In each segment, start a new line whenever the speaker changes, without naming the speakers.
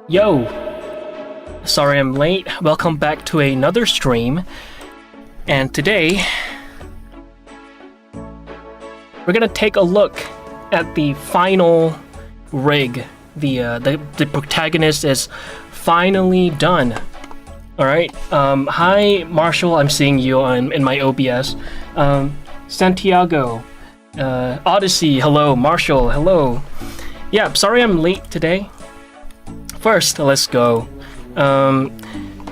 Yo! Sorry I'm late. Welcome back to another stream. And today, we're gonna take a look at the final rig. The protagonist is finally done. Alright, hi Marshall, I'm seeing you in my OBS. Santiago, Odyssey, hello. Marshall, hello. Yeah, sorry I'm late today. First, let's go.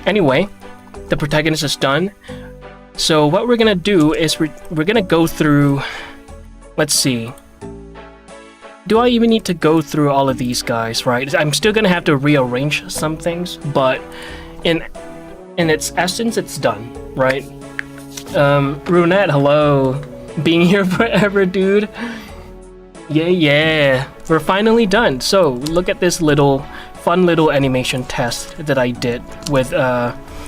Anyway, the protagonist is done. So what we're gonna do is we're gonna go through. Let's see. Do I even need to go through all of these guys? Right? I'm still gonna have to rearrange some things, but in its essence, it's done. Right? Brunette, hello. Being here forever, dude. Yeah. We're finally done. So look at this fun little animation test that I did with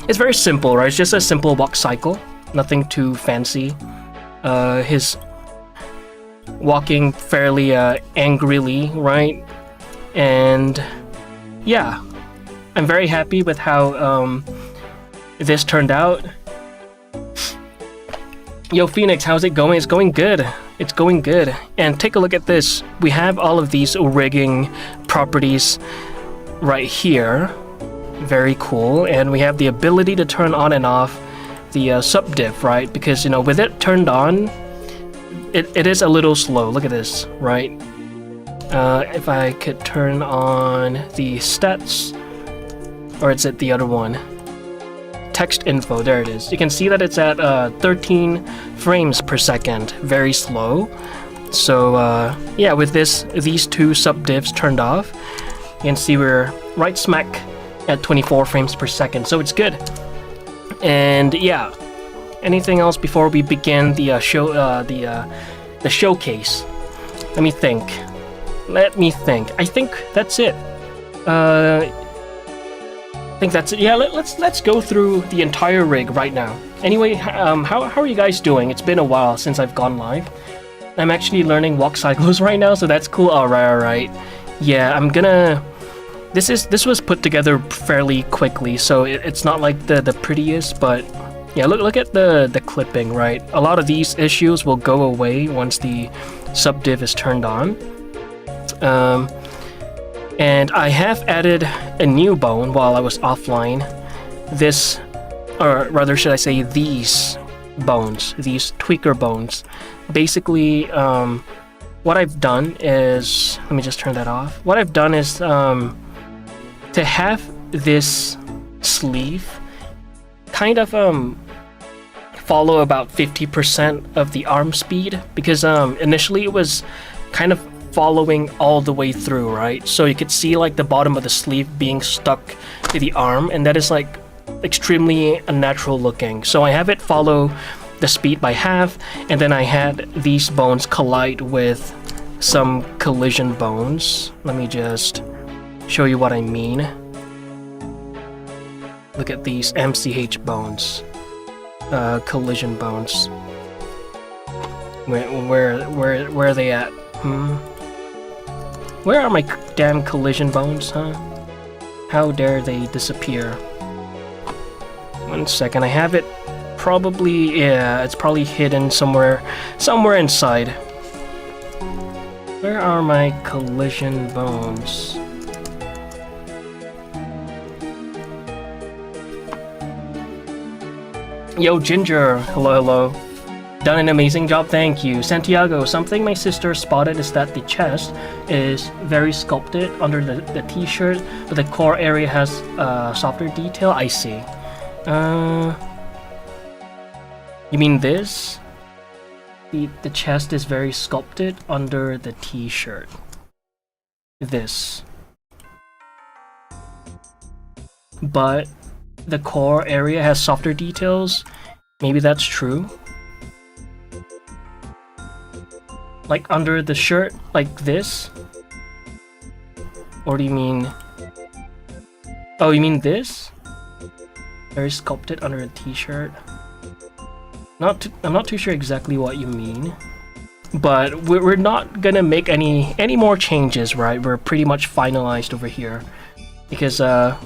it's very simple, right? It's just a simple walk cycle, nothing too fancy. His walking fairly angrily, right? And yeah, I'm very happy with how this turned out. Yo Phoenix, how's it going? It's going good. It's going good. And take a look at this. We have all of these rigging properties right here. Very cool. And we have the ability to turn on and off the subdiv, right? Because, you know, with it turned on, it is a little slow. Look at this, right? If I could turn on the stats, or is it the other one? Text info, there it is. You can see that it's at 13 frames per second, very slow. So yeah, with these two subdivs turned off, you can see we're right smack at 24 frames per second, so it's good. And yeah, anything else before we begin the showcase? Let me think. I think that's it. I think that's it. Yeah, let's go through the entire rig right now. Anyway, how are you guys doing? It's been a while since I've gone live. I'm actually learning walk cycles right now, so that's cool. All right. Yeah, I'm gonna. This was put together fairly quickly, so it's not like the prettiest, but yeah, look at the clipping, right? A lot of these issues will go away once the subdiv is turned on. And I have added a new bone while I was offline. This, or rather should I say these bones, these tweaker bones. Basically, what I've done is, let me just turn that off. What I've done is to have this sleeve kind of follow about 50% of the arm speed, because initially it was kind of following all the way through, right? So you could see like the bottom of the sleeve being stuck to the arm, and that is like extremely unnatural looking. So I have it follow the speed by half, and then I had these bones collide with some collision bones. Let me just show you what I mean. Look at these MCH bones, collision bones. Where are they at? Where are my damn collision bones, huh? How dare they disappear? 1 second, I have it probably, yeah, it's probably hidden somewhere inside. Where are my collision bones? Yo, Ginger, hello. Done an amazing job, thank you. Santiago, something my sister spotted is that the chest is very sculpted under the t-shirt, but the core area has softer detail. I see. You mean this? The chest is very sculpted under the t-shirt. This. But the core area has softer details. Maybe that's true. Like under the shirt, like this? Or do you mean... Oh, you mean this? Very sculpted under a t-shirt? I'm not too sure exactly what you mean. But we're not gonna make any more changes, right? We're pretty much finalized over here. because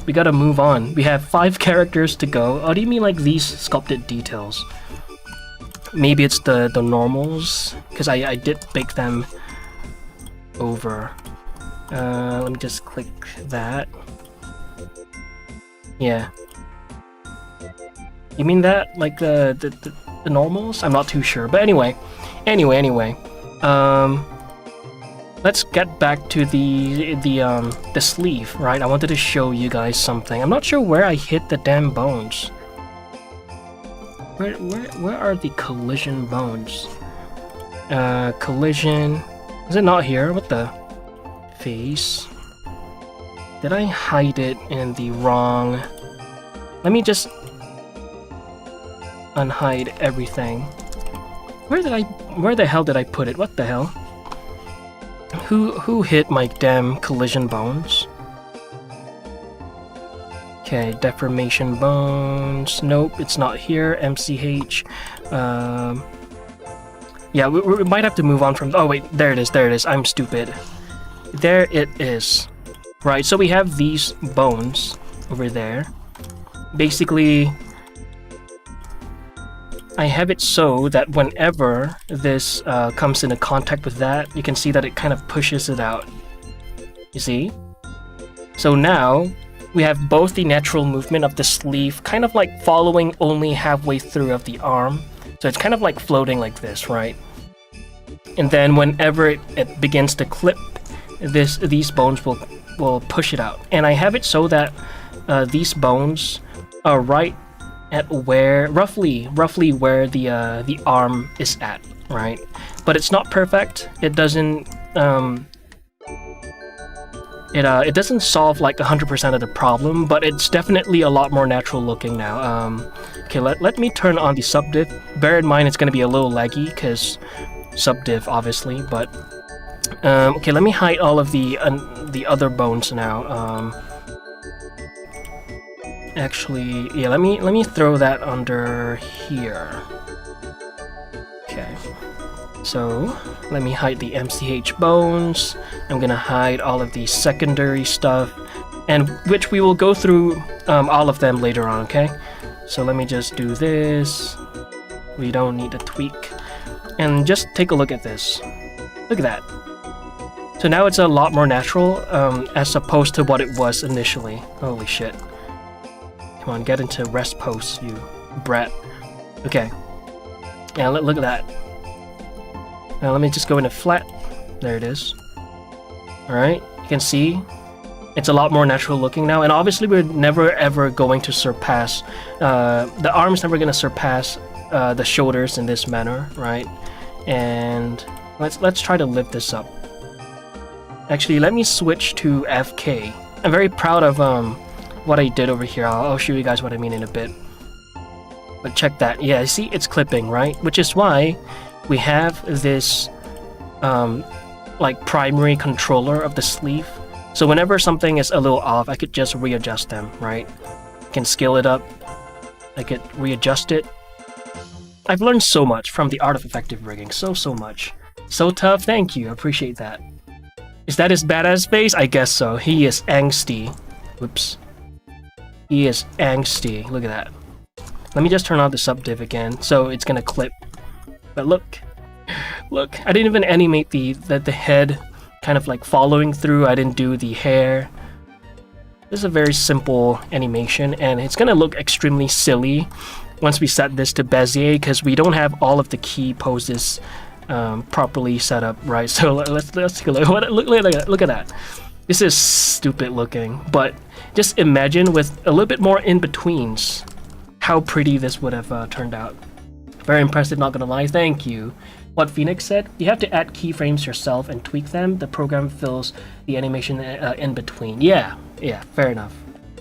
we gotta move on. We have 5 characters to go. Oh, do you mean like these sculpted details? Maybe it's the normals, because I did bake them over. Let me just click that. Yeah. You mean that, like the normals? I'm not too sure, but anyway. Let's get back to the sleeve, right? I wanted to show you guys something. I'm not sure where I hit the damn bones. Where are the collision bones? Collision. Is it not here? What the? Face. Did I hide it in the wrong? Let me just unhide everything. Where the hell did I put it? What the hell? Who hit my damn collision bones? Okay, deformation bones. Nope, it's not here. MCH. Yeah, we might have to move on from... Oh wait, there it is. I'm stupid. There it is. Right, so we have these bones over there. Basically, I have it so that whenever this comes into contact with that, you can see that it kind of pushes it out. You see? So now, we have both the natural movement of the sleeve, kind of like following only halfway through of the arm. So it's kind of like floating like this, right? And then whenever it begins to clip, these bones will push it out. And I have it so that these bones are right at roughly where the arm is at, right? But it's not perfect. It doesn't it doesn't solve like 100% of the problem, but it's definitely a lot more natural looking now. Okay, let me turn on the subdiv. Bear in mind it's going to be a little laggy because subdiv obviously, but okay, let me hide all of the other bones now. Actually, yeah, let me throw that under here. Okay. So, let me hide the MCH bones. I'm gonna hide all of the secondary stuff, and which we will go through all of them later on, okay? So let me just do this. We don't need to tweak. And just take a look at this. Look at that. So now it's a lot more natural, as opposed to what it was initially. Holy shit. Come on, get into rest pose, you brat. Okay. Yeah, look at that. Now let me just go into flat. There it is. Alright, you can see it's a lot more natural looking now, and obviously we're never ever going to surpass, the arm's never going to surpass the shoulders in this manner, right? And let's try to lift this up. Actually, let me switch to FK. I'm very proud of what I did over here. I'll show you guys what I mean in a bit. But check that. Yeah, see, it's clipping, right? Which is why we have this like primary controller of the sleeve. So whenever something is a little off, I could just readjust them, right? I can scale it up. I could readjust it. I've learned so much from the art of effective rigging. So much. So tough, thank you. I appreciate that. Is that his badass face? I guess so. He is angsty. Whoops. He is angsty. Look at that. Let me just turn on the subdiv again, so it's gonna clip. But look, I didn't even animate the head kind of like following through. I didn't do the hair. This is a very simple animation, and it's gonna look extremely silly once we set this to Bezier, because we don't have all of the key poses properly set up, right? So let's take a look. Look at that. This is stupid looking, but just imagine with a little bit more in-betweens how pretty this would have turned out. Very impressive, not gonna lie. Thank you. What Phoenix said, you have to add keyframes yourself and tweak them. The program fills the animation in between. Yeah, fair enough.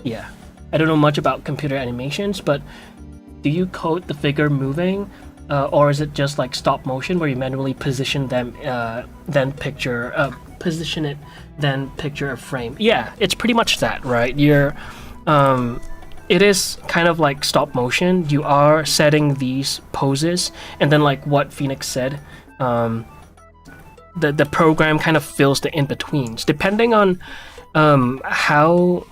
Yeah. I don't know much about computer animations, but do you code the figure moving? Or is it just like stop motion where you manually position them, then position it, then picture a frame? Yeah, it's pretty much that, right? It is kind of like stop motion. You are setting these poses, and then like what Phoenix said, the program kind of fills the in-betweens. Depending on how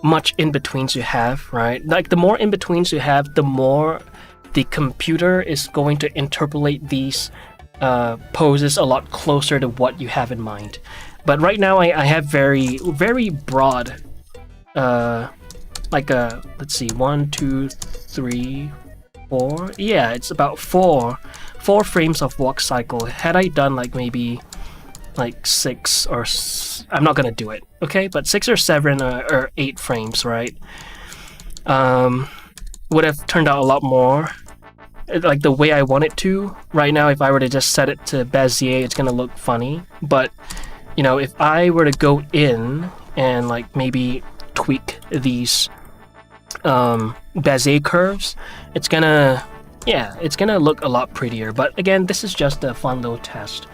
much in-betweens you have, right? Like the more in-betweens you have, the more the computer is going to interpolate these poses a lot closer to what you have in mind. But right now I have very, very broad, like let's see, 1, 2, 3, 4. Yeah, it's about four frames of walk cycle. Had I done like maybe like 6 or I'm not gonna do it, okay? But 6 or 7 or 8 frames, right? Would have turned out a lot more, like the way I want it to. Right now, if I were to just set it to Bezier, it's gonna look funny. But you know, if I were to go in and like maybe tweak these Bezier curves, it's gonna look a lot prettier. But again, this is just a fun little test.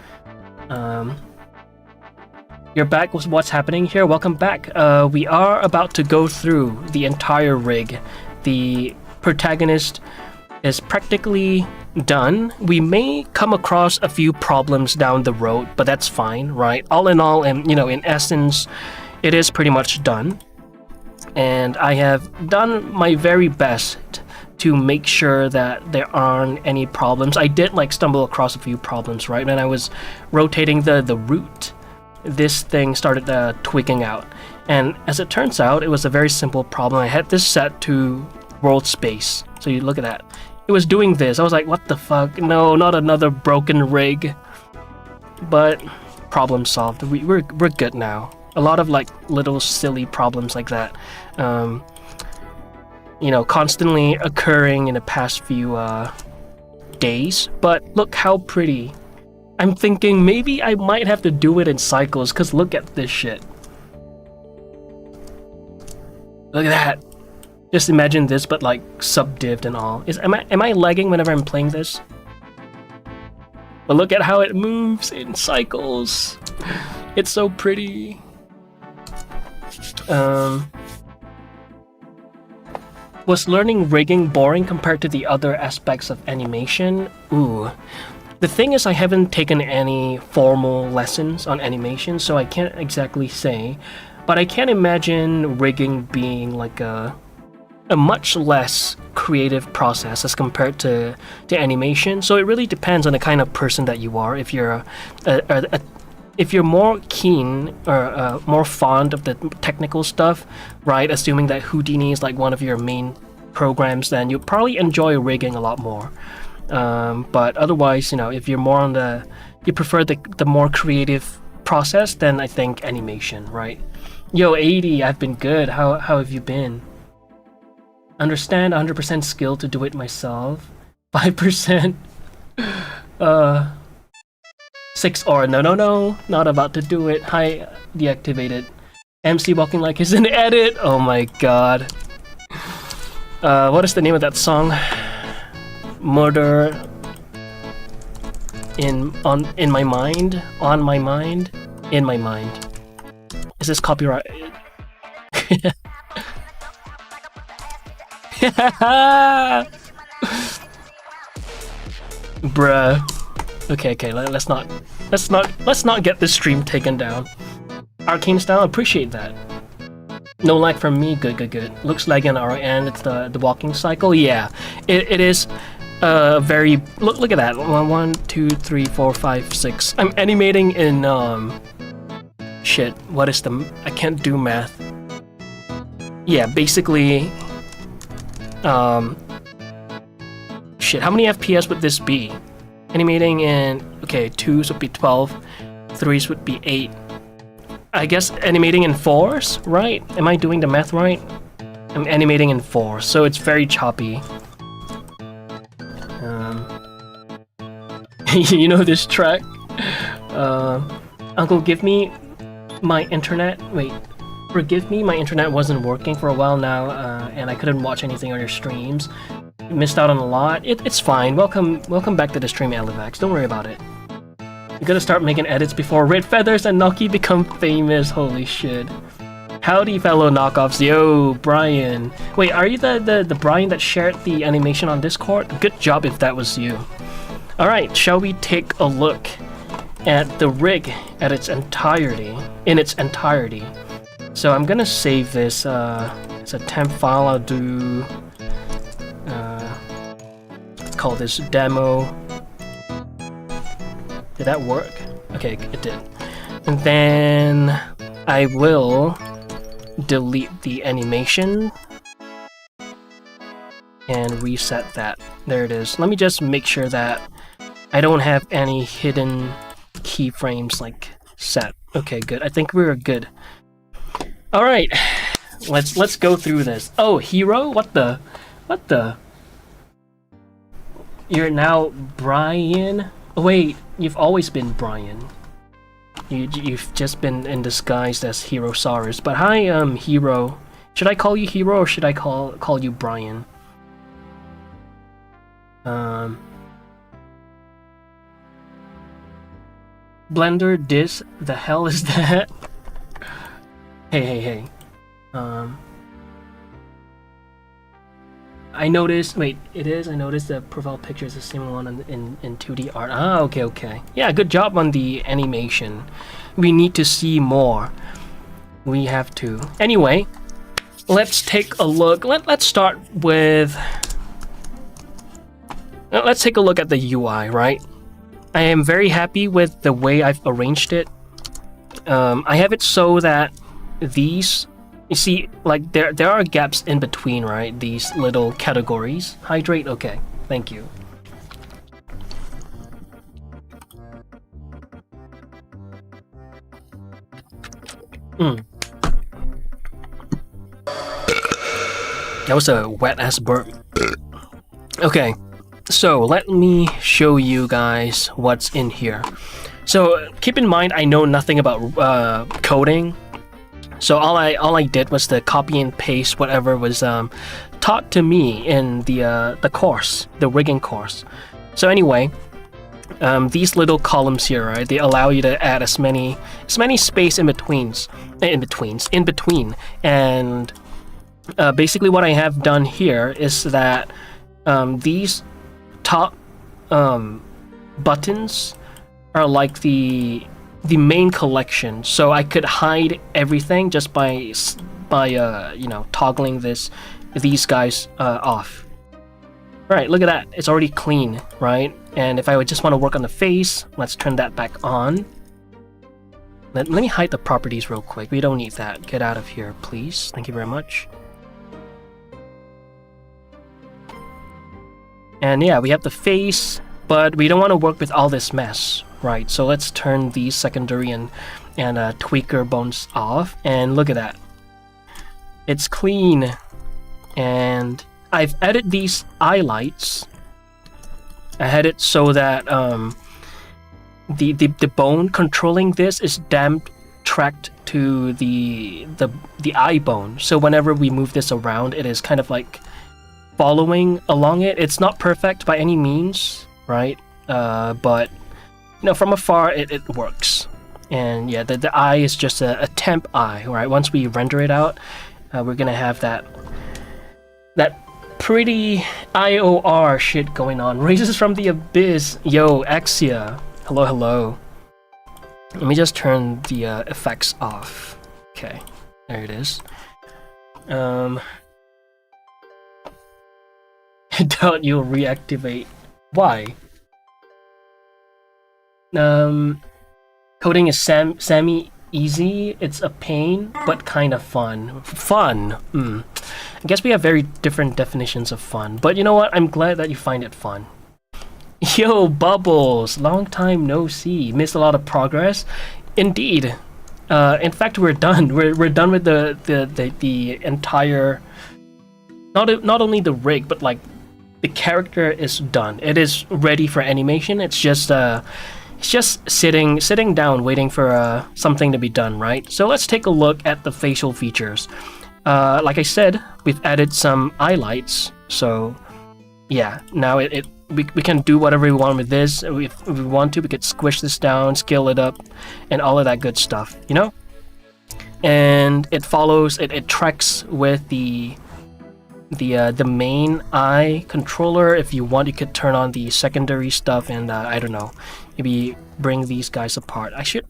You're back with what's happening here. Welcome back. We are about to go through the entire rig. The Protagonist is practically done. We may come across a few problems down the road, but that's fine, right? All in all, and you know, in essence, it is pretty much done. And I have done my very best to make sure that there aren't any problems. I did like stumble across a few problems, right? When I was rotating the root, this thing started tweaking out. And as it turns out, it was a very simple problem. I had this set to world space. So you look at that. It was doing this. I was like, what the fuck? No, not another broken rig. But problem solved. We're good now. A lot of like little silly problems like that, you know, constantly occurring in the past few days. But look how pretty. I'm thinking maybe I might have to do it in cycles, because look at this shit. Look at that. Just imagine this, but like sub-dived and all. Am I lagging whenever I'm playing this? But look at how it moves in cycles. It's so pretty. Was learning rigging boring compared to the other aspects of animation? Ooh. The thing is, I haven't taken any formal lessons on animation, so I can't exactly say. But I can't imagine rigging being like a much less creative process as compared to animation. So it really depends on the kind of person that you are. If you're if you're more keen or more fond of the technical stuff, right? Assuming that Houdini is like one of your main programs, then you'll probably enjoy rigging a lot more. But otherwise, you know, if you're more on you prefer the more creative process, then I think animation, right? Yo, 80, I've been good. How have you been? Understand 100% skill to do it myself. 5%. 6 or no, not about to do it. Hi, deactivated. MC walking like he's in edit. Oh my god. What is the name of that song? Murder in my mind, on my mind, in my mind. Is this copyright? Bruh. Okay. Let's not get this stream taken down. Arcane style, appreciate that. No lag from me. Good. Looks like on our end. It's the walking cycle. Yeah, it is. Very look at that. 1, 2, 3, 4, 5, 6. I'm animating in shit. What is I can't do math. Yeah, basically. Shit. How many FPS would this be? Animating in 2s would be 12, 3s would be 8. I guess animating in 4s, right? Am I doing the math right? I'm animating in 4, so it's very choppy. You know this track? Uncle, give me my internet. Wait, forgive me, my internet wasn't working for a while now, and I couldn't watch anything on your streams. Missed out on a lot. It's fine. Welcome back to the stream, Alivax. Don't worry about it. You gotta start making edits before Red Feathers and Noki become famous. Holy shit. Howdy, fellow knockoffs. Yo, Brian. Wait, are you the Brian that shared the animation on Discord? Good job if that was you. Alright, shall we take a look at the rig in its entirety? So I'm gonna save this as a temp file. I'll do call this demo. Did that work? Okay, it did. And then I will delete the animation and reset that. There it is. Let me just make sure that I don't have any hidden keyframes like set. Okay, good. I think we're good. All right, let's go through this. Oh, hero? What the? You're now Brian. Oh, wait, you've always been Brian. You've just been in disguise as Herosaurus. But hi, Hero. Should I call you Hero or should I call you Brian? Blender diss, the hell is that? Hey. I noticed, wait, it is? I noticed the profile picture is the same one in 2D art. Ah, okay. Yeah, good job on the animation. We need to see more. We have to. Anyway, let's take a look. Let's start with... Let's take a look at the UI, right? I am very happy with the way I've arranged it. I have it so that these... You see, like, there are gaps in between, right? These little categories. Hydrate, okay. Thank you. That was a wet-ass burp. Okay, so let me show you guys what's in here. So, keep in mind, I know nothing about coding. So all I did was to copy and paste whatever was taught to me in the course, the rigging course. So anyway, these little columns here, right? They allow you to add as many space in between. And basically, what I have done here is that these top buttons are like the main collection, so I could hide everything just by you know, toggling these guys off. Right, look at that, it's already clean, right? And if I would just want to work on the face, let's turn that back on. Let me hide the properties real quick. We don't need that. Get out of here, please. Thank you very much. And yeah, we have the face, but we don't want to work with all this mess. Right, so let's turn these secondary and tweaker bones off, and look at that. It's clean, and I've added these highlights. I had it so that the bone controlling this is damp tracked to the eye bone. So whenever we move this around, it is kind of like following along it. It's not perfect by any means, right? But you know, from afar, it works. And yeah, the eye is just a temp eye, right? Once we render it out, we're gonna have that pretty IOR shit going on. Raises from the abyss. Yo, Axia. Hello. Let me just turn the effects off. Okay, there it is. I doubt you'll reactivate. Why? Coding is semi-easy. It's a pain, but kind of fun. Fun! I guess we have very different definitions of fun. But you know what? I'm glad that you find it fun. Yo, Bubbles! Long time no see. Missed a lot of progress. Indeed. In fact, we're done. We're done with the entire... Not only the rig, but like the character is done. It is ready for animation. It's just sitting down waiting for something to be done, right? So let's take a look at the facial features. Like I said, we've added some highlights. So yeah, now we can do whatever we want with this. If we want to, we could squish this down, scale it up, and all of that good stuff, you know? And it follows, it tracks with the main eye controller. If you want, you could turn on the secondary stuff and I don't know, maybe bring these guys apart. I should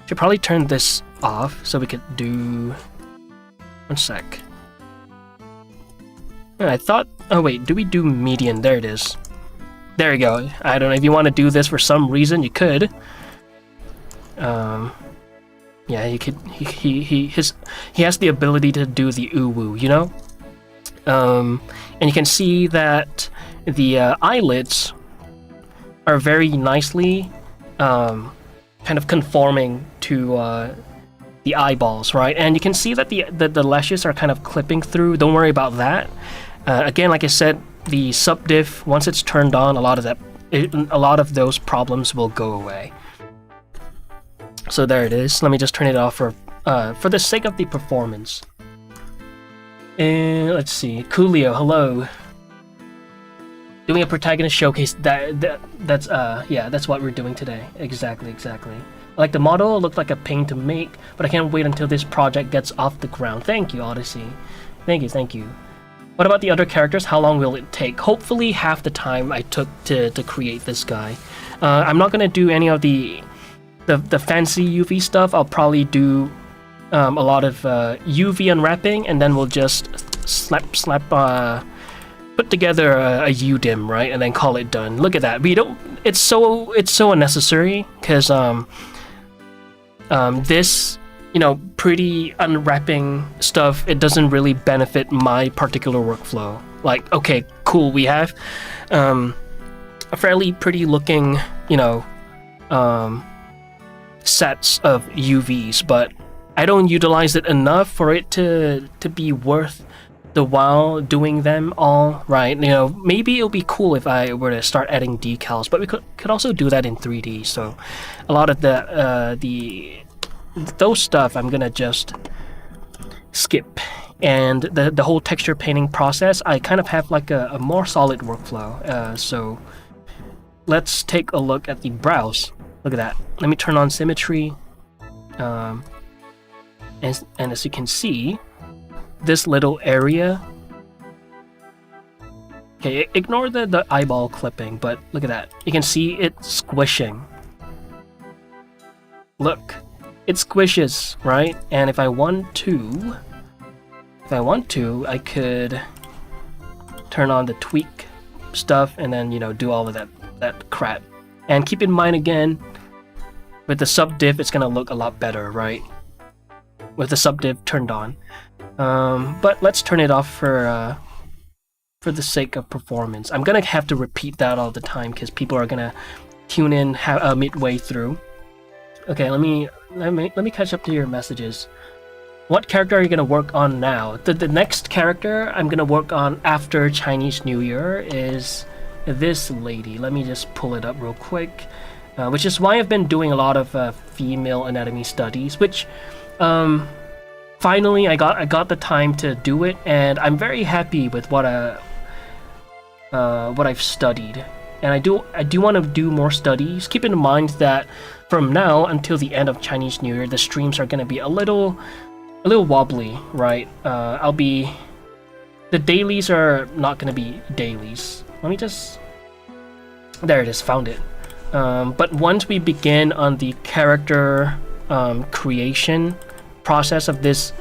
probably turn this off so we could do... One sec. I thought... Oh wait, do we do median? There it is. There you go. I don't know if you want to do this for some reason, you could. Yeah, he could. He has the ability to do the uwu, you know. And you can see that the eyelids are very nicely kind of conforming to the eyeballs, right? And you can see that the lashes are kind of clipping through. Don't worry about that. Again, like I said, the subdiff, once it's turned on, a lot of those problems will go away. So there it is. Let me just turn it off for the sake of the performance. And let's see, Coolio, hello. Doing a protagonist showcase. That's what we're doing today. Exactly. Like the model looked like a pain to make, but I can't wait until this project gets off the ground. Thank you, Odyssey. Thank you. What about the other characters? How long will it take? Hopefully half the time I took to create this guy. I'm not gonna do any of the fancy UV stuff. I'll probably do a lot of UV unwrapping, and then we'll just put together a UDIM, right, and then call it done. Look at that. We don't. It's so unnecessary because this, you know, pretty unwrapping stuff, it doesn't really benefit my particular workflow. Like, okay, cool, we have a fairly pretty looking, you know, sets of UVs, but I don't utilize it enough for it to be worth the while doing them all, right? You know, maybe it'll be cool if I were to start adding decals, but we could also do that in 3D. So a lot of those stuff I'm gonna just skip, and the whole texture painting process, I kind of have like a more solid workflow. So let's take a look at the brows. Look at that. Let me turn on symmetry, and as you can see, this little area. Okay, ignore the eyeball clipping, but look at that. You can see it squishing. Look. It squishes, right? And if I want to, I could turn on the tweak stuff and then, you know, do all of that crap. And keep in mind again, with the subdiff, it's gonna look a lot better, right? With the subdiff turned on. But let's turn it off for the sake of performance. I'm gonna have to repeat that all the time because people are gonna tune in midway through. Okay, let me catch up to your messages. What character are you gonna work on now? The next character I'm gonna work on after Chinese New Year is this lady. Let me just pull it up real quick. Which is why I've been doing a lot of female anatomy studies. Which, finally, I got the time to do it, and I'm very happy with what I've studied. And I do want to do more studies. Keep in mind that from now until the end of Chinese New Year, the streams are going to be a little wobbly, right? The dailies are not going to be dailies. Let me just... There it is, found it. But once we begin on the character creation process of this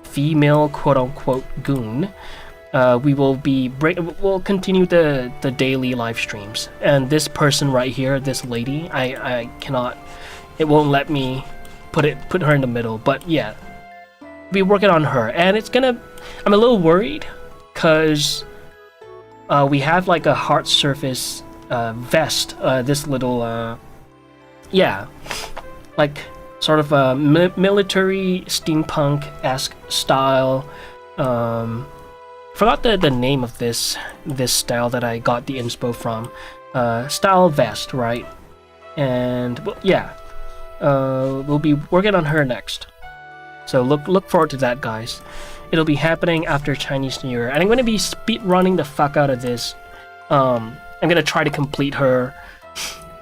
female quote-unquote goon, we'll continue the daily live streams. And this person right here, this lady, I cannot... It won't let me put her in the middle, but yeah, be working on her, and it's gonna. I'm a little worried, cause we have like a hard surface vest. This little, yeah, like sort of a military steampunk-esque style. Forgot the name of this style that I got the inspo from. Style vest, right? And well, yeah. We'll be working on her next, so look forward to that, guys. It'll be happening after Chinese New Year, and I'm gonna be speed running the fuck out of this. I'm gonna try to complete her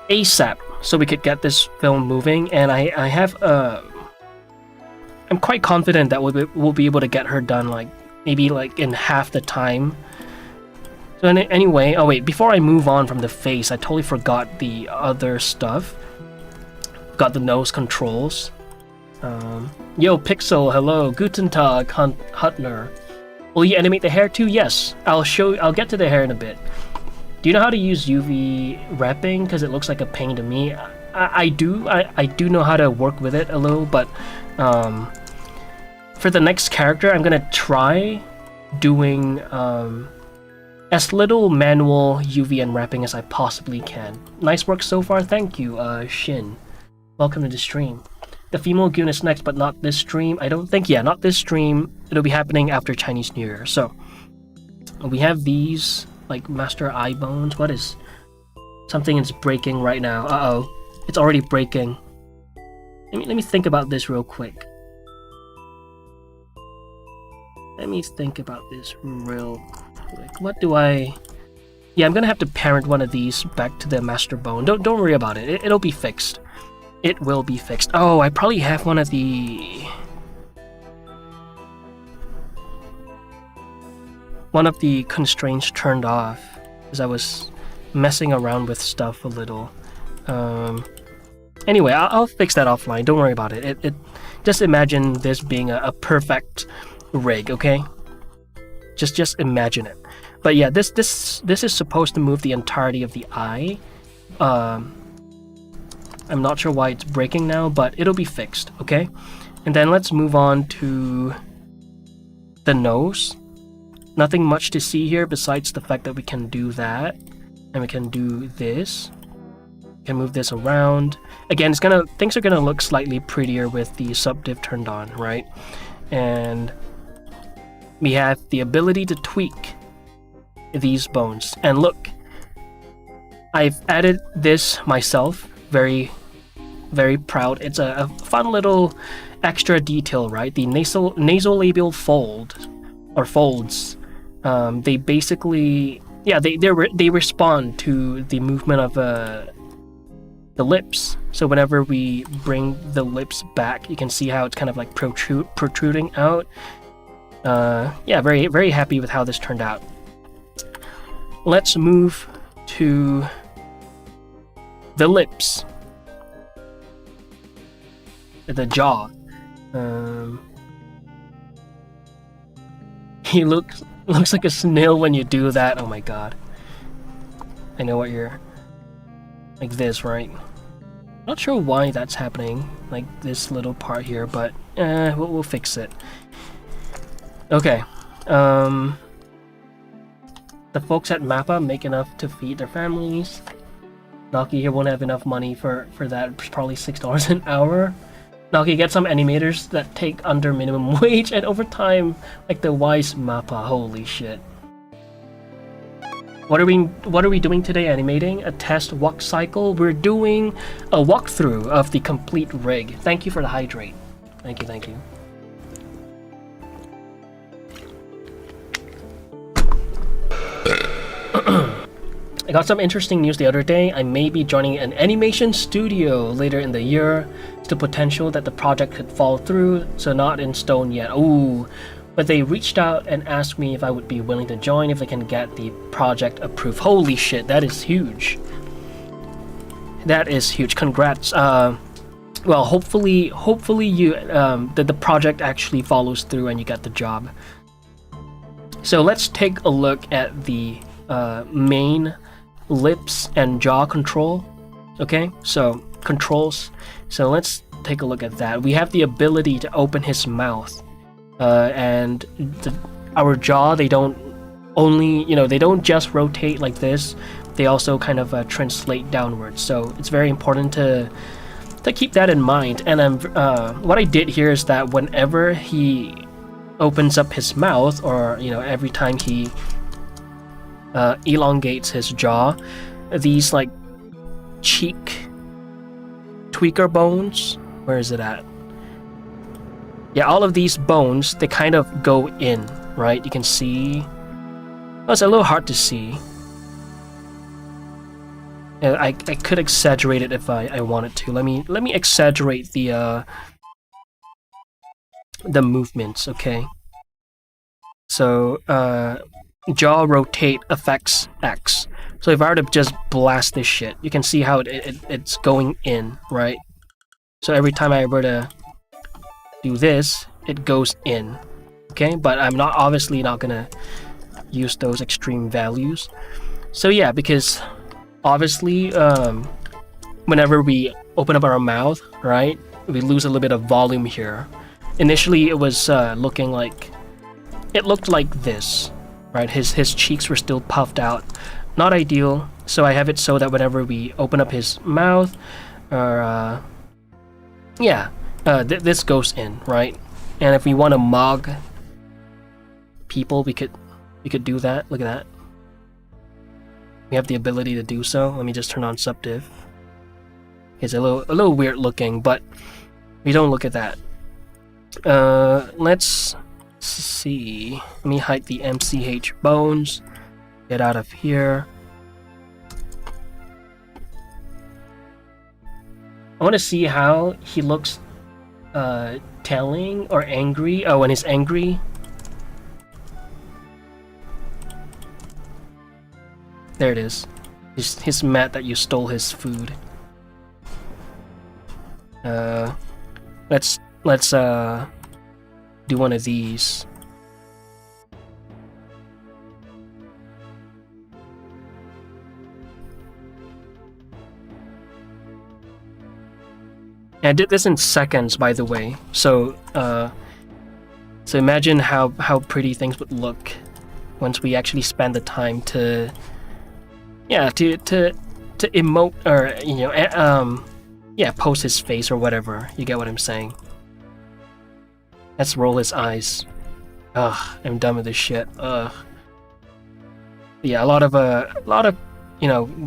ASAP so we could get this film moving, and I have I'm quite confident that we'll be able to get her done maybe in half the time. So anyway, oh wait, before I move on from the face, I totally forgot the other stuff. Got the nose controls. Yo, Pixel, hello. Guten Tag, Hutner. Will you animate the hair too? Yes. I'll get to the hair in a bit. Do you know how to use UV wrapping? Because it looks like a pain to me. I do know how to work with it a little, but for the next character, I'm gonna try doing as little manual UV unwrapping as I possibly can. Nice work so far, thank you, Shin. Welcome to the stream. The female goon is next, but not this stream. I don't think, yeah, not this stream. It'll be happening after Chinese New Year. So we have these like master eye bones. What is something is breaking right now? Uh-oh, it's already breaking. Let me think about this real quick. Let me think about this real quick. What do I... Yeah, I'm gonna have to parent one of these back to the master bone. Don't worry about it. It'll be fixed. It will be fixed. Oh, I probably have one of the constraints turned off because I was messing around with stuff a little. Anyway, I'll fix that offline. Don't worry about it. It just imagine this being a perfect rig, okay? Just imagine it. But yeah, this is supposed to move the entirety of the eye. I'm not sure why it's breaking now, but it'll be fixed, okay? And then let's move on to the nose. Nothing much to see here besides the fact that we can do that, and we can do this. We can move this around. Again, things are gonna look slightly prettier with the subdiv turned on, right? And we have the ability to tweak these bones. And look, I've added this myself. Very, very proud. It's a fun little extra detail, right? The nasolabial fold or folds. They basically, yeah, they respond to the movement of the lips. So whenever we bring the lips back, you can see how it's kind of like protruding out. Yeah, very, very happy with how this turned out. Let's move to the lips, the jaw. He looks like a snail when you do that. Oh my god. I know what you're... Like this, right? Not sure why that's happening, like this little part here, but we'll fix it. Okay. The folks at Mappa make enough to feed their families. Naki here won't have enough money for that. It's probably $6 an hour. Naki, get some animators that take under minimum wage and overtime, like the wise Mappa. Holy shit. What are we doing today? Animating a test walk cycle. We're doing a walkthrough of the complete rig. Thank you for the hydrate. Thank you, thank you. I got some interesting news the other day. I may be joining an animation studio later in the year. Still potential that the project could fall through, so not in stone yet. Ooh. But they reached out and asked me if I would be willing to join if they can get the project approved. Holy shit, that is huge. That is huge. Congrats. Well, hopefully you that the project actually follows through and you get the job. So let's take a look at the main lips and jaw control. Okay, so controls. So let's take a look at that. We have the ability to open his mouth, and our jaw. They don't just rotate like this. They also kind of translate downwards. So it's very important to keep that in mind. And what I did here is that whenever he opens up his mouth, or every time he elongates his jaw, these like cheek tweaker bones, where is it at? Yeah, all of these bones, they kind of go in, right? You can see. Oh, it's a little hard to see. I could exaggerate it if I wanted to. Let me exaggerate the movements, okay? So jaw rotate affects X. So if I were to just blast this shit, you can see how it's going in, right? So every time I were to do this, it goes in. Okay, but I'm obviously not gonna use those extreme values. So yeah, because obviously whenever we open up our mouth, right, we lose a little bit of volume here. Initially it was looking like, it looked like this, right? His cheeks were still puffed out. Not ideal. So I have it so that whenever we open up his mouth, or this goes in, right? And if we want to mug people, we could do that. Look at that. We have the ability to do so. Let me just turn on subdiv. It's a little weird looking, but we don't look at that. Let's see. Let me hide the MCH bones. Get out of here. I want to see how he looks telling or angry. Oh, when he's angry. There it is. He's mad that you stole his food. Let's do one of these. I did this in seconds, by the way. So imagine how pretty things would look once we actually spend the time to emote, or pose his face or whatever. You get what I'm saying? Let's roll his eyes. Ugh, I'm done with this shit. Ugh. Yeah, a lot of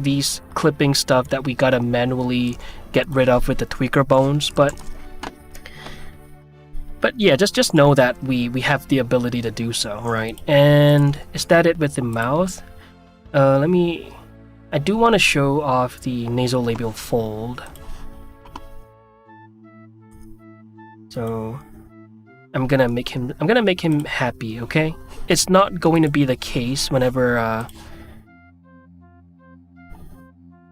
these clipping stuff that we gotta manually get rid of with the tweaker bones, but yeah, just know that we have the ability to do so, right? And is that it with the mouth? I do want to show off the nasolabial fold. So I'm gonna make him happy, okay? It's not going to be the case whenever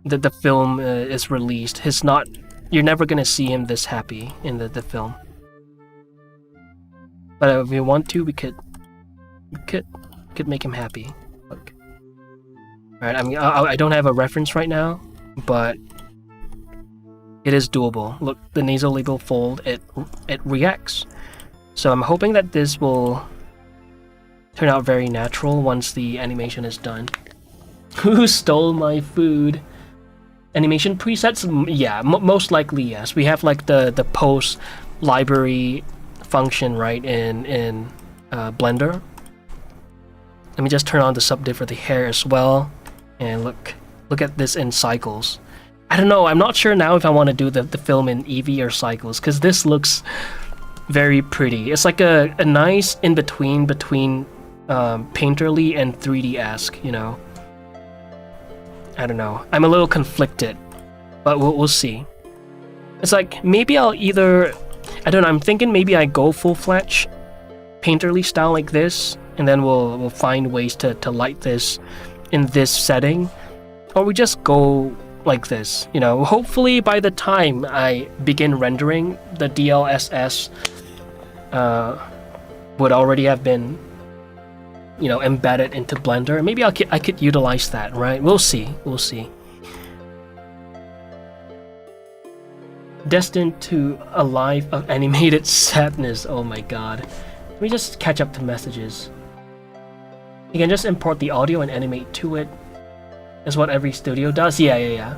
the film is released. You're never gonna see him this happy in the film. But if we want to, we could make him happy. Look. All right, I don't have a reference right now, but it is doable. Look, the nasolabial fold, it reacts. So I'm hoping that this will turn out very natural once the animation is done. Who stole my food? Animation presets? Yeah, most likely yes. We have like the post library function, right, in Blender. Let me just turn on the subdiv for the hair as well, and look at this in cycles. I don't know, I'm not sure now if I want to do the film in Eevee or cycles, because this looks very pretty. It's like a nice in-between between painterly and 3D-esque, you know. I don't know. I'm a little conflicted, but we'll see. It's like, maybe I'll either... I don't know, I'm thinking maybe I go full-fledged painterly style like this, and then we'll find ways to light this in this setting. Or we just go like this, you know. Hopefully by the time I begin rendering, the DLSS would already have been, you know, embedded into Blender. Maybe I could utilize that, right? We'll see. Destined to a life of animated sadness. Oh my god. Let me just catch up to messages. You can just import the audio and animate to it. That's what every studio does. Yeah.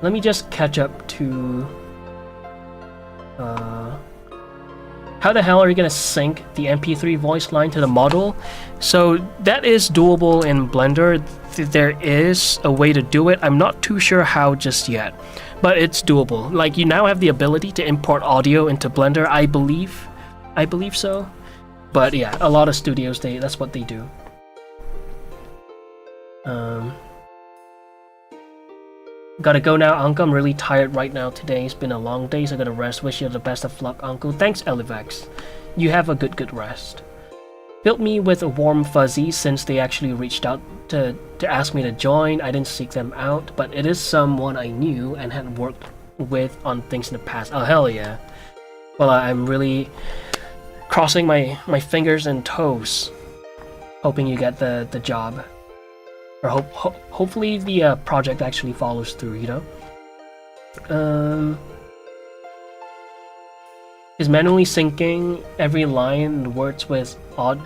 Let me just catch up to... how the hell are you gonna sync the MP3 voice line to the model? So that is doable in Blender. There is a way to do it. I'm not too sure how just yet, but it's doable. Like, you now have the ability to import audio into Blender, I believe so. But yeah, a lot of studios, that's what they do. Gotta go now, Uncle. I'm really tired right now today. It's been a long day, so I gotta rest. Wish you the best of luck, Uncle. Thanks, Elivex. You have a good rest. Filled me with a warm fuzzy since they actually reached out to ask me to join. I didn't seek them out, but it is someone I knew and had worked with on things in the past. Oh, hell yeah. Well, I'm really crossing my fingers and toes, hoping you get the job, or hopefully the project actually follows through. You know. Is manually syncing every line and words with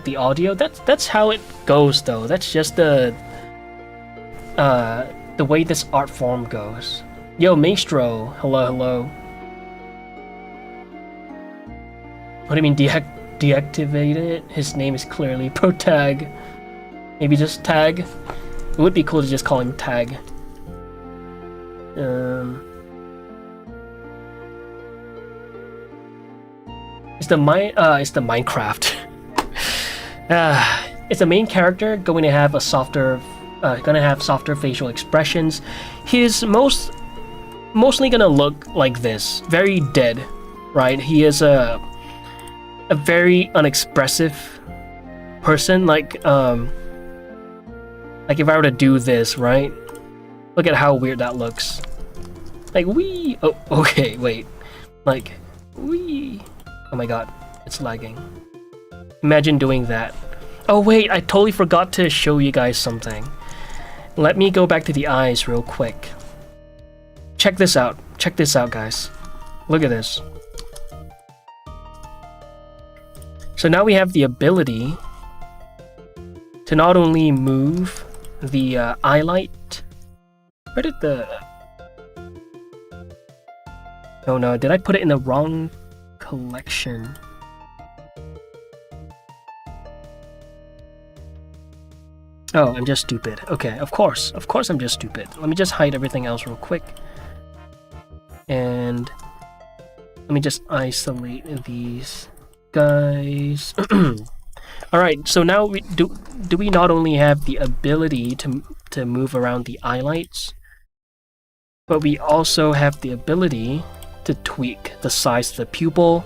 the audio. That's how it goes, though. That's just the way this art form goes. Yo, Maestro, hello. What do you mean deactivate it? His name is clearly Protag. Maybe just Tag. It would be cool to just call him Tag. It's the Minecraft. It's the main character going to have softer facial expressions. He's mostly gonna look like this, very dead, right? He is a very unexpressive person. Like if I were to do this, right? Look at how weird that looks. Like wee. Oh, okay, wait. Like wee. Oh my god, it's lagging. Imagine doing that. Oh wait, I totally forgot to show you guys something. Let me go back to the eyes real quick. Check this out. Check this out, guys. Look at this. So now we have the ability to not only move the eye light. Where did the... Oh no, did I put it in the wrong collection? Oh, I'm just stupid. Okay, of course I'm just stupid. Let me just hide everything else real quick. And let me just isolate these guys. Alright, so now do we not only have the ability to move around the eye lights, but we also have the ability to tweak the size of the pupils,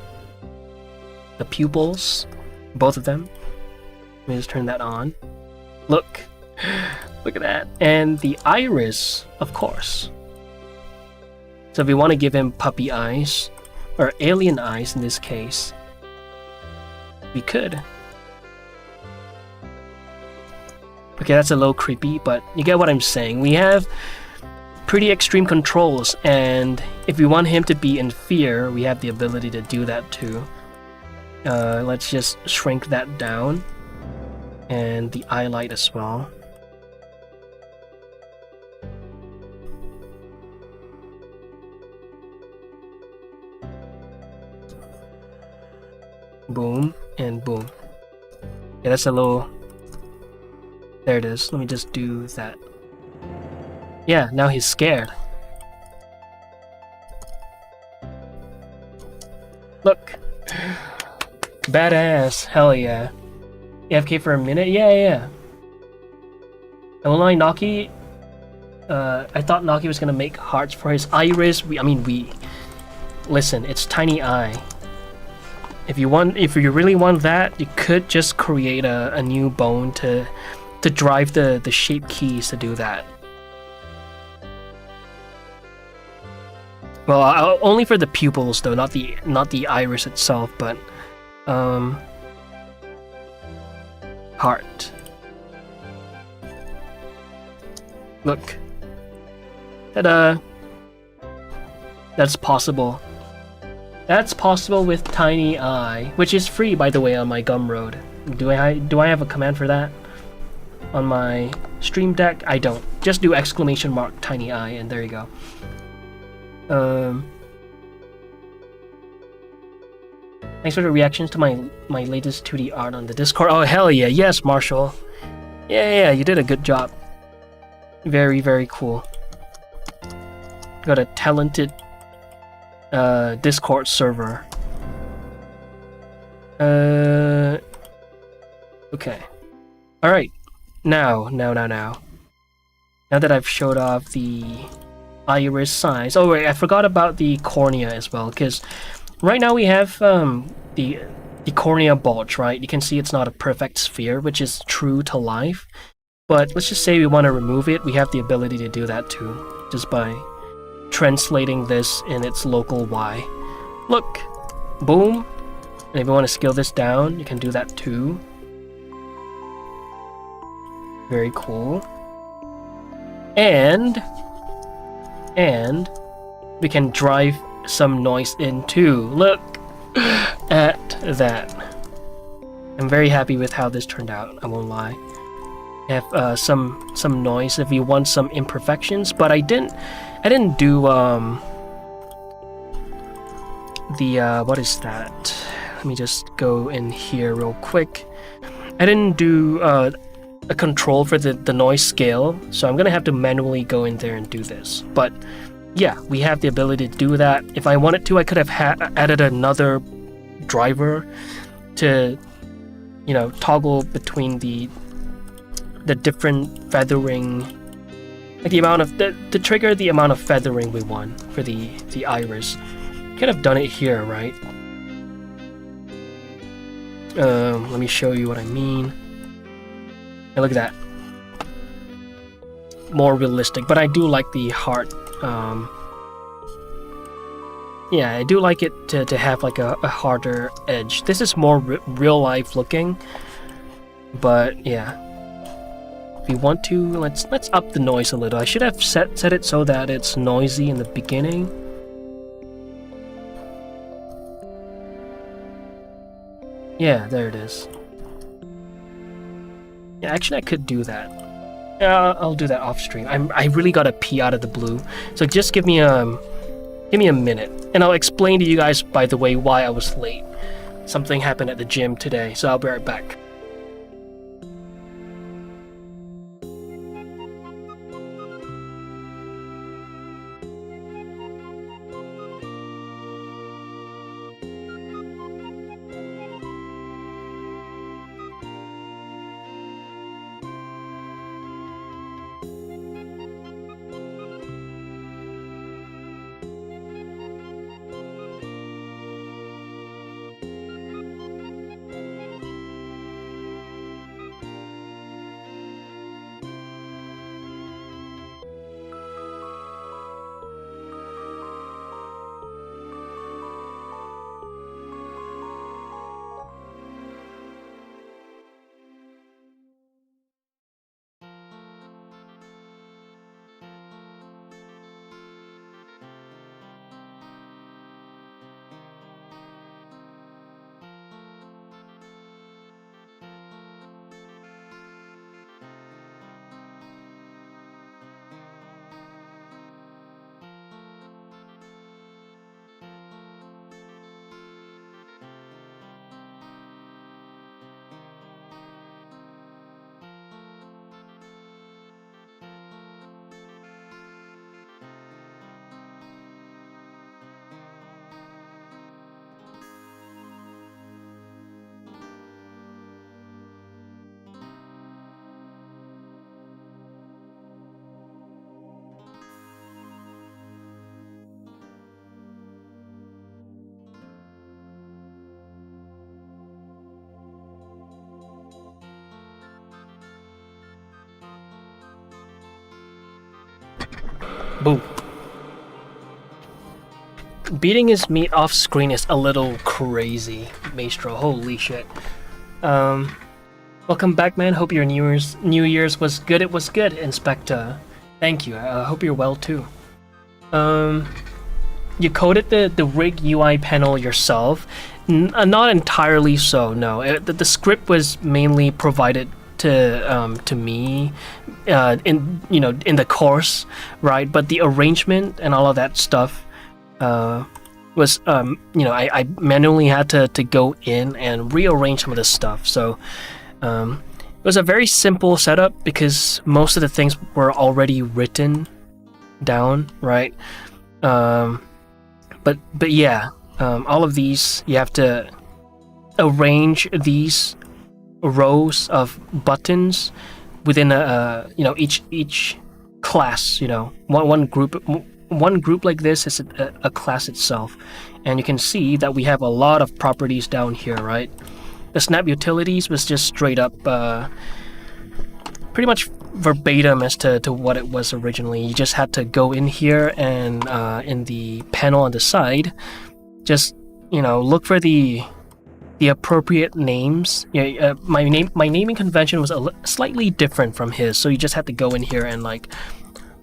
both of them. Let me just turn that on. Look at that. And the iris, of course. So if we want to give him puppy eyes, or alien eyes in this case, we could. Okay, that's a little creepy, but you get what I'm saying. We have pretty extreme controls, and if we want him to be in fear, we have the ability to do that too. Let's just shrink that down. And the eye light as well. Boom and boom. Yeah, that's a little... There it is. Let me just do that. Yeah, now he's scared. Look. Badass. Hell yeah. AFK for a minute? Yeah. And when Naki, I thought Naki was gonna make hearts for his iris. Listen, it's tiny eye. If you really want that, you could just create a new bone to drive the shape keys to do that. Well, only for the pupils though, not the iris itself, but heart. Look. Ta-da! That's possible. That's possible with Tiny Eye, which is free, by the way, on my Gumroad. Do I have a command for that? On my Stream Deck? I don't. Just do ! Tiny Eye, and there you go. Thanks for the reactions to my latest 2D art on the Discord. Oh, hell yeah. Yes, Marshall. Yeah, you did a good job. Very, very cool. Got a talented Discord server. Okay. Alright. Now that I've showed off the iris size. Oh wait, I forgot about the cornea as well, because right now we have the cornea bulge, right? You can see it's not a perfect sphere, which is true to life. But let's just say we want to remove it. We have the ability to do that too, just by translating this in its local Y. Look, Boom. And if you want to scale this down, you can do that too. Very cool. And we can drive some noise in too. Look at that. I'm very happy with how this turned out, I won't lie. I have some noise if you want some imperfections, but I didn't do what is that? Let me just go in here real quick. I didn't do a control for the noise scale, so I'm gonna have to manually go in there and do this. But yeah, we have the ability to do that. If I wanted to, I could have added another driver to, you know, toggle between the different feathering, like the amount of to trigger the amount of feathering we want for the iris. Could have done it here, right? Let me show you what I mean. And look at that. More realistic, but I do like the heart. Yeah, I do like it to have like a harder edge. This is more real life looking, but yeah. If you want to, let's up the noise a little. I should have set it so that it's noisy in the beginning. Yeah, there it is. Yeah, actually I could do that. I'll do that off stream. I really gotta pee out of the blue, so just give me a minute, and I'll explain to you guys, by the way, why I was late. Something happened at the gym today, so I'll be right back. Boom. Beating his meat off screen is a little crazy, Maestro. Holy shit. Welcome back, man. Hope your New Year's was good. It was good, Inspector. Thank you. I hope you're well too. You coded the rig UI panel yourself? Not entirely so. No. The script was mainly provided to me in the course, right? But the arrangement and all of that stuff was I manually had to go in and rearrange some of this stuff. So it was a very simple setup because most of the things were already written down, right? But yeah, all of these you have to arrange these rows of buttons within each class. One group like this is a class itself, and you can see that we have a lot of properties down here, right? The snap utilities was just straight up pretty much verbatim as to what it was originally. You just had to go in here and in the panel on the side, just look for the appropriate names. Yeah, my naming convention was slightly different from his, so you just had to go in here and like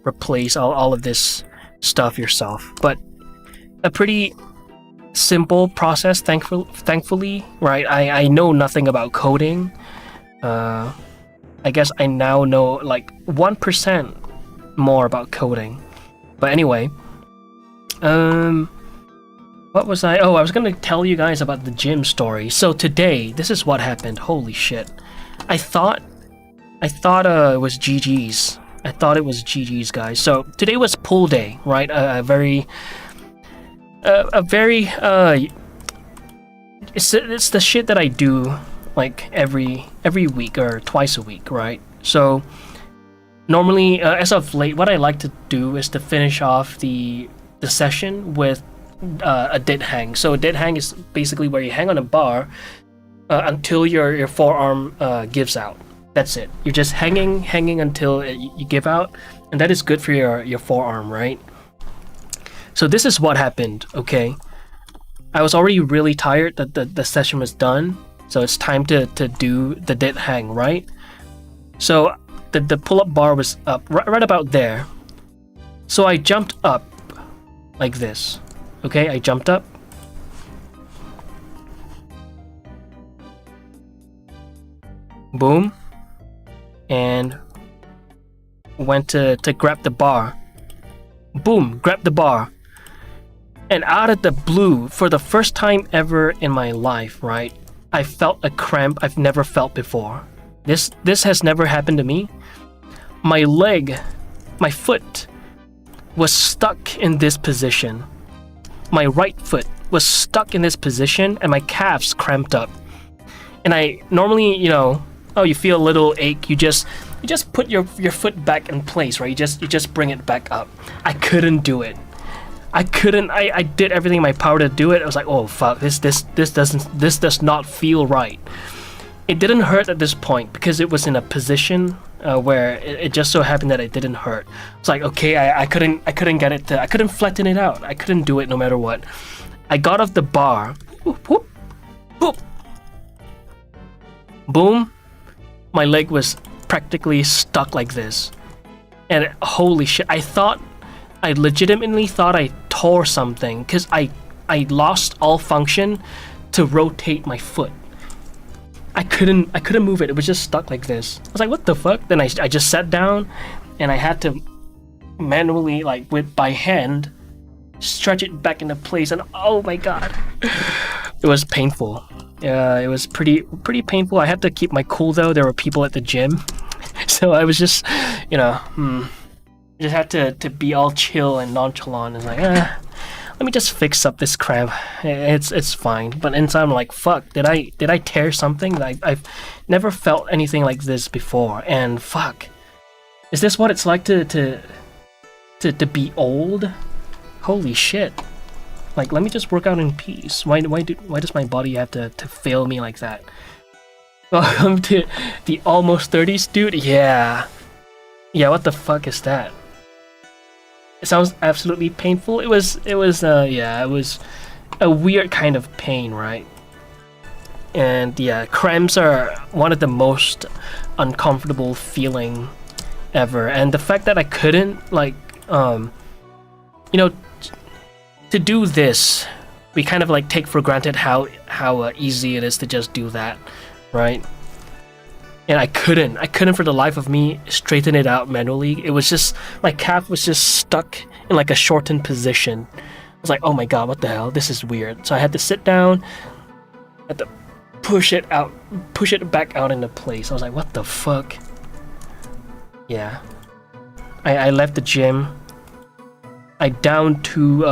replace all of this stuff yourself. But a pretty simple process, thankfully, right? I know nothing about coding. I guess I now know like 1% more about coding. But anyway, what was I? Oh, I was gonna tell you guys about the gym story. So today, this is what happened. Holy shit! I thought it was GG's. I thought it was GG's, guys. So today was pool day, right? A very it's the shit that I do like every week or twice a week, right? So normally, as of late, what I like to do is to finish off the session with a dead hang. So a dead hang is basically where you hang on a bar until your forearm gives out. That's it. You're just hanging until you give out, and that is good for your forearm, right? So this is what happened. Okay, I was already really tired that the session was done, so it's time to do the dead hang, right? So the pull-up bar was up right about there. So I jumped up like this. Okay, I jumped up. Boom. And went to grab the bar. Boom, grab the bar. And out of the blue, for the first time ever in my life, right, I felt a cramp I've never felt before. This has never happened to me. My foot was stuck in this position. My right foot was stuck in this position and my calves cramped up. And I normally, you feel a little ache, you just put your foot back in place, right? You just bring it back up. I couldn't do it. I did everything in my power to do it. I was like, oh fuck, this does not feel right. It didn't hurt at this point because it was in a position where it just so happened that it didn't hurt. It's like, okay, I couldn't get it I couldn't flatten it out. I couldn't do it no matter what. I got off the bar. Whoop, whoop, whoop. Boom. My leg was practically stuck like this. And holy shit, I legitimately thought I tore something because I lost all function to rotate my foot. I couldn't move it. It was just stuck like this. I was like, what the fuck? Then I just sat down and I had to manually, like by hand, stretch it back into place. And oh my god, it was painful. It was pretty painful. I had to keep my cool though. There were people at the gym, so I was just, just had to be all chill and nonchalant. It's like, let me just fix up this cramp. It's fine. But inside I'm like, fuck, did I tear something? I've never felt anything like this before. And fuck, is this what it's like to be old? Holy shit. Like, let me just work out in peace. Why does my body have to fail me like that? Welcome to the almost 30s, dude. Yeah, what the fuck is that? It sounds absolutely painful. It was a weird kind of pain, right? And yeah, cramps are one of the most uncomfortable feeling ever. And the fact that I couldn't to do this, we kind of like take for granted how easy it is to just do that, right? And I couldn't for the life of me straighten it out manually. It was just, my calf was just stuck in like a shortened position. I was like, oh my god, what the hell? This is weird. So I had to sit down, had to push it back out into place. I was like, what the fuck? Yeah. I left the gym. I downed two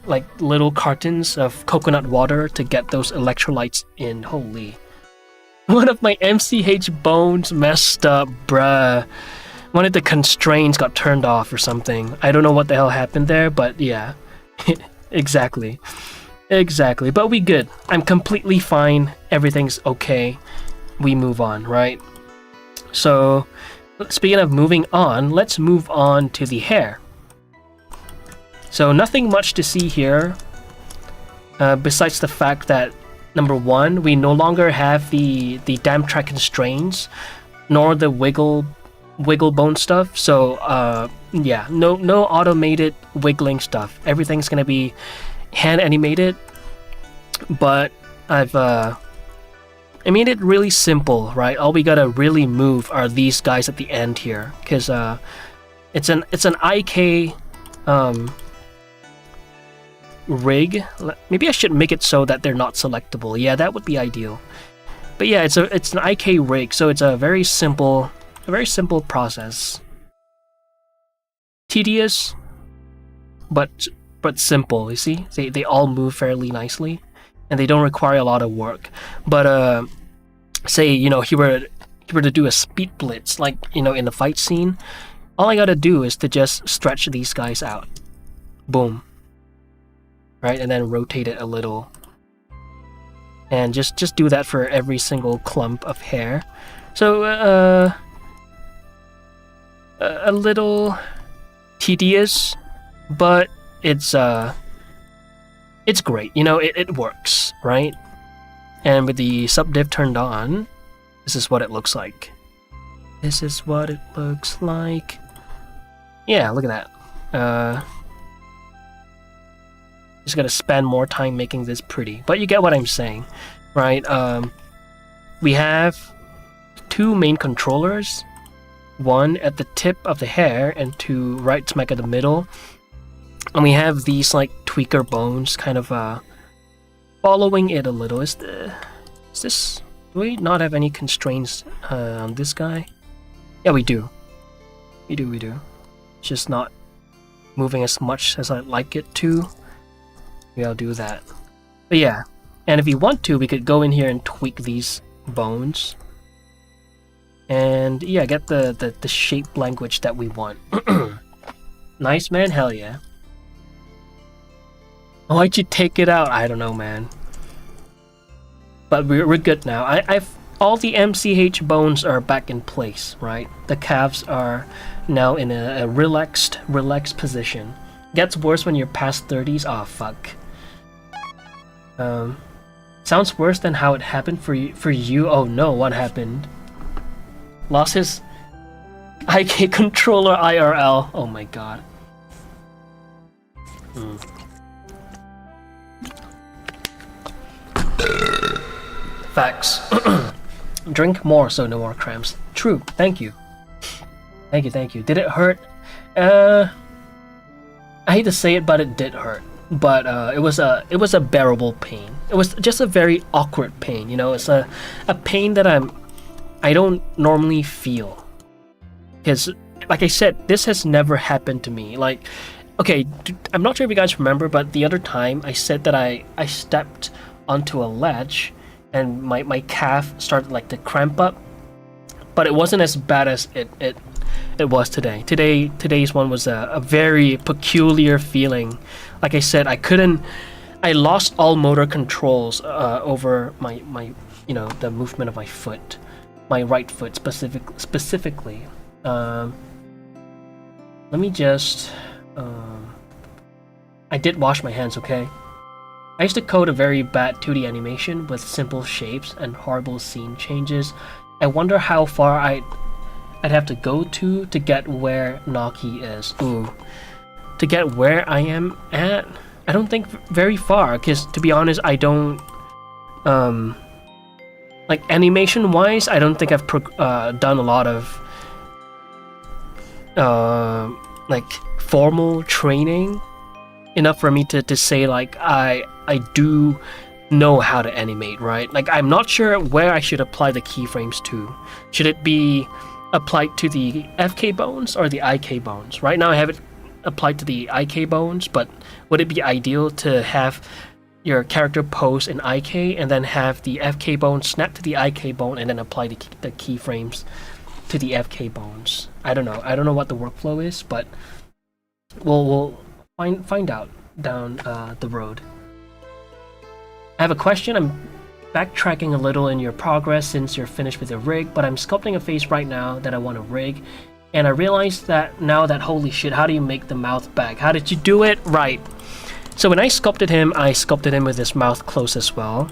like little cartons of coconut water to get those electrolytes in. Holy. One of my MCH bones messed up, bruh. One of the constraints got turned off or something. I don't know what the hell happened there, but yeah. Exactly. But we good. I'm completely fine. Everything's okay. We move on, right? So, speaking of moving on, let's move on to the hair. So nothing much to see here. Besides the fact that, number one, we no longer have the damp track constraints, nor the wiggle bone stuff. So yeah, no automated wiggling stuff. Everything's gonna be hand animated. But I made it really simple, right? All we gotta really move are these guys at the end here, because it's an IK rig. Maybe I should make it so that they're not selectable. Yeah, that would be ideal. But yeah, it's an IK rig, so it's a very simple process. Tedious, but simple. You see, they all move fairly nicely, and they don't require a lot of work. But say he were to do a speed blitz, like in the fight scene, all I gotta do is to just stretch these guys out. Boom. Right, and then rotate it a little, and just do that for every single clump of hair. So a little tedious, but it's great. It works, right? And with the subdiv turned on, this is what it looks like. This is what it looks like. Yeah, look at that. Just gotta spend more time making this pretty, but you get what I'm saying, right? We have two main controllers, one at the tip of the hair and two right smack at the middle, and we have these like tweaker bones kind of following it a little. Do we not have any constraints on this guy? Yeah, we do. We do. It's just not moving as much as I'd like it to. Maybe I'll do that. But yeah, and if you want to, we could go in here and tweak these bones. And yeah, get the shape language that we want. Nice, man. Hell yeah. Why'd you take it out? I don't know, man. But we're good now. I've all the MCH bones are back in place, right? The calves are now in a relaxed position. Gets worse when you're past 30s. Oh fuck. Sounds worse than how it happened for you. Oh no, what happened? Lost his IK controller IRL. Oh my god. Facts. Drink more so no more cramps. True. Thank you. Thank you. Did it hurt? I hate to say it, but it did hurt. But it was a bearable pain. It was just a very awkward pain. It's a pain that I don't normally feel. Because, like I said, this has never happened to me. Like, okay, I'm not sure if you guys remember, but the other time I said that I stepped onto a ledge and my calf started like to cramp up. But it wasn't as bad as it was today. Today's one was a very peculiar feeling. Like I said, I lost all motor controls over my the movement of my foot, my right foot specifically. Let me just I did wash my hands, okay? I used to code a very bad 2D animation with simple shapes and horrible scene changes. I wonder how far I'd have to go to get where Naki is. Ooh. To get where I am at? I don't think very far, because to be honest, I don't... like, animation-wise, I don't think I've done a lot of... like, formal training enough for me to say, like, I do know how to animate, right? Like, I'm not sure where I should apply the keyframes to. Should it be applied to the FK bones or the IK bones? Right now I have it applied to the IK bones, but would it be ideal to have your character pose in IK and then have the FK bone snap to the IK bone and then apply the keyframes to the FK bones? I don't know what the workflow is, but we'll find out down the road. I have a question. I'm backtracking a little in your progress since you're finished with your rig, but I'm sculpting a face right now that I want to rig, and I realized that now that holy shit, how do you make the mouth back? How did you do it? Right. So when I sculpted him with his mouth closed as well,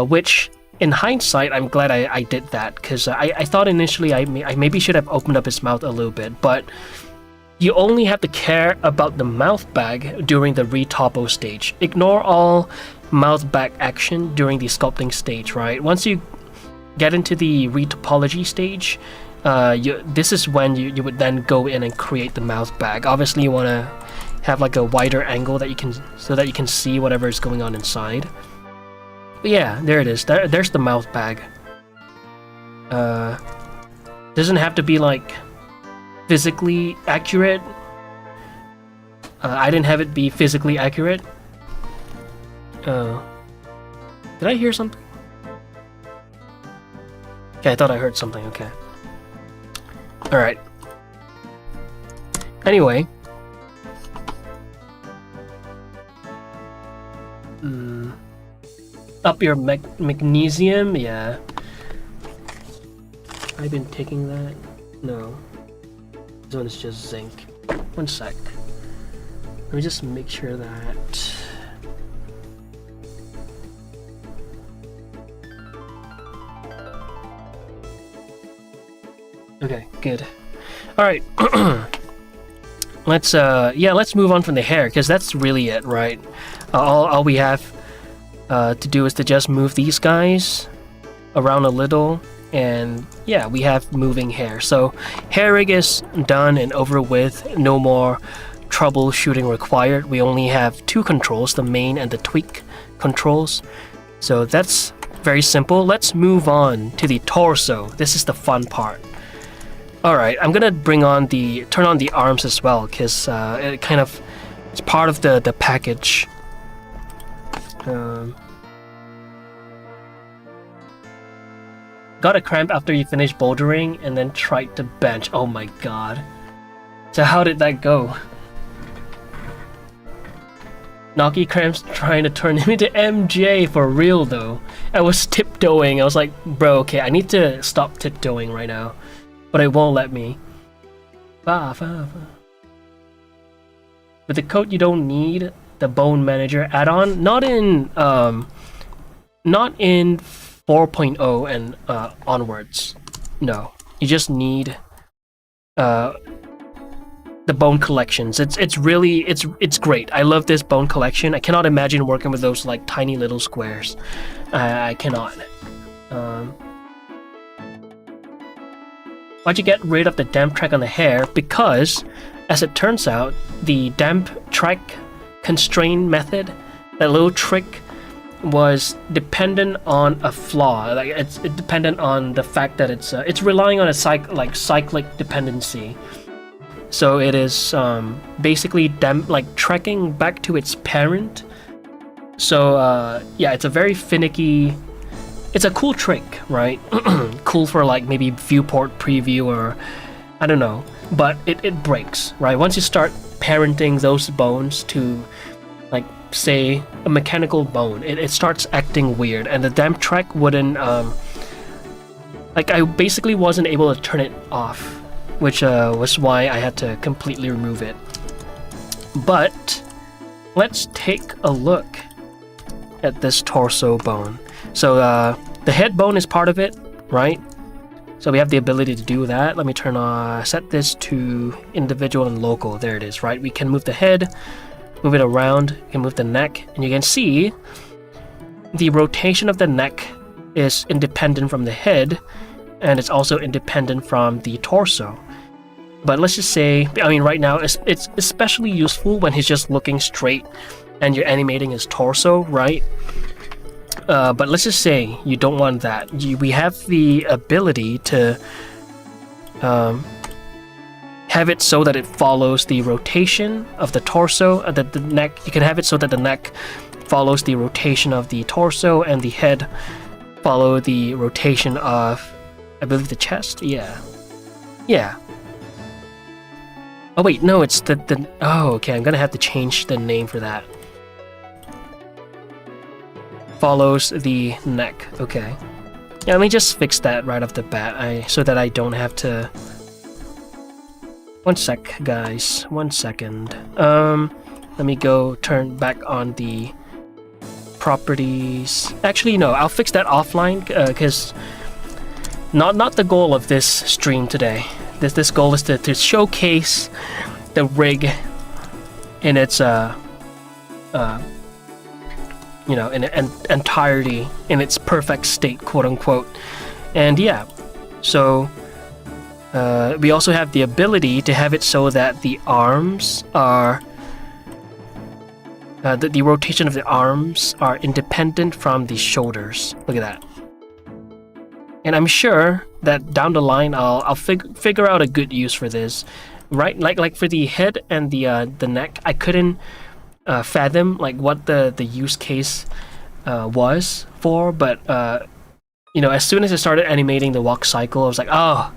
which in hindsight, I'm glad I did that, because I thought initially I maybe should have opened up his mouth a little bit, but you only have to care about the mouth bag during the retopo stage. Ignore all mouth bag action during the sculpting stage, right? Once you get into the retopology stage, this is when you would then go in and create the mouth bag. Obviously, you want to have like a wider angle that you can see whatever is going on inside. But yeah, there it is. There's the mouth bag. Doesn't have to be like physically accurate. I didn't have it be physically accurate. Did I hear something? Okay, I thought I heard something. Okay. All right. Anyway. Up your magnesium, yeah. I've been taking that. No. This one is just zinc. One sec. Let me just make sure that. Okay, good. All right. Let's move on from the hair, because that's really it, right? All we have to do is to just move these guys around a little, and yeah, we have moving hair. So hair rig is done and over with. No more troubleshooting required. We only have two controls, the main and the tweak controls. So that's very simple. Let's move on to the torso. This is the fun part. Alright, I'm gonna turn on the arms as well, because it kind of, it's part of the package. Got a cramp after you finished bouldering and then tried to bench. Oh my god. So how did that go? Knocky cramps trying to turn him into MJ for real though. I was tiptoeing. I was like, bro, okay, I need to stop tiptoeing right now. But it won't let me. With the coat, you don't need the Bone Manager add-on. Not in 4.0 and onwards. No, you just need the bone collections. It's great. I love this bone collection. I cannot imagine working with those like tiny little squares. I cannot. Why'd you get rid of the damp track on the hair? Because, as it turns out, the damp track constraint method, that little trick, was dependent on a flaw. Like it's dependent on the fact that it's relying on a cyclic dependency. So it is basically tracking back to its parent. So yeah, it's a very finicky. It's a cool trick, right? Cool for like maybe viewport preview or I don't know, but it breaks, right? Once you start parenting those bones to like say a mechanical bone, it starts acting weird, and the damp track wouldn't like I basically wasn't able to turn it off, which was why I had to completely remove it. But let's take a look at this torso bone. So the head bone is part of it, right? So we have the ability to do that. Let me set this to individual and local. There it is, right? We can move the head, move it around, you can move the neck, and you can see the rotation of the neck is independent from the head, and it's also independent from the torso. But let's just say, I mean, right now it's especially useful when he's just looking straight and you're animating his torso, right? But let's just say you don't want that. We have the ability to have it so that it follows the rotation of the torso, the neck. You can have it so that the neck follows the rotation of the torso and the head follow the rotation of, I believe, the chest. Yeah. Oh wait, no, it's the. Oh, okay. I'm gonna have to change the name for that. Follows the neck. Okay. Yeah, let me just fix that right off the bat, so that I don't have to. One sec, guys. 1 second. Let me go turn back on the properties. Actually, no, I'll fix that offline because not the goal of this stream today. This goal is to showcase the rig in its in entirety, in its perfect state, quote unquote. And yeah, so we also have the ability to have it so that the arms are the rotation of the arms are independent from the shoulders. Look at that. And I'm sure that down the line I'll figure out a good use for this. Right, like for the head and the neck, I couldn't fathom like what the use case was for, but as soon as I started animating the walk cycle, I was like, oh,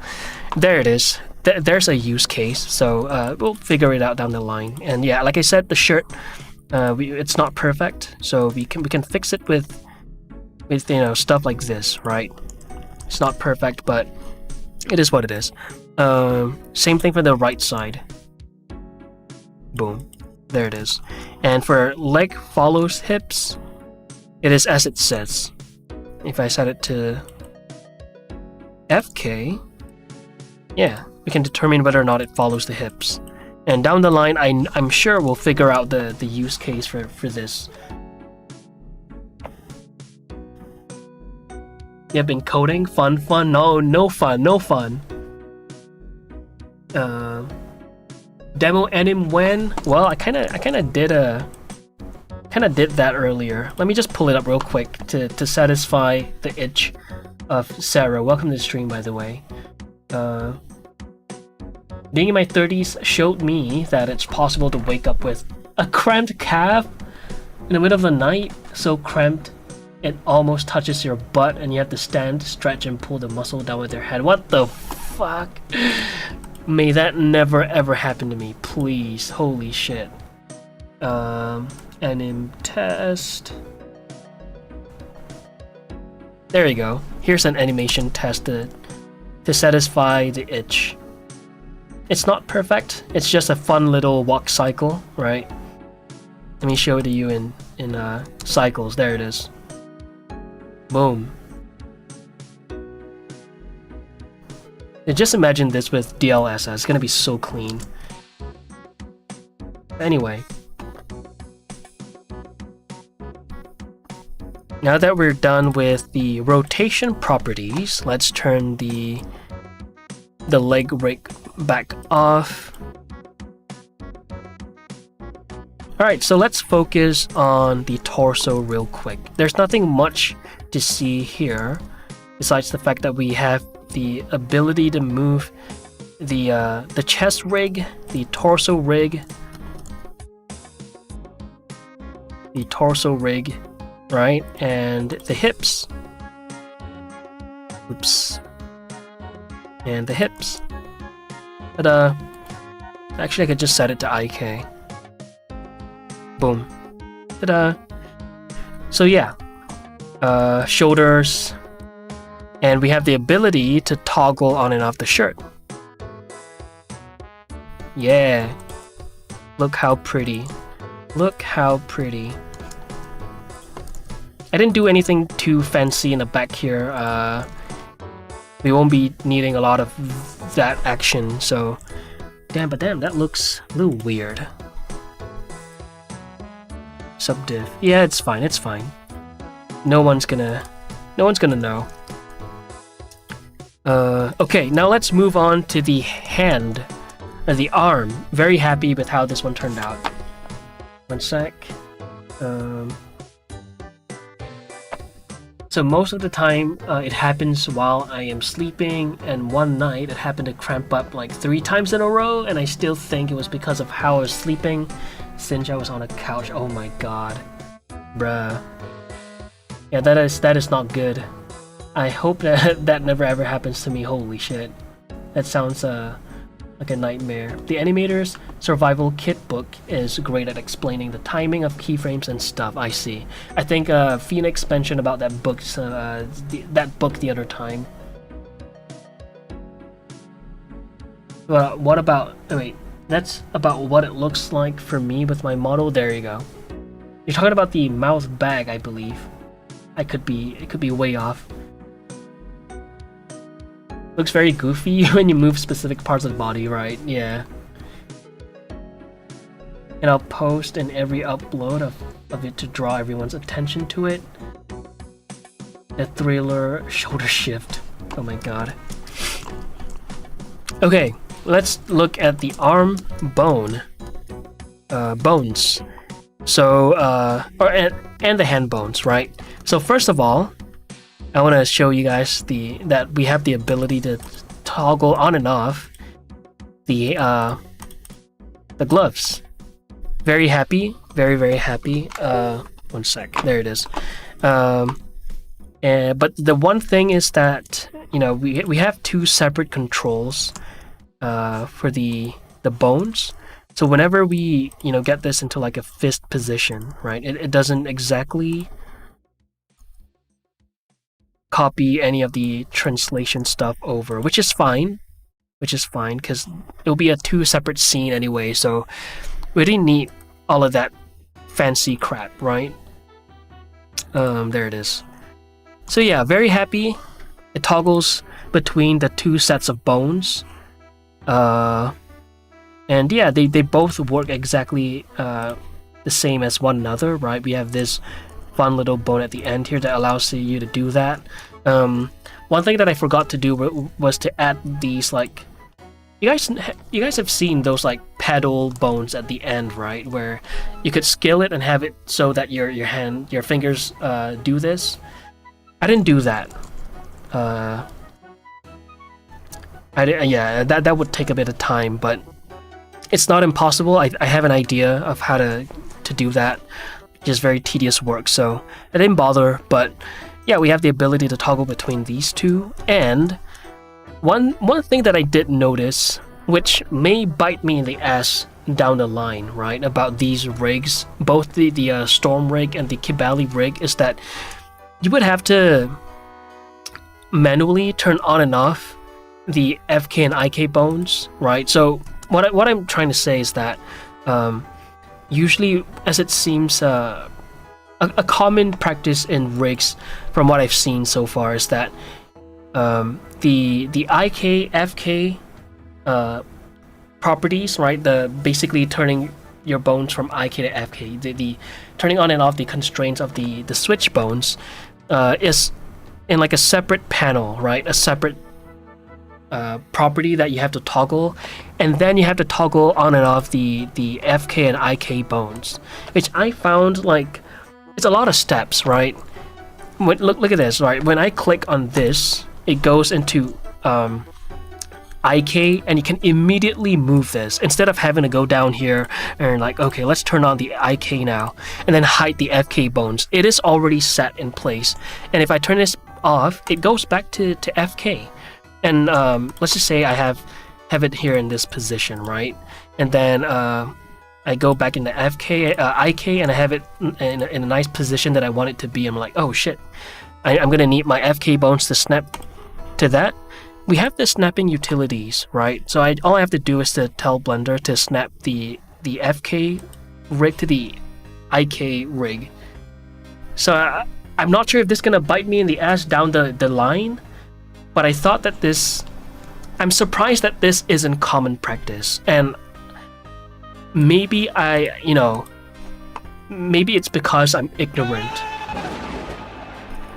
there it is. There's a use case. So we'll figure it out down the line. And yeah, like I said, the shirt, it's not perfect, so we can fix it with stuff like this, right? It's not perfect, but it is what it is. Same thing for the right side. Boom. There it is. And for leg follows hips, it is as it says. If I set it to FK, yeah, we can determine whether or not it follows the hips. And down the line, I'm sure we'll figure out the use case for this. You have been coding? Fun? No fun. Demo anim when? Well, I kind of did that earlier. Let me just pull it up real quick to satisfy the itch of Sarah. Welcome to the stream, by the way. Being in my 30s showed me that it's possible to wake up with a cramped calf in the middle of the night, so cramped it almost touches your butt, and you have to stand, stretch, and pull the muscle down with your head. What the fuck? May that never ever happen to me, please. Holy shit. Anim test. There you go. Here's an animation test to satisfy the itch. It's not perfect. It's just a fun little walk cycle, right? Let me show it to you in cycles. There it is. Boom. And just imagine this with DLSS. It's gonna be so clean. Anyway, now that we're done with the rotation properties, let's turn the leg rig back off. Alright, so let's focus on the torso real quick. There's nothing much to see here besides the fact that we have the ability to move the chest rig, the torso rig, right, and the hips. Oops. And the hips. But actually I could just set it to IK. Boom. Ta-da. So yeah, shoulders, and we have the ability to toggle on and off the shirt. Yeah. Look how pretty. Look how pretty. I didn't do anything too fancy in the back here. We won't be needing a lot of that action, so damn, that looks a little weird. Subdiv. Yeah, it's fine. No one's gonna know. Okay, now let's move on to the hand, the arm. Very happy with how this one turned out. One sec. So most of the time, it happens while I am sleeping, and one night it happened to cramp up like 3 times in a row, and I still think it was because of how I was sleeping, since I was on a couch. Oh my god. Bruh. Yeah, that is not good. I hope that never ever happens to me. Holy shit. That sounds like a nightmare. The Animator's Survival Kit book is great at explaining the timing of keyframes and stuff. I see. I think Phoenix mentioned about that book the other time. Well, what about... Oh wait, that's about what it looks like for me with my model. There you go. You're talking about the mouth bag, I believe. It could be way off. Looks very goofy when you move specific parts of the body, right? Yeah. And I'll post in every upload of it to draw everyone's attention to it. A thriller shoulder shift. Oh my god. Okay, let's look at the arm bones. So, and the hand bones, right? So first of all, I want to show you guys that we have the ability to toggle on and off the gloves. Very happy, very happy. One sec, there it is. But the one thing is that, you know, we have two separate controls for the bones. So whenever we, you know, get this into like a fist position, right, it doesn't exactly copy any of the translation stuff over, which is fine because it'll be a two separate scene anyway, so we didn't need all of that fancy crap, right? There it is. So yeah, very happy. It toggles between the two sets of bones. And yeah, they both work exactly the same as one another, right? We have this fun little bone at the end here that allows you to do that. One thing that I forgot to do was to add these, like, you guys have seen those like pedal bones at the end, right? Where you could scale it and have it so that your fingers do this. I didn't do that. Yeah, that would take a bit of time, but it's not impossible. I have an idea of how to do that. Just very tedious work, so I didn't bother. But yeah, we have the ability to toggle between these two. And one thing that I did notice, which may bite me in the ass down the line, right, about these rigs, both the Storm rig and the Kibali rig, is that you would have to manually turn on and off the FK and IK bones, right? So what I'm trying to say is that usually, as it seems, a common practice in rigs, from what I've seen so far, is that the IK FK properties, right? The basically turning your bones from IK to FK, the turning on and off the constraints of the switch bones is in like a separate panel, right? A separate property that you have to toggle, and then you have to toggle on and off the FK and IK bones, which I found like it's a lot of steps, right? Look at this, right? When I click on this, it goes into IK, and you can immediately move this instead of having to go down here and like, okay, let's turn on the IK now and then hide the FK bones. It is already set in place, and if I turn this off, it goes back to FK. And let's just say I have it here in this position, right? And then I go back into FK, IK, and I have it in a nice position that I want it to be. I'm like, oh shit, I'm gonna need my FK bones to snap to that. We have the snapping utilities, right? So all I have to do is to tell Blender to snap the FK rig to the IK rig. So I'm not sure if this is gonna bite me in the ass down the line, but I thought that I'm surprised that this isn't common practice, and maybe maybe it's because I'm ignorant.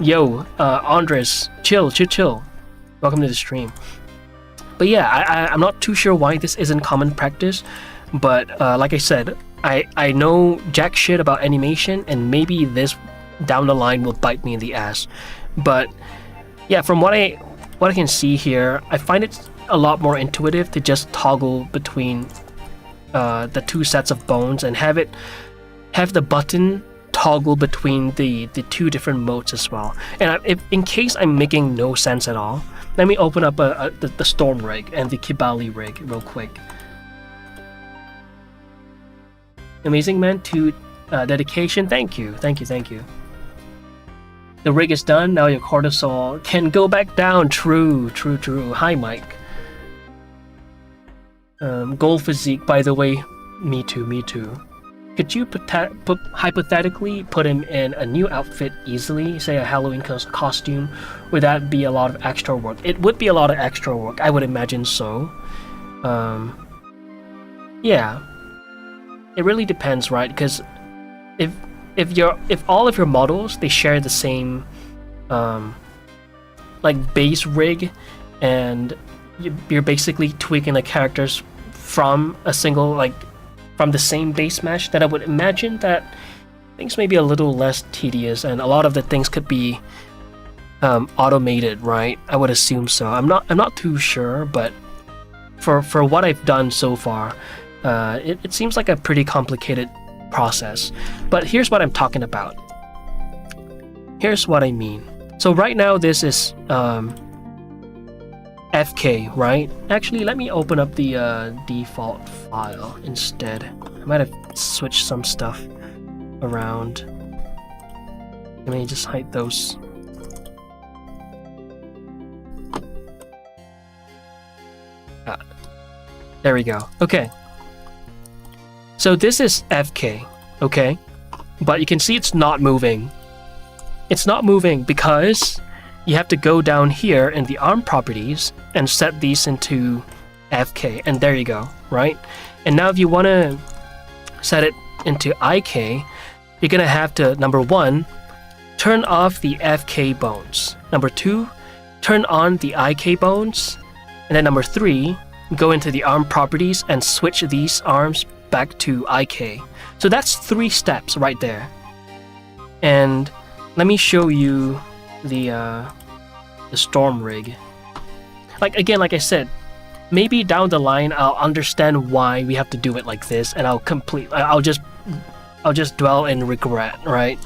Yo, Andres, chill. Welcome to the stream. But yeah, I'm not too sure why this isn't common practice, but like I said, I know jack shit about animation, and maybe this down the line will bite me in the ass. But yeah, from what I can see here, I find it a lot more intuitive to just toggle between the two sets of bones and have the button toggle between the two different modes as well. And in case I'm making no sense at all, let me open up the Storm rig and the Kibali rig real quick. Amazing man, to dedication. Thank you. The rig is done, now your cortisol can go back down. True. Hi, Mike. Goal physique, by the way, me too, me too. Could you hypothetically put him in a new outfit easily, say a Halloween costume? Would that be a lot of extra work? It would be a lot of extra work, I would imagine so. Yeah, it really depends, right? Because if all of your models they share the same like base rig, and you're basically tweaking the characters from a single from the same base mesh, then I would imagine that things may be a little less tedious and a lot of the things could be automated, right? I would assume so. I'm not too sure, but for what I've done so far, it seems like a pretty complicated process. But here's what I'm talking about. Here's what I mean. So right now this is FK, right? Actually, let me open up the default file instead. I might have switched some stuff around. Let me just hide those. There we go. Okay. So this is FK, okay? But you can see it's not moving. It's not moving because you have to go down here in the ARM properties and set these into FK, and there you go, right? And now if you want to set it into IK, you're gonna have to, number 1, turn off the FK bones. Number 2, turn on the IK bones. And then number 3, go into the ARM properties and switch these arms back to IK. So that's 3 steps right there. And let me show you the storm rig. Like I said, maybe down the line I'll understand why we have to do it like this, and I'll just dwell in regret, right?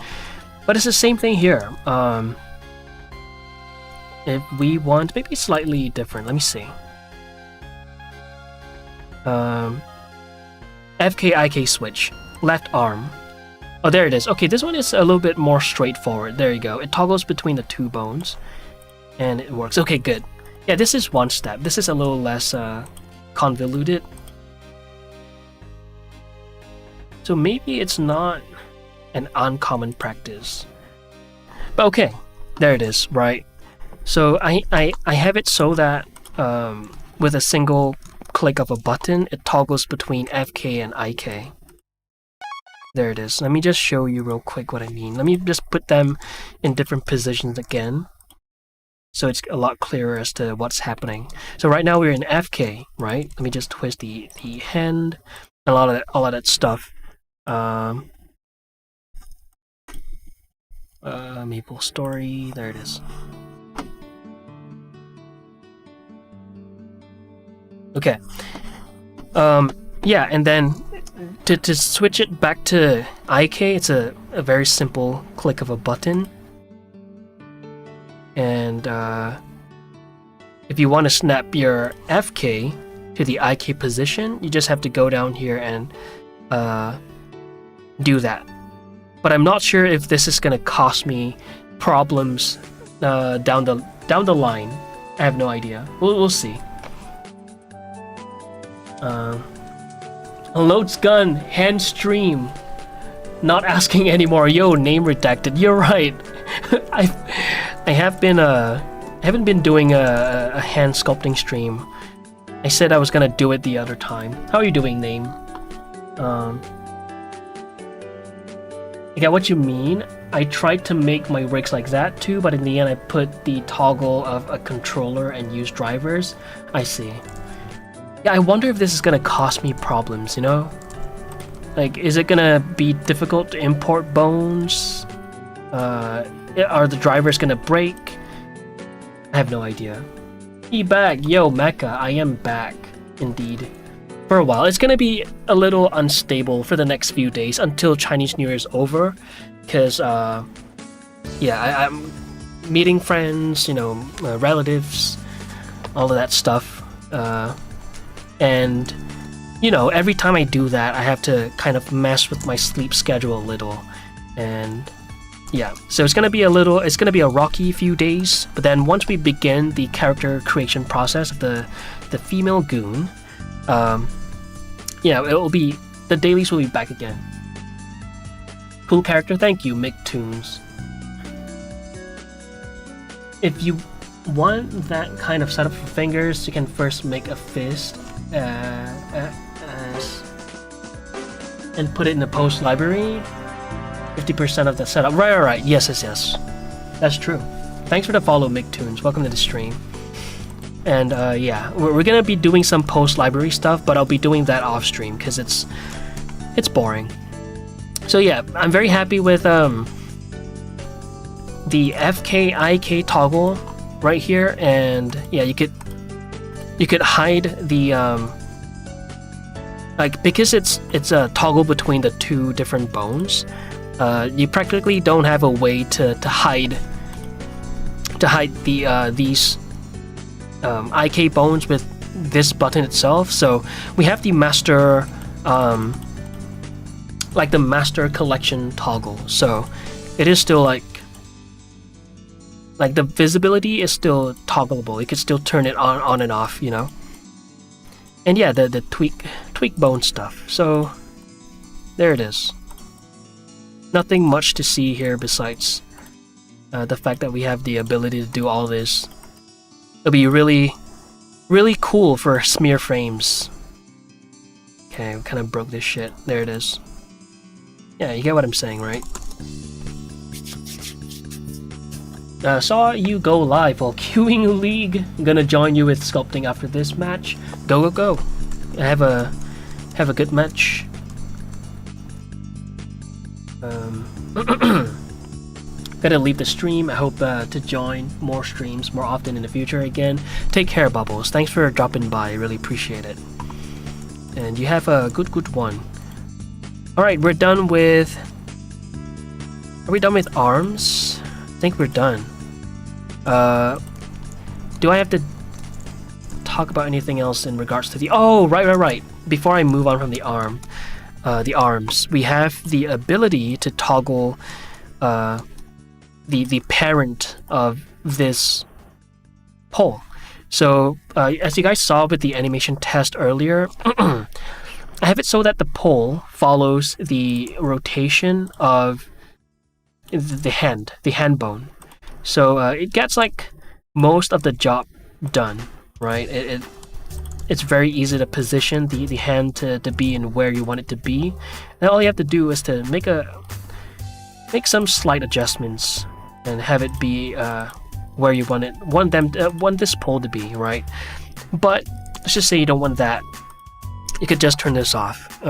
But it's the same thing here. If we want maybe slightly different, let me see. FK-IK switch, left arm. Oh, there it is. Okay, this one is a little bit more straightforward. There you go. It toggles between the 2 bones, and it works. Okay, good. Yeah, this is 1 step. This is a little less convoluted. So maybe it's not an uncommon practice. But okay, there it is, right? So I have it so that with a single click of a button, it toggles between FK and IK. There it is. Let me just show you real quick what I mean. Let me just put them in different positions again, so it's a lot clearer as to what's happening. So right now we're in FK, right? Let me just twist the hand, a lot of all of that stuff. Maple Story. There it is. Okay. Yeah, and then to switch it back to IK, it's a very simple click of a button. And if you want to snap your FK to the IK position, you just have to go down here and do that. But I'm not sure if this is going to cost me problems down the line. I have no idea. We'll see. Loads gun, hand stream. Not asking anymore. Yo, name redacted. You're right. I haven't been doing a hand sculpting stream. I said I was gonna do it the other time. How are you doing, name? I get what you mean. I tried to make my rigs like that too, but in the end I put the toggle of a controller and use drivers. I see. Yeah, I wonder if this is gonna cost me problems, you know? Like, is it gonna be difficult to import bones? Are the drivers gonna break? I have no idea. Be back, yo, Mecha, I am back, indeed. For a while. It's gonna be a little unstable for the next few days until Chinese New Year is over, because, yeah, I'm meeting friends, you know, relatives, all of that stuff, and, you know, every time I do that, I have to kind of mess with my sleep schedule a little, and yeah, so it's gonna be a rocky few days, but then once we begin the character creation process of the female goon, Yeah, the dailies will be back again. Cool character, thank you, McToons. If you want that kind of setup for fingers, you can first make a fist and put it in the post library. 50% of the setup. Right. Yes. That's true. Thanks for the follow, McToons. Welcome to the stream. And yeah, we're gonna be doing some post library stuff, but I'll be doing that off stream because it's boring. So yeah, I'm very happy with the FK-IK toggle right here, and yeah, you could hide the like, because it's a toggle between the two different bones. You practically don't have a way to hide these IK bones with this button itself. So we have the master like the master collection toggle. So it is still like the visibility is still toggleable. You could still turn it on and off, you know. And yeah, the tweak bone stuff. So there it is. Nothing much to see here besides the fact that we have the ability to do all this. It'll be really cool for smear frames. Okay, we kind of broke this shit. There it is. Yeah, you get what I'm saying, right? Saw you go live while queuing League. I'm gonna join you with sculpting after this match. Go. Have a good match. Gotta leave the stream. I hope to join more streams more often in the future again. Take care, Bubbles. Thanks for dropping by. I really appreciate it. And you have a good one. Alright, we're done with... Are we done with arms? I think we're done. Do I have to talk about anything else in regards to the... Oh, right. Before I move on from the arms, we have the ability to toggle the parent of this pole. So as you guys saw with the animation test earlier, I have it so that the pole follows the rotation of the hand bone. So it gets like most of the job done, right? It's very easy to position the hand to be in where you want it to be. And all you have to do is to make some slight adjustments and have it be where you want this pole to be, right? But let's just say you don't want that. You could just turn this off.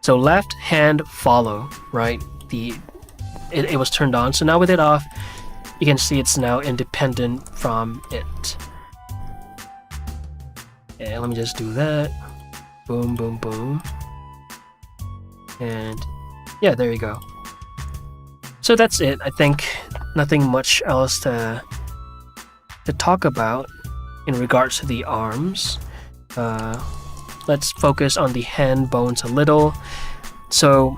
So left hand follow, right? It was turned on. So now with it off, you can see it's now independent from it. Yeah, let me just do that. Boom. And yeah, there you go. So that's it. I think nothing much else to talk about in regards to the arms. Let's focus on the hand bones a little. So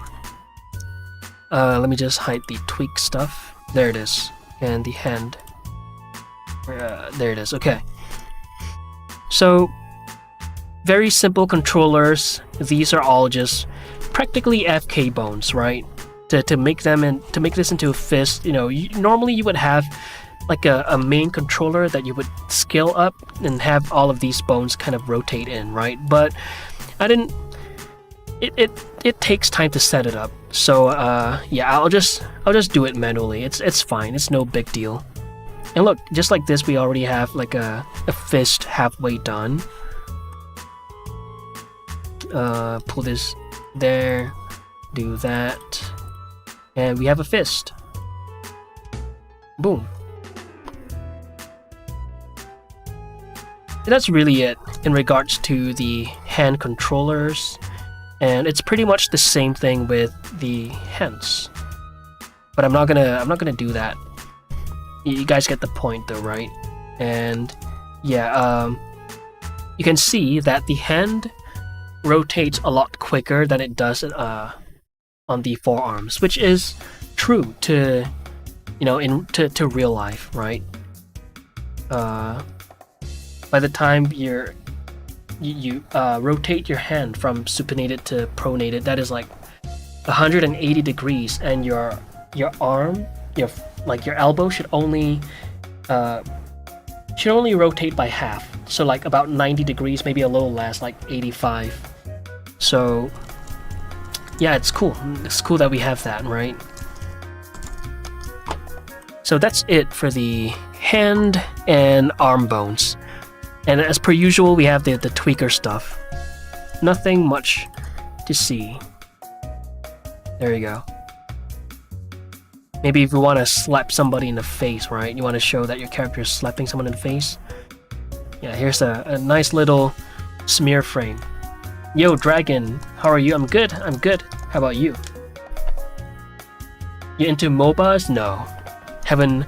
let me just hide the tweak stuff. There it is. And the hand. There it is. Okay. So very simple controllers. These are all just practically FK bones, right? To make this into a fist, you know, normally you would have like a main controller that you would scale up and have all of these bones kind of rotate in, right? But I didn't. It takes time to set it up, so yeah, I'll just do it manually. It's fine. It's no big deal. And look, just like this, we already have like a fist halfway done. Pull this there, do that. And we have a fist. Boom. And that's really it in regards to the hand controllers. And it's pretty much the same thing with the hands. But I'm not gonna do that. You guys get the point though, right? And yeah, you can see that the hand rotates a lot quicker than it does on the forearms, which is true to, you know, to real life, right? By the time you're you rotate your hand from supinated to pronated. That is like 180 degrees, and your arm, your elbow should only rotate by half. So like about 90 degrees, maybe a little less, like 85. So yeah, it's cool. It's cool that we have that, right? So that's it for the hand and arm bones. And as per usual, we have the tweaker stuff. Nothing much to see. There you go. Maybe if you want to slap somebody in the face, right? You want to show that your character is slapping someone in the face. Yeah, here's a nice little smear frame. Yo, Dragon, how are you? I'm good. I'm good. How about you? You into MOBAs? No. Haven't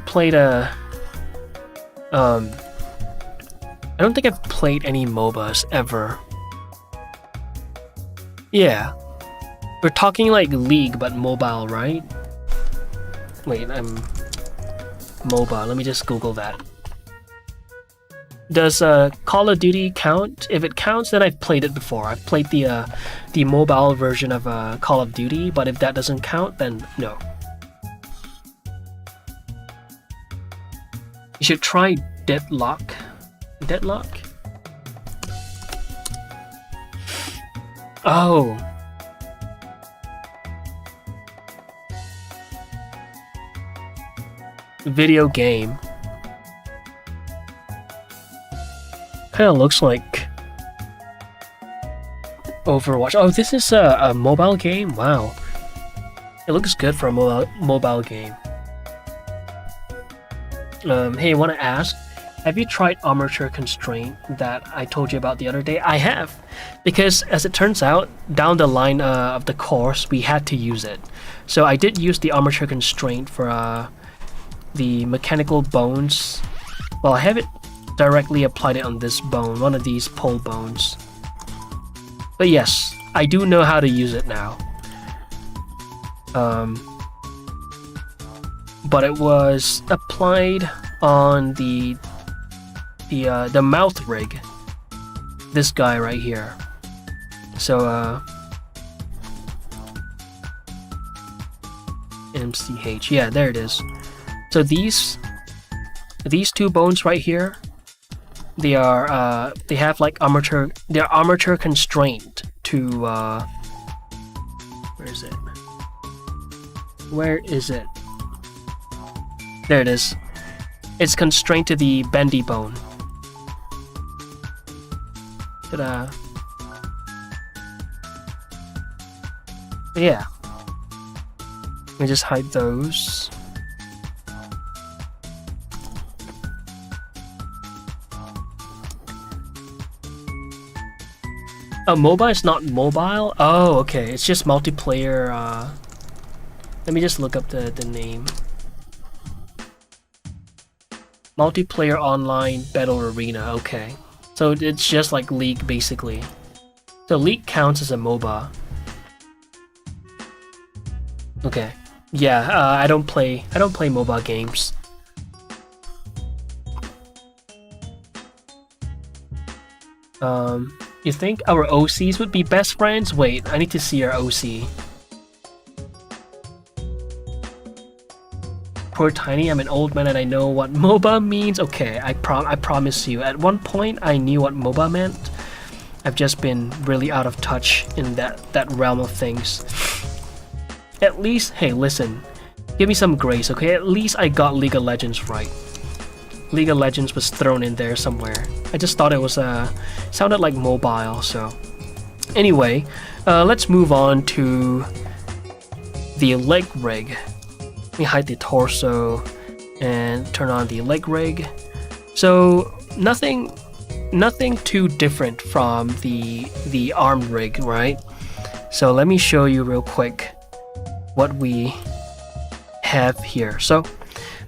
played a... I don't think I've played any MOBAs ever. Yeah. We're talking like League, but mobile, right? Wait, MOBA. Let me just Google that. Does Call of Duty count? If it counts, then I've played it before. I've played the mobile version of Call of Duty, but if that doesn't count, then no. You should try Deadlock. Deadlock? Oh. Video game. Kinda looks like Overwatch. Oh, this is a mobile game? Wow. It looks good for a mobile game. Hey, I want to ask, have you tried armature constraint that I told you about the other day? I have, because as it turns out, down the line of the course, we had to use it. So I did use the armature constraint for the mechanical bones. Well, I haven't directly applied it on this bone, one of these pole bones. But yes, I do know how to use it now. But it was applied on the mouth rig. This guy right here. So MCH, yeah, there it is. So these two bones right here, they are they have like armature. They're armature constrained to where is it? Where is it? There it is. It's constrained to the bendy bone. Ta-da. Yeah. Let me just hide those. MOBA is not mobile? Oh, okay. It's just multiplayer. Let me just look up the name. Multiplayer online battle arena. Okay. So it's just like League, basically. So League counts as a MOBA. Okay. Yeah, I don't play MOBA games. You think our OCs would be best friends? Wait, I need to see our OC. Poor Tiny, I'm an old man and I know what MOBA means. Okay, I promise you. At one point, I knew what MOBA meant. I've just been really out of touch in that realm of things. At least, hey, listen. Give me some grace, okay? At least I got League of Legends right. League of Legends was thrown in there somewhere. I just thought it was sounded like mobile, so... Anyway, let's move on to the leg rig. Let me hide the torso and turn on the leg rig. So nothing too different from the arm rig, right? So let me show you real quick what we have here. So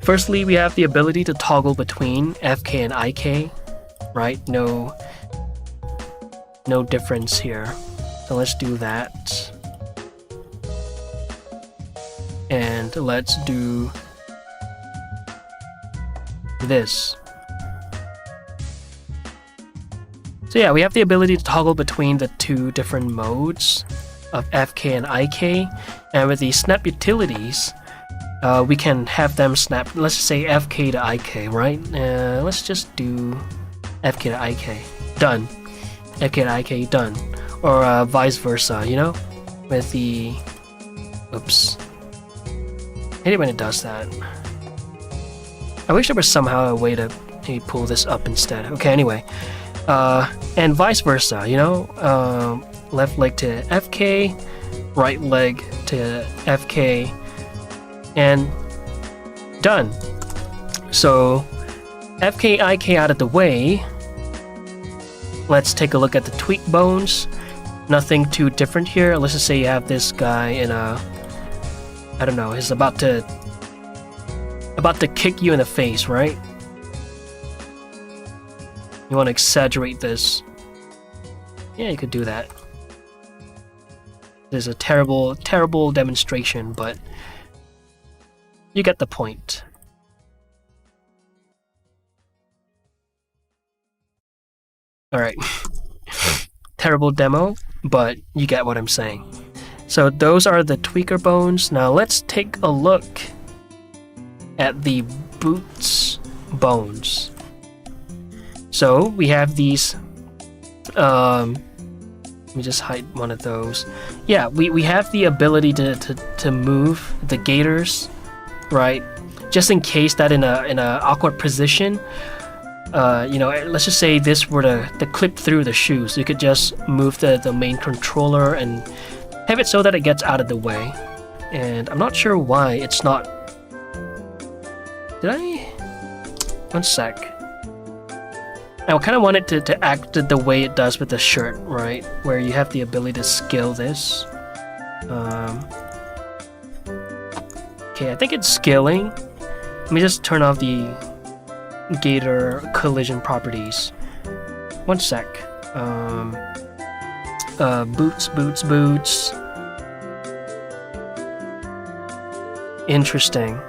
firstly, we have the ability to toggle between FK and IK, right? No difference here. So let's do that. And let's do this. So yeah, we have the ability to toggle between the two different modes of FK and IK, and with the snap utilities, we can have them snap, let's just say FK to IK, right? Let's just do FK to IK. Done. FK to IK, done. Or vice versa, you know? With the... Oops. I hate it when it does that. I wish there was somehow a way to maybe pull this up instead. Okay, anyway. And vice versa, you know? Left leg to FK, right leg to FK, and done. So, FK, IK out of the way. Let's take a look at the tweak bones. Nothing too different here. Let's just say you have this guy in a... I don't know, he's about to kick you in the face, right? You want to exaggerate this. Yeah, you could do that. There's a terrible, terrible demonstration, but you get the point. Alright. Terrible demo, but you get what I'm saying. So those are the tweaker bones. Now let's take a look at the boots bones. So we have these let me just hide one of those. Yeah, we have the ability to move the gaiters, right? Just in case that in a awkward position, you know, let's just say this were to clip through the shoes. You could just move the main controller and have it so that it gets out of the way. And I'm not sure why it's not... Did I... One sec. I kind of want it to act the way it does with the shirt, right? Where you have the ability to scale this. Okay, I think it's scaling. Let me just turn off the gaiter collision properties. One sec. Boots. Interesting.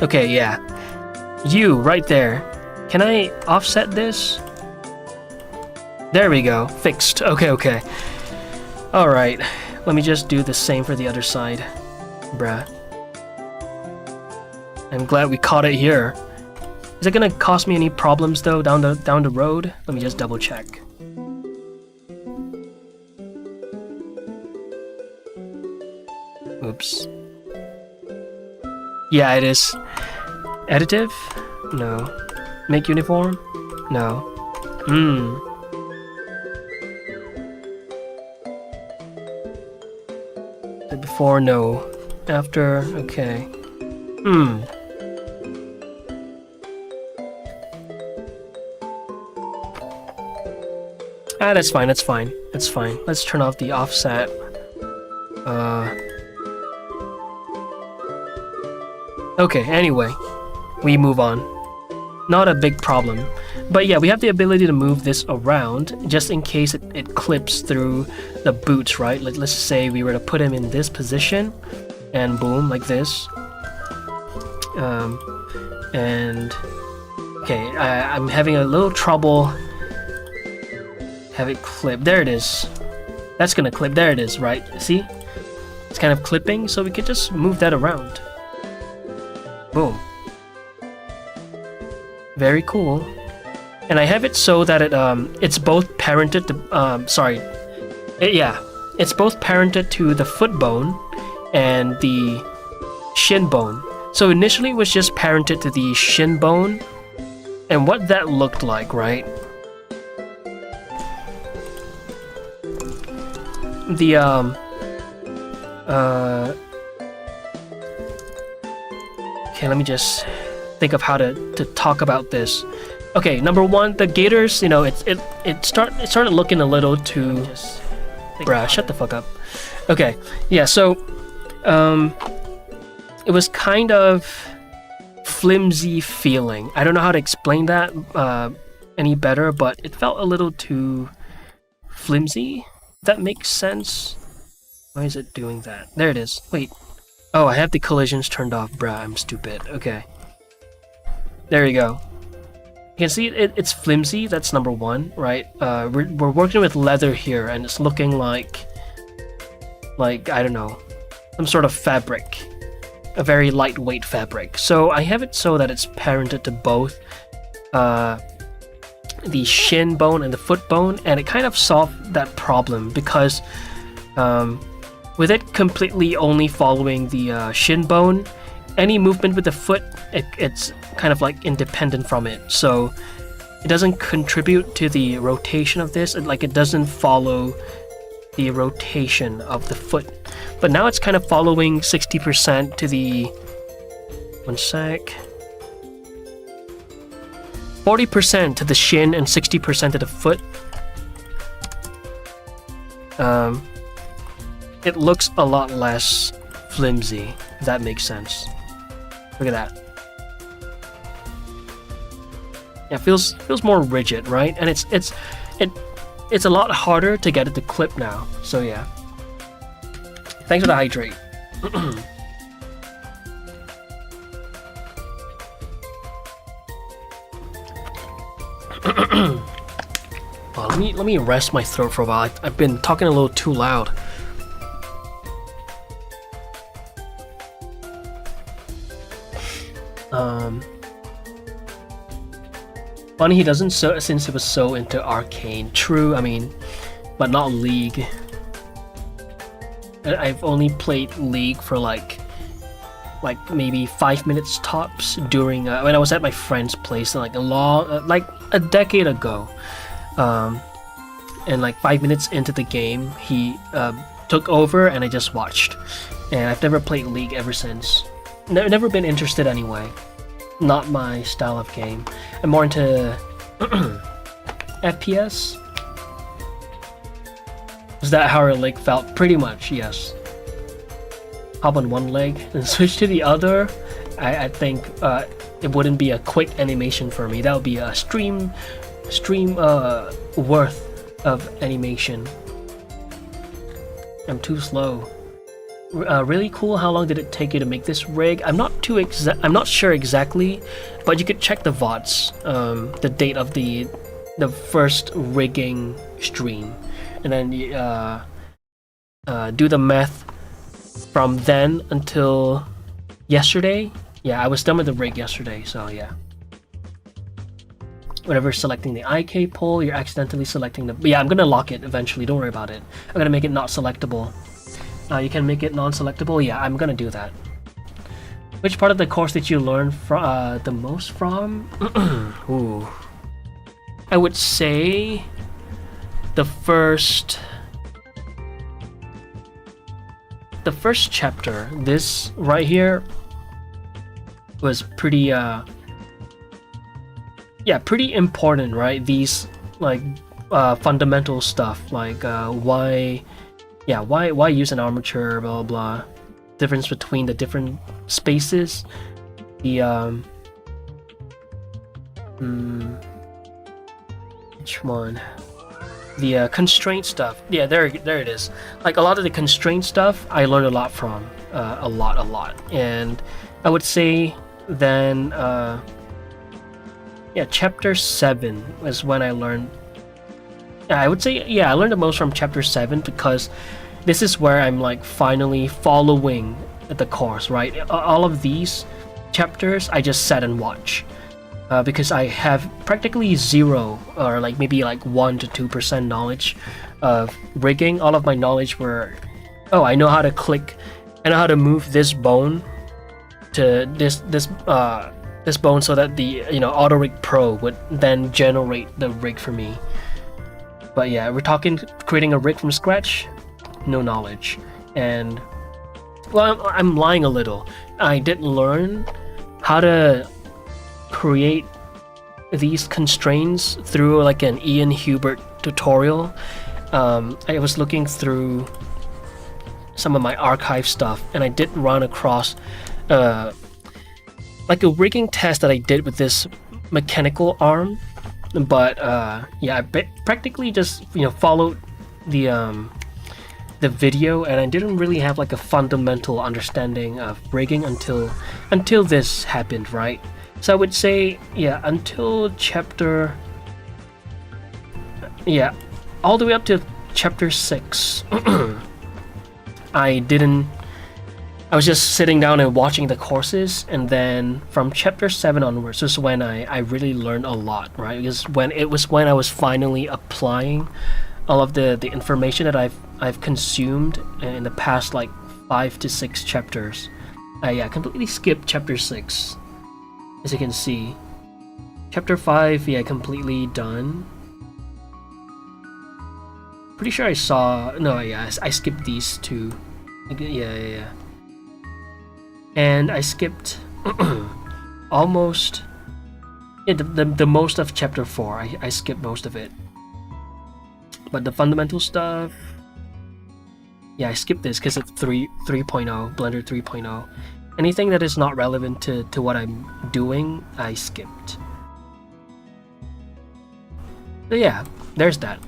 Okay, yeah. You, right there. Can I offset this? There we go. Fixed. Okay. Alright. Let me just do the same for the other side. Bruh. I'm glad we caught it here. Is it gonna cause me any problems though down the road? Let me just double check. Oops. Yeah, it is. Additive? No. Make uniform? No. Before, no. After, okay. That's fine. Let's turn off the offset. Okay, anyway. We move on. Not a big problem. But yeah, we have the ability to move this around just in case it clips through the boots, right? Let's just say we were to put him in this position and boom, like this. And okay, I'm having a little trouble have it clip. There it is. That's gonna clip. There it is, right? See? It's kind of clipping, so we could just move that around. Boom. Very cool. And I have it so that it's both parented to it's both parented to the foot bone and the shin bone. So initially it was just parented to the shin bone, and what that looked like, right? The okay, let me just think of how to talk about this. Okay, number one, the gaiters, you know, it started looking a little too... Bruh, shut the fuck up. Okay, yeah, so it was kind of flimsy feeling. I don't know how to explain that any better, but it felt a little too flimsy. If that makes sense. Why is it doing that? There it is. Wait. Oh, I have the collisions turned off. Bruh, I'm stupid. Okay. There you go. You can see it's flimsy. That's number one, right? We're working with leather here, and it's looking like I don't know, some sort of fabric, a very lightweight fabric. So I have it so that it's parented to both the shin bone and the foot bone, and it kind of solved that problem because with it completely only following the shin bone, any movement with the foot, it's kind of like independent from it. So it doesn't contribute to the rotation of this. It doesn't follow the rotation of the foot. But now it's kind of following 60% to the... One sec. 40% to the shin and 60% to the foot. It looks a lot less flimsy, if that makes sense. Look at that. Yeah, it feels more rigid, right? And it's a lot harder to get it to clip now. So yeah. Thanks for the hydrate. Well, let me rest my throat for a while. I've been talking a little too loud. Funny he doesn't since he was so into Arcane. True, I mean, but not League. I've only played League for like maybe 5 minutes tops during when I was at my friend's place like a decade ago. And like 5 minutes into the game, he took over and I just watched. And I've never played League ever since. Never been interested anyway. Not my style of game. I'm more into FPS. Is that how her leg felt? Pretty much, yes. Hop on one leg and switch to the other. I think it wouldn't be a quick animation for me. That would be a stream worth of animation. I'm too slow. Really cool. How long did it take you to make this rig? I'm not sure exactly, but you could check the VODs, the date of the first rigging stream, and then do the math from then until yesterday. Yeah, I was done with the rig yesterday, so yeah. Whenever selecting the IK poll, you're accidentally selecting the... Yeah, I'm gonna lock it eventually, don't worry about it. I'm gonna make it not selectable. You can make it non-selectable? Yeah, I'm gonna do that. Which part of the course did you learn the most from? Ooh. I would say the first chapter. This right here was pretty pretty important, right? These like fundamental stuff, like why use an armature, blah blah blah. Difference between the different spaces. The which one? The constraint stuff. Yeah, there it is. Like a lot of the constraint stuff, I learned a lot from. A lot. And I would say then, chapter 7 was when I learned. I would say, I learned the most from chapter 7 because this is where I'm like finally following the course, right? All of these chapters I just sat and watch because I have practically zero or like maybe like 1 to 2% knowledge of rigging. All of my knowledge were, I know how to click, I know how to move this bone to this bone so that the Auto Rig Pro would then generate the rig for me. But yeah, we're talking creating a rig from scratch, no knowledge. And well, I'm lying a little. I did learn how to create these constraints through like an Ian Hubert tutorial. I was looking through some of my archive stuff and I did run across like a rigging test that I did with this mechanical arm. But I practically just followed the video, and I didn't really have like a fundamental understanding of rigging until this happened, right? So I would say, yeah, until chapter, yeah, all the way up to chapter 6, I was just sitting down and watching the courses, and then from chapter 7 onwards is when I really learned a lot, right? Because it was when I was finally applying all of the information that I've consumed in the past like 5 to 6 chapters. I completely skipped chapter 6, as you can see. Chapter 5, yeah, completely done. Pretty sure I saw... No, yeah, I skipped these two. Yeah. And I skipped almost... Yeah, the most of chapter 4. I skipped most of it. But the fundamental stuff... Yeah, I skipped this because it's 3.0, Blender 3.0. Anything that is not relevant to what I'm doing, I skipped. So yeah, there's that.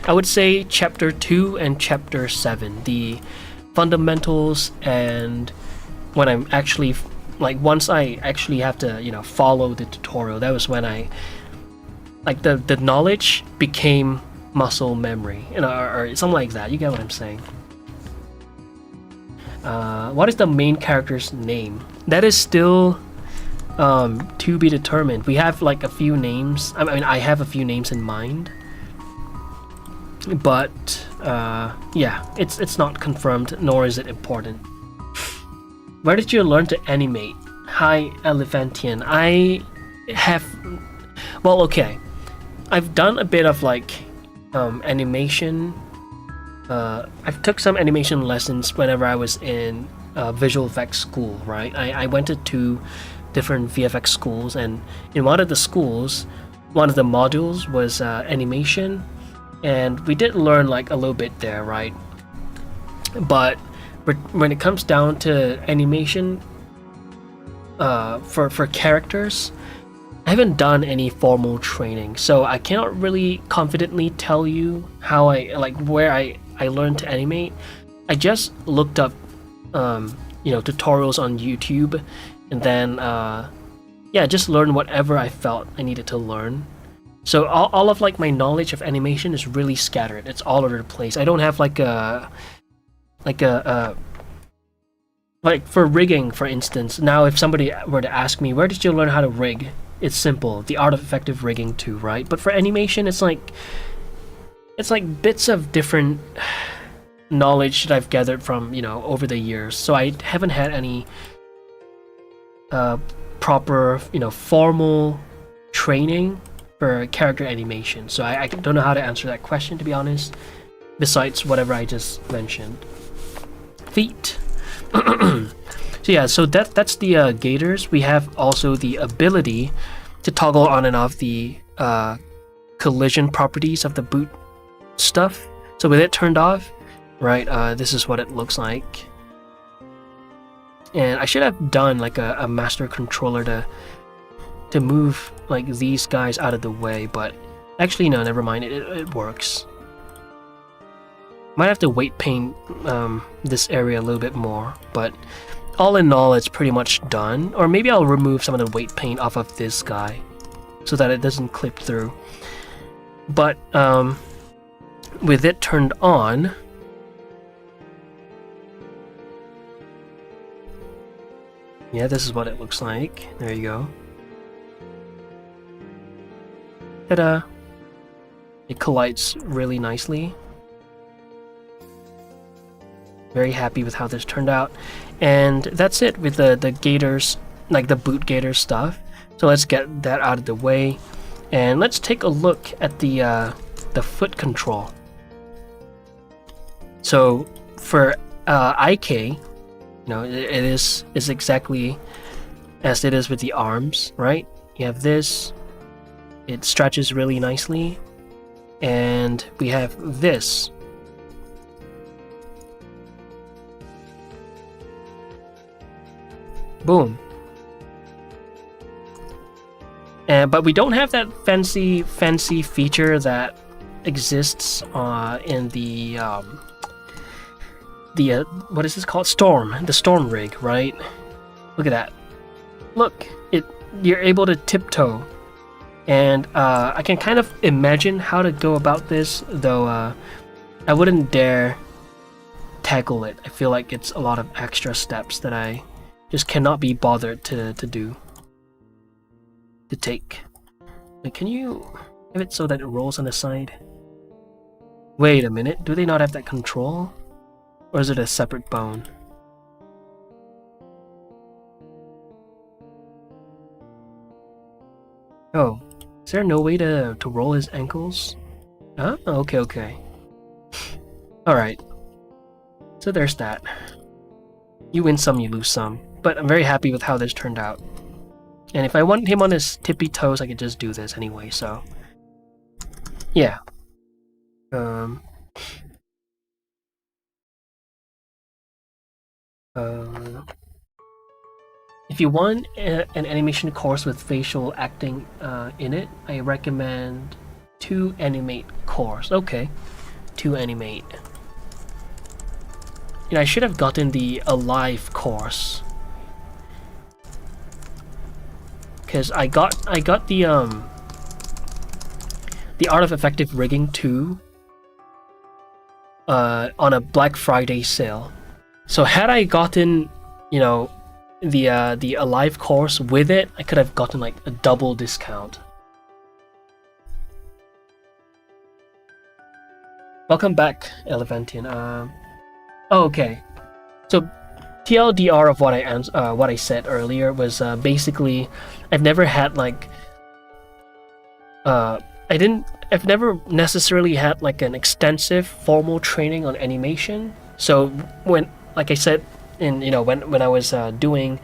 I would say chapter 2 and chapter 7, the fundamentals, and when I'm actually, like, once I actually have to, you know, follow the tutorial, that was when I, like, the knowledge became muscle memory, you know, or something like that. You get what I'm saying? What is the main character's name? That is still to be determined. We have like a few names. I mean, I have a few names in mind, but yeah, it's not confirmed, nor is it important. Where did you learn to animate? Hi, Elephantian. I have, well, okay, I've done a bit of like animation. I've took some animation lessons whenever I was in visual effects school, right? I went to 2 different VFX schools, and in one of the schools, one of the modules was animation, and we did learn like a little bit there, right? But when it comes down to animation for characters, I haven't done any formal training, so I cannot really confidently tell you how where I learned to animate. I just looked up you know, tutorials on YouTube, and then yeah, just learn whatever I felt I needed to learn. So all of like my knowledge of animation is really scattered. It's all over the place. I don't have like for rigging, for instance. Now if somebody were to ask me, where did you learn how to rig? It's simple, the art of effective rigging too, right? But for animation, it's like bits of different knowledge that I've gathered from, you know, over the years. So I haven't had any proper, you know, formal training for character animation. So I don't know how to answer that question, to be honest, besides whatever I just mentioned. Feet. So yeah, so that's the gators. We have also the ability to toggle on and off the collision properties of the boot stuff. So with it turned off, right, this is what it looks like. And I should have done like a master controller to move like these guys out of the way, but actually no, never mind, it works. Might have to weight paint this area a little bit more, but all in all, it's pretty much done. Or maybe I'll remove some of the weight paint off of this guy so that it doesn't clip through. But with it turned on, yeah, this is what it looks like. There you go. Ta-da! It collides really nicely. Very happy with how this turned out. And that's it with the gators, like the boot gator stuff. So let's get that out of the way. And let's take a look at the foot control. So for IK, you know, it is exactly as it is with the arms, right? You have this, it stretches really nicely, and we have this. Boom. But we don't have that fancy feature that exists in the what is this called? The storm rig, right? Look at that. Look, you're able to tiptoe, and I can kind of imagine how to go about this, though I wouldn't dare tackle it. I feel like it's a lot of extra steps that I just cannot be bothered to take. Wait, can you have it so that it rolls on the side? Wait a minute, do they not have that control? Or is it a separate bone? Oh, is there no way to roll his ankles? Oh, okay. Alright. So there's that. You win some, you lose some. But I'm very happy with how this turned out. And if I want him on his tippy toes, I could just do this anyway, so... yeah. If you want an animation course with facial acting in it, I recommend 2Animate course. Okay, 2Animate. You know, I should have gotten the Alive course, because I got the Art of Effective Rigging 2 on a Black Friday sale. So had I gotten, you know, the Alive course with it, I could have gotten like a double discount. Welcome back, Elevantian. Oh, okay. So TLDR of what I said earlier was basically I've never had like I've never necessarily had like an extensive formal training on animation. So when, like I said, when I was doing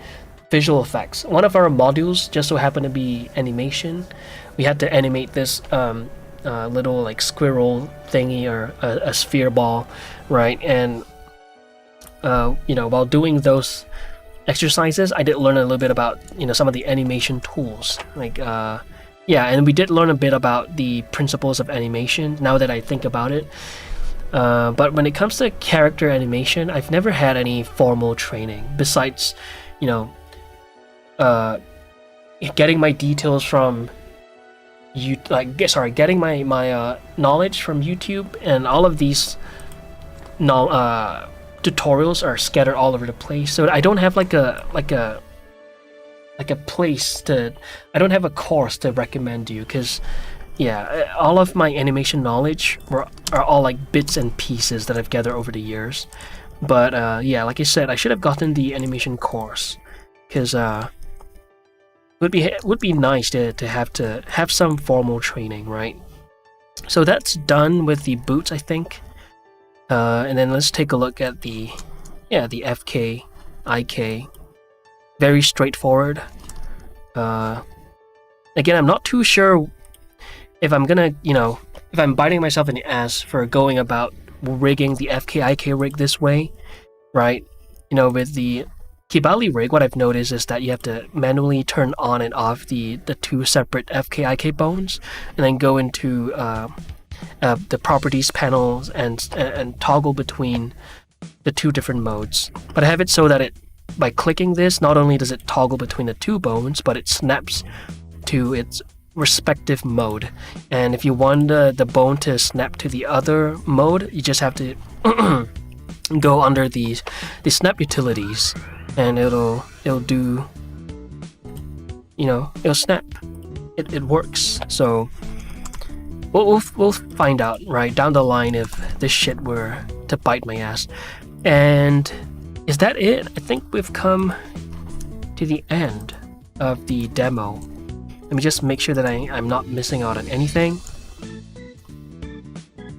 visual effects, one of our modules just so happened to be animation. We had to animate this little like squirrel thingy or a sphere ball, right? And while doing those exercises, I did learn a little bit about some of the animation tools, like and we did learn a bit about the principles of animation. Now that I think about it. But when it comes to character animation, I've never had any formal training besides, getting my details from getting my knowledge from YouTube, and all of these tutorials are scattered all over the place. So I don't have like a place to. I don't have a course to recommend you, because. Yeah, all of my animation knowledge are all like bits and pieces that I've gathered over the years. But like I said, I should have gotten the animation course, because would be nice to have some formal training, right? So that's done with the boots, I think. And then let's take a look at the FK, IK. Very straightforward. Again, I'm not too sure if I'm gonna, if I'm biting myself in the ass for going about rigging the FK-IK rig this way, right? With the Kibali rig, what I've noticed is that you have to manually turn on and off the two separate FK-IK bones, and then go into the properties panels and toggle between the two different modes. But I have it so that by clicking this, not only does it toggle between the two bones, but it snaps to its respective mode. And if you want the bone to snap to the other mode, you just have to go under the snap utilities, and it'll do, it'll snap. It works. So we'll find out right down the line if this shit were to bite my ass. And is that it? I think we've come to the end of the demo. Let me just make sure that I'm not missing out on anything.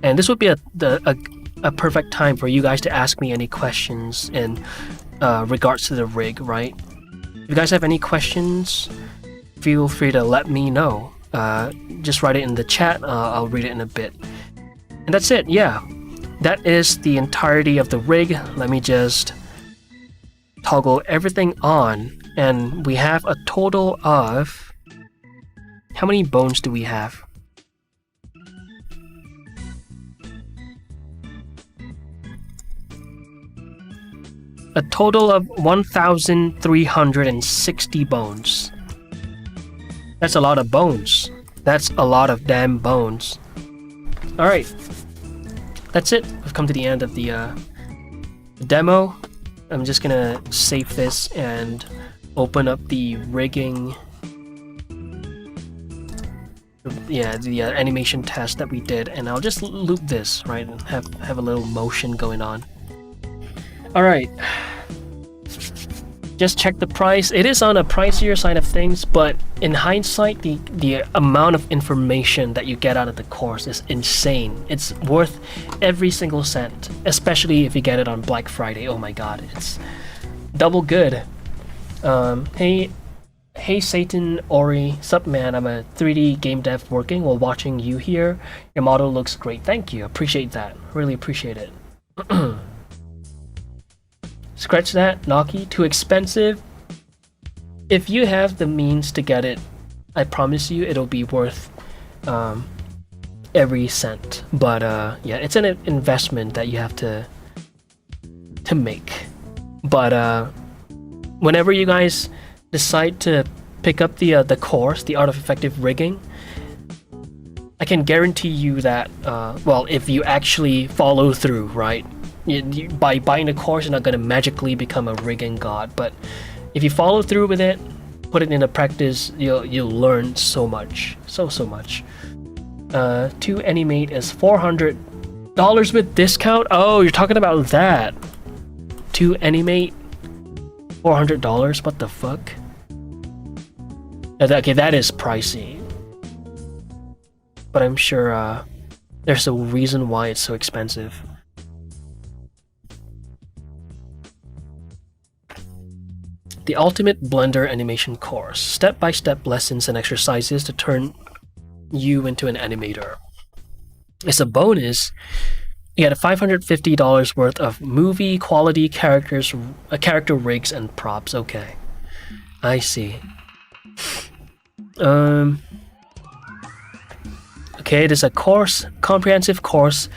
And this would be a perfect time for you guys to ask me any questions in regards to the rig, right? If you guys have any questions, feel free to let me know. Just write it in the chat. I'll read it in a bit. And that's it, yeah. That is the entirety of the rig. Let me just toggle everything on. And we have a total of... How many bones do we have? A total of 1,360 bones. That's a lot of bones. That's a lot of damn bones. Alright. That's it. We've come to the end of the demo. I'm just gonna save this and open up the rigging. Yeah, the animation test that we did, and I'll just loop this, right, and have a little motion going on. Alright. Just check the price. It is on a pricier side of things, but in hindsight, the amount of information that you get out of the course is insane. It's worth every single cent, especially if you get it on Black Friday. Oh my god, it's double good. Hey Satan Ori, sup man, I'm a 3D game dev working while watching you here. Your model looks great. Thank you. Appreciate that. Really appreciate it. Scratch that, Naki. Too expensive. If you have the means to get it, I promise you it'll be worth every cent. But yeah, it's an investment that you have to make. But whenever you guys decide to pick up the course, the Art of Effective Rigging, I can guarantee you that, well, if you actually follow through, right? By buying the course, you're not going to magically become a rigging god, but if you follow through with it, put it into practice, you'll learn so much, so much. To animate is $400 with discount. Oh, you're talking about that. To animate, $400. What the fuck? Okay, that is pricey, but I'm sure there's a reason why it's so expensive. The Ultimate Blender Animation Course. Step-by-step lessons and exercises to turn you into an animator. As a bonus, you get $550 worth of movie quality character rigs and props. Okay, I see. Okay, there's a comprehensive course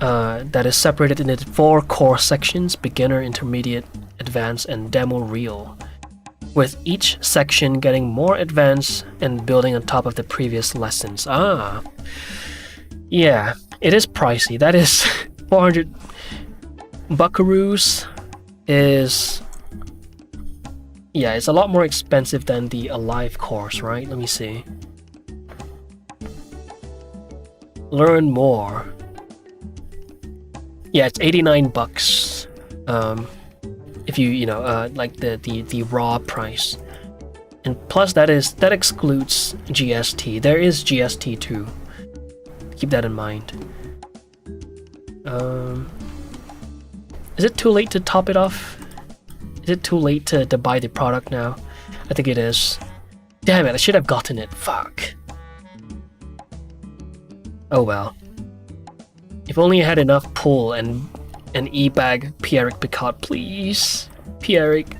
that is separated into 4 core sections: beginner, intermediate, advanced, and demo reel, with each section getting more advanced and building on top of the previous lessons. Yeah, it is pricey. That is 400 buckaroos is, yeah, it's a lot more expensive than the Alive course, right? Let me see. Learn more. Yeah, it's 89 bucks. If you like the raw price, and plus that excludes GST. There is GST too. Keep that in mind. Is it too late to top it off? Is it too late to buy the product now? I think it is. Damn it! I should have gotten it. Fuck. Oh well. If only I had enough pull and an e-bag. Pierrick Picard, please. Pierrick,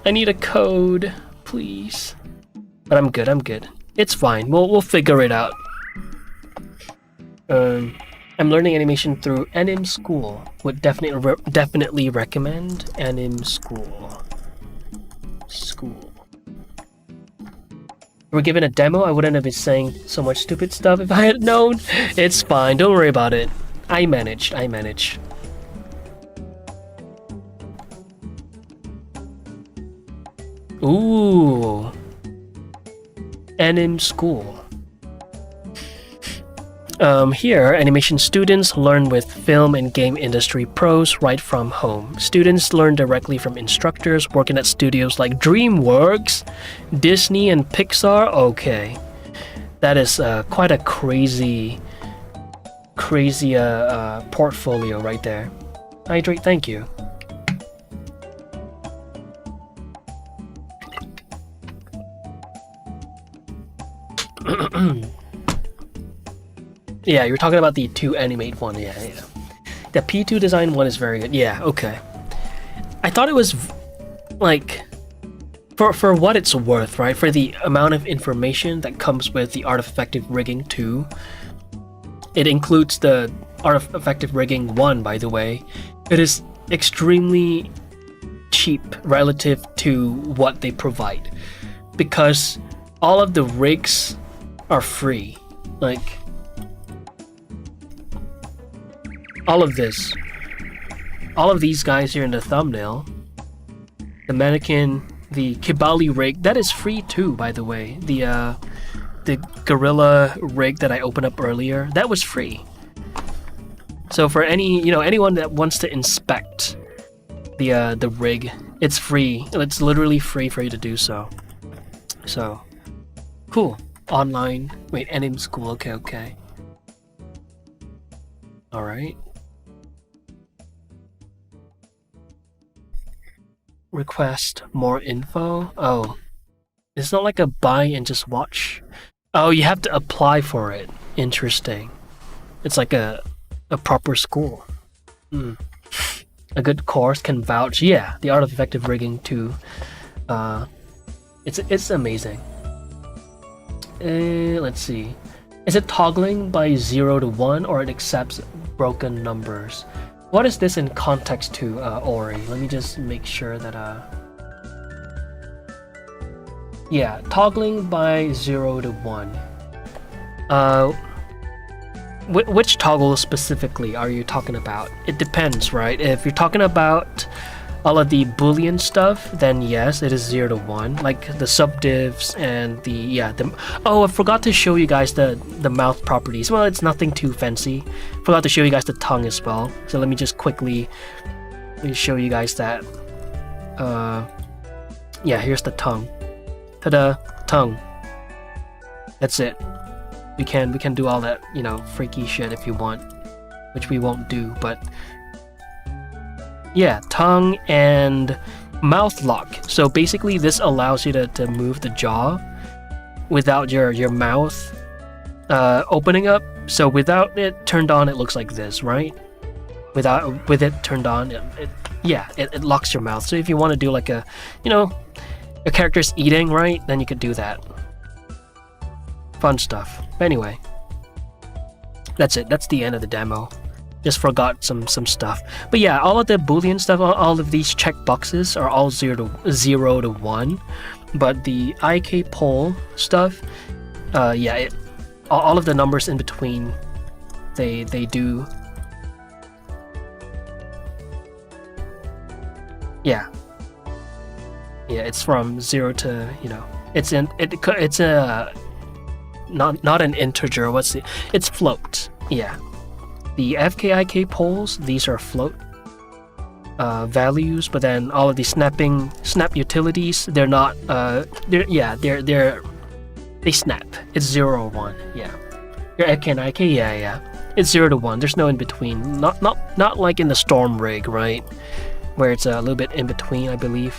I need a code, please. But I'm good. It's fine. We'll figure it out. I'm learning animation through Anim School. Would definitely recommend Anim School. We're given a demo. I wouldn't have been saying so much stupid stuff if I had known. It's fine. Don't worry about it. I managed. Ooh. Anim School. Here, animation students learn with film and game industry pros right from home. Students learn directly from instructors working at studios like DreamWorks, Disney, and Pixar. Okay. That is quite a crazy portfolio right there. Hydrate, thank you. Yeah, you're talking about the 2 animate one. Yeah. The P2 design one is very good. Yeah, okay. I thought it was like for what it's worth, right? For the amount of information that comes with the Art of Effective Rigging 2. It includes the Art of Effective Rigging 1, by the way. It is extremely cheap relative to what they provide, because all of the rigs are free. Like, all of this. All of these guys here in the thumbnail. The mannequin, the Kibali rig, that is free too, by the way. The gorilla rig that I opened up earlier, that was free. So for anyone that wants to inspect the rig, it's free. It's literally free for you to do so. So cool. Online. Wait, and in school. Okay. All right. Request more info. Oh, it's not like a buy and just watch. Oh, you have to apply for it. Interesting. It's like a proper school. A good course can vouch. Yeah, the art of effective rigging too. It's amazing. Let's see. Is it toggling by 0 to 1 or it accepts broken numbers? What is this in context to, Ori? Let me just make sure that, yeah, toggling by 0 to 1. Which toggle specifically are you talking about? It depends, right? If you're talking about all of the Boolean stuff, then yes, it is 0 to 1. Like the subdivs and oh, I forgot to show you guys the mouth properties. Well, it's nothing too fancy. Forgot to show you guys the tongue as well. So let me just quickly show you guys that. Yeah, here's the tongue. Ta-da, tongue. That's it. We can do all that, freaky shit if you want, which we won't do, but yeah, tongue and mouth lock. So basically this allows you to move the jaw without your mouth opening up. So without it turned on, it looks like this, right? With it turned on, it locks your mouth. So if you want to do like a character's eating, right, then you could do that. Fun stuff. But anyway, that's it. That's the end of the demo. Just forgot some stuff. But yeah, all of the Boolean stuff, all of these checkboxes are all 0 to 1. But the IK poll stuff, all of the numbers in between, they do. Yeah, it's from 0 to, it's a not an integer. It's float. Yeah. The FKIK polls, these are float values, but then all of the snap utilities, they're not. They snap. It's 0 or 1. Yeah. Your FK and IK, yeah. It's 0 to 1. There's no in between. Not like in the Storm rig, right? Where it's a little bit in between, I believe.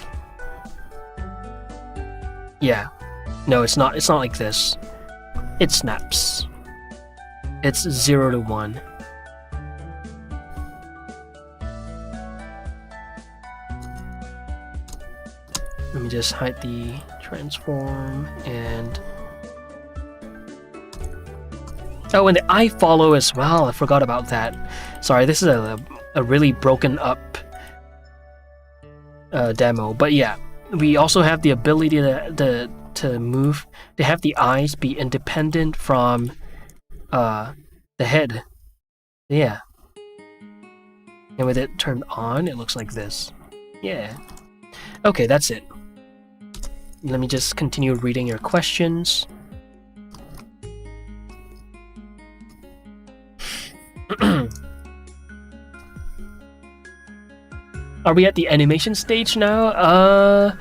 Yeah. No, it's not. It's not like this. It snaps. It's 0 to 1. Let me just hide the transform and... Oh, and the I follow as well. I forgot about that. Sorry, this is a really broken up demo. But yeah, we also have the ability to move, to have the eyes be independent from the head. Yeah. And with it turned on, it looks like this. Yeah. Okay, that's it. Let me just continue reading your questions. Are we at the animation stage now?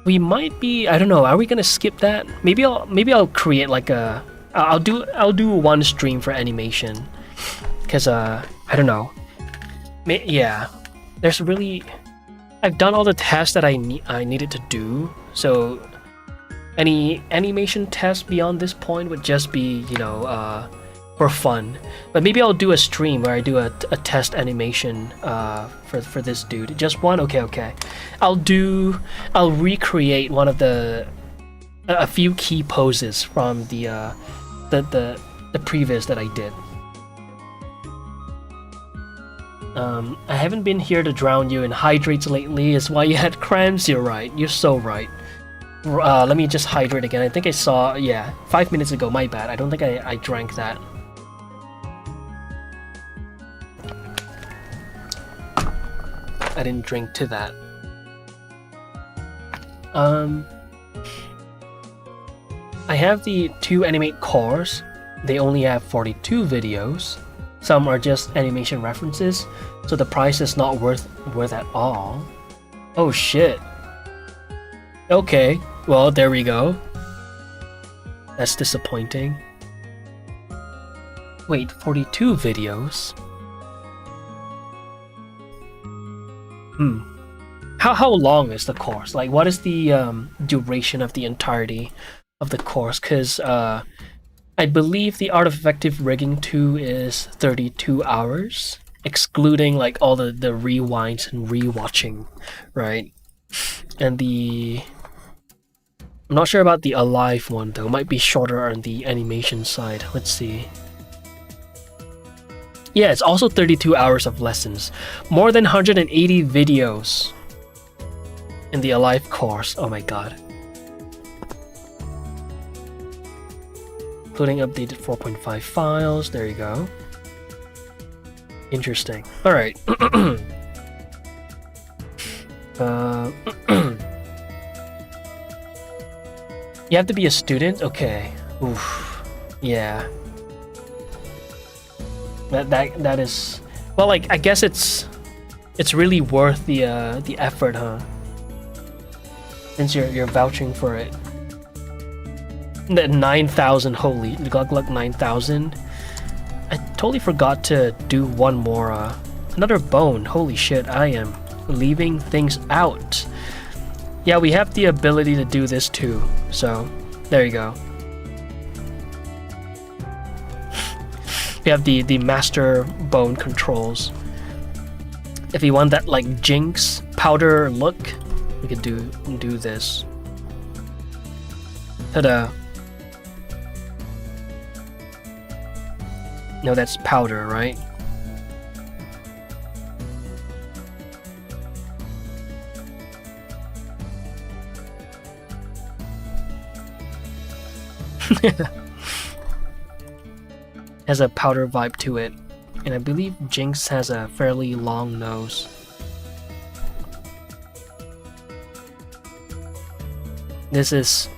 We might be. I don't know. Are we gonna skip that? Maybe I'll create like a. I'll do one stream for animation, cause I don't know. Yeah, there's really. I've done all the tests that I needed to do, so any animation test beyond this point would just be, for fun. But maybe I'll do a stream where I do a test animation for this dude. Just one? Okay. I'll recreate one of a few key poses from the previous that I did. I haven't been here to drown you in hydrates lately. Is why you had cramps. You're right. You're so right. Let me just hydrate again. I think I saw, yeah, 5 minutes ago. My bad. I don't think I drank that. I didn't drink to that. I have the 2 animate cores. They only have 42 videos. Some are just animation references, so the price is not worth at all. Oh shit. Okay, well there we go. That's disappointing. Wait, 42 videos? How long is the course? Like, what is the duration of the entirety of the course? Because I believe the Art of Effective Rigging 2 is 32 hours, excluding like all the rewinds and rewatching, right? And I'm not sure about the Alive one though. Might be shorter on the animation side. Let's see. Yeah, it's also 32 hours of lessons. More than 180 videos in the Alive course. Oh my god. Including updated 4.5 files. There you go. Interesting. Alright. You have to be a student? Okay. Oof. Yeah. That is, well, like, I guess it's really worth the effort, huh? Since you're vouching for it. That 9,000, holy glug 9,000. I totally forgot to do one more another bone. Holy shit, I am leaving things out. Yeah, we have the ability to do this too. So, there you go. We have the master bone controls. If you want that like Jinx powder look, we could do this. Ta-da! No, that's powder, right? Has a powder vibe to it, and I believe Jinx has a fairly long nose. This is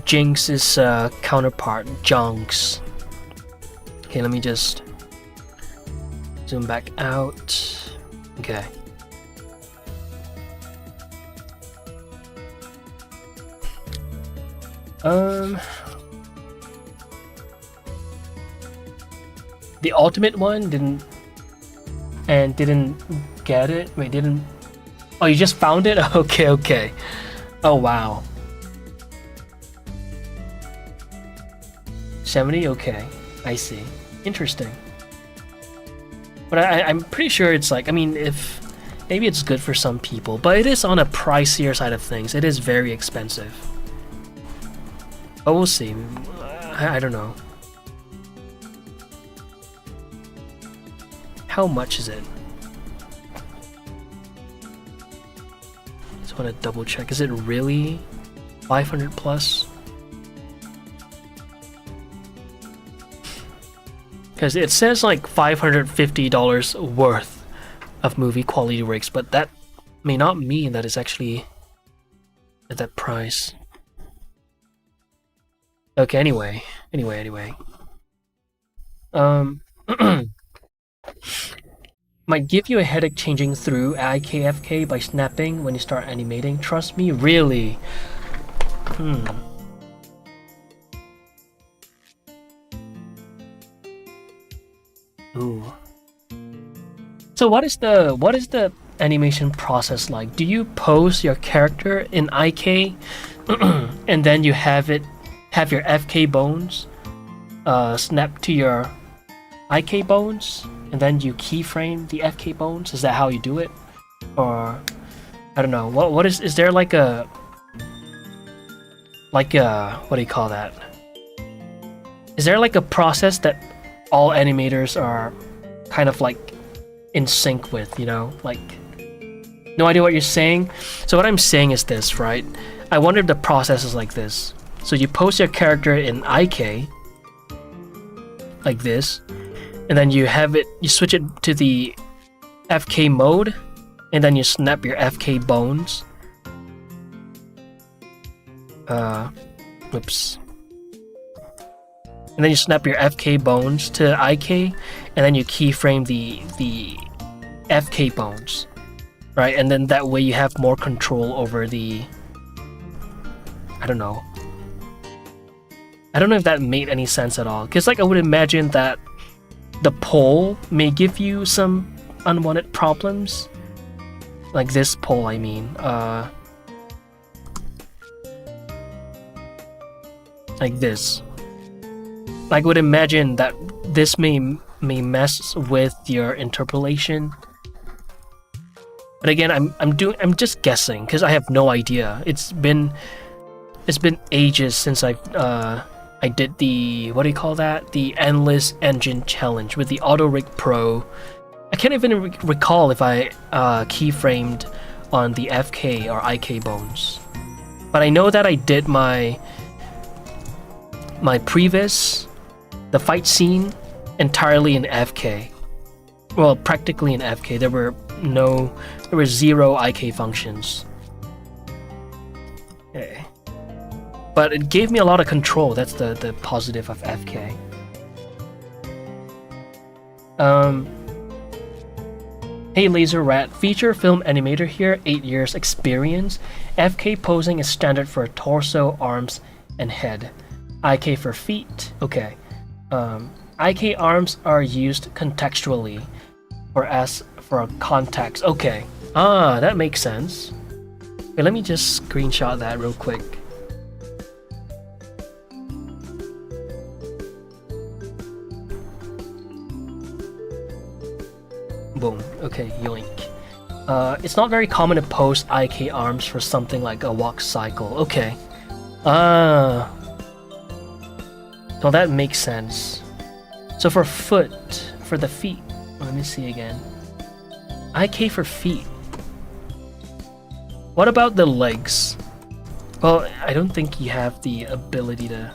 Jinx's counterpart, Jonks. Okay, let me just zoom back out. Okay. The ultimate one didn't get it. Wait, didn't? Oh, you just found it? Okay, okay. Oh wow. 70? Okay, I see. Interesting. But I'm pretty sure it's like, I mean, if maybe it's good for some people, but it is on a pricier side of things. It is very expensive. But we'll see. I don't know. How much is it? Just want to double check. Is it really 500 plus? Because it says like $550 worth of movie quality rigs, but that may not mean that it's actually at that price. Okay, anyway. Might give you a headache changing through IKFK by snapping when you start animating. Trust me, really. Ooh. So what is the animation process like? Do you pose your character in IK and then you have your FK bones snap to your IK bones, and then you keyframe the FK bones? Is that how you do it? Or I don't know. What is there like a what do you call that? Is there like a process that all animators are kind of like in sync with, you know? Like No idea what you're saying? So what I'm saying is this, right? I wonder if the process is like this. So you post your character in IK, like this, and then you switch it to the FK mode, and then you snap your FK bones. Whoops. And then you snap your FK bones to IK, and then you keyframe the FK bones, right? And then that way you have more control over the... I don't know if that made any sense at all. Because like I would imagine that the poll may give you some unwanted problems. Like this poll, I mean. Like this. Like I would imagine that this may mess with your interpolation. But again, I'm just guessing because I have no idea. It's been ages since I did the, what do you call that? The Endless Engine Challenge with the AutoRig Pro. I can't even recall if I keyframed on the FK or IK bones. But I know that I did my previous, the fight scene, entirely in FK. Well, practically in FK. There were 0 IK functions. Okay. But it gave me a lot of control. That's the positive of FK. Hey Laser Rat, feature film animator here, 8 years experience. FK posing is standard for torso, arms, and head. IK for feet. Okay. IK arms are used contextually for context. Okay. Ah, that makes sense. Okay, let me just screenshot that real quick. Boom. Okay, yoink. It's not very common to post IK arms for something like a walk cycle. Okay. So that makes sense. So for the feet. Let me see again. IK for feet. What about the legs? Well, I don't think you have the ability to...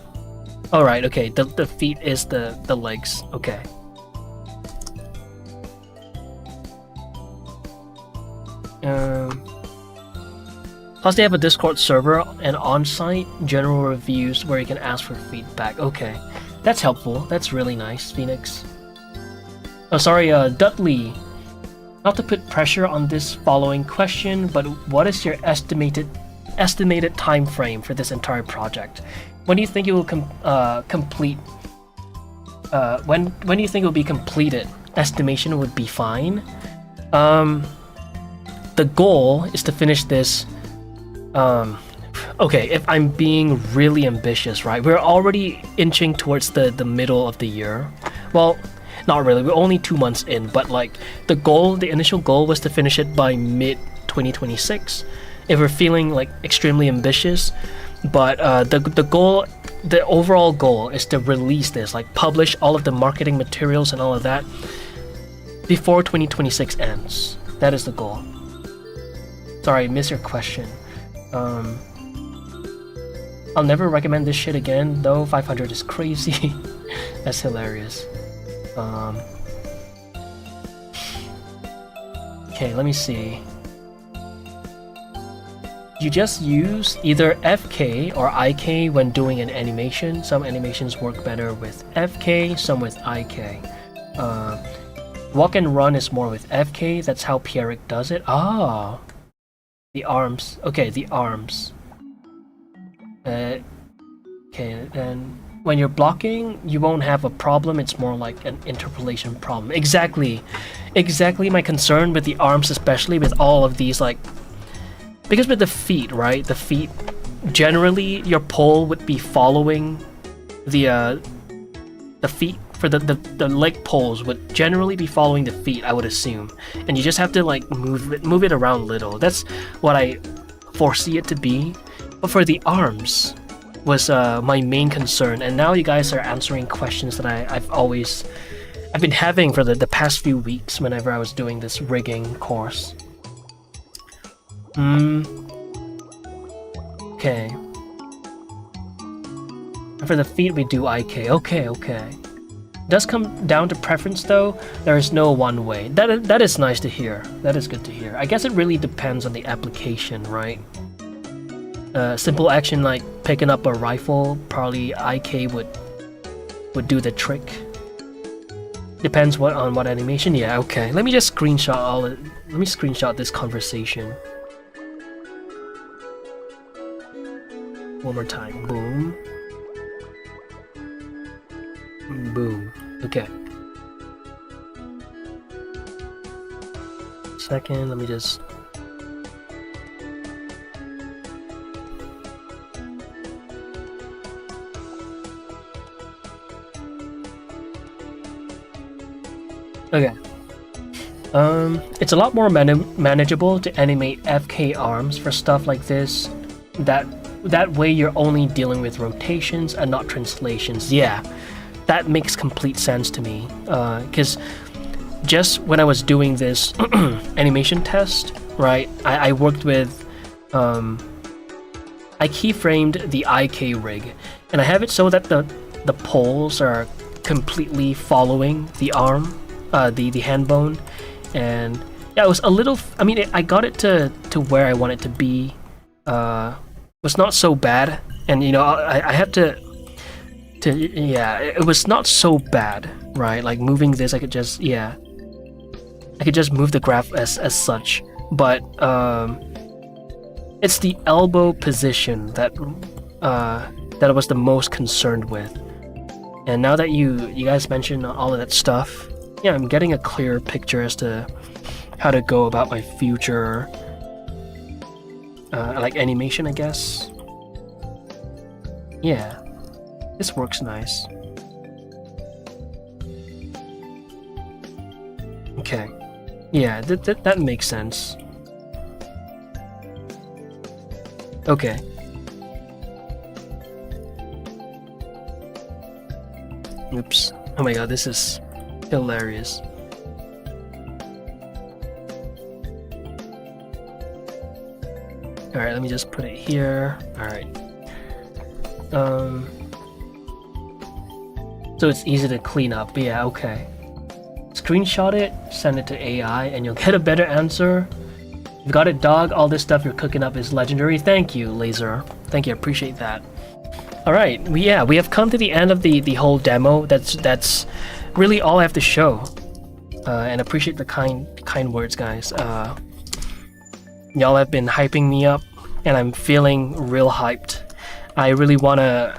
Alright, okay. The feet is the legs. Okay. Plus they have a Discord server and on-site general reviews where you can ask for feedback. Okay, that's helpful. That's really nice, Phoenix. Oh, sorry, Dudley. Not to put pressure on this following question, but what is your estimated time frame for this entire project? When do you think it will complete? When do you think it will be completed? Estimation would be fine. The goal is to finish this. Okay, if I'm being really ambitious, right? We're already inching towards the middle of the year. Well, not really. We're only 2 months in, but like the initial goal was to finish it by mid 2026. If we're feeling like extremely ambitious, but the overall goal is to release this, like publish all of the marketing materials and all of that before 2026 ends. That is the goal. Sorry, I missed your question. I'll never recommend this shit again, though 500 is crazy. That's hilarious. Okay, let me see. You just use either FK or IK when doing an animation. Some animations work better with FK, some with IK. Walk and run is more with FK. That's how Pierrick does it. Ah, the arms. Okay, the arms. Okay, then when you're blocking, you won't have a problem. It's more like an interpolation problem. Exactly my concern with the arms, especially with all of these, like, because with the feet, right? The feet, generally your pole would be following the feet. For the leg poles would generally be following the feet, I would assume, and you just have to like move it around a little. That's what I foresee it to be. But for the arms was my main concern, and now you guys are answering questions that I've been having for the past few weeks whenever I was doing this rigging course. Okay. And for the feet, we do IK. Okay. Does come down to preference though. There is no one way. That is nice to hear. That is good to hear. I guess it really depends on the application, right? Simple action like picking up a rifle, probably IK would do the trick. Depends on what animation. Yeah, okay. Let me just screenshot let me screenshot this conversation. One more time. Boom. Boom. Okay. Second, let me just... Okay. It's a lot more manageable to animate FK arms for stuff like this. That way you're only dealing with rotations and not translations. Yeah. That makes complete sense to me, because just when I was doing this animation test, right, I worked with, I keyframed the IK rig, and I have it so that the poles are completely following the arm, the hand bone, and yeah, it was a little, I mean, I got it to where I want it to be, was not so bad, and you know, I had to yeah, it was not so bad, right? Like moving this, I could just move the graph as such, but it's the elbow position that I was the most concerned with. And now that you guys mentioned all of that stuff, yeah, I'm getting a clear picture as to how to go about my future like animation, I guess. Yeah. This works nice. Okay. Yeah, that makes sense. Okay. Oops. Oh my god, this is hilarious. Alright, let me just put it here. Alright. So it's easy to clean up. Yeah, okay. Screenshot it, send it to AI, and you'll get a better answer. You've got it, dog. All this stuff you're cooking up is legendary. Thank you, Laser. Thank you, I appreciate that. Alright, we have come to the end of the whole demo. That's really all I have to show. And appreciate the kind words, guys. Y'all have been hyping me up, and I'm feeling real hyped. I really wanna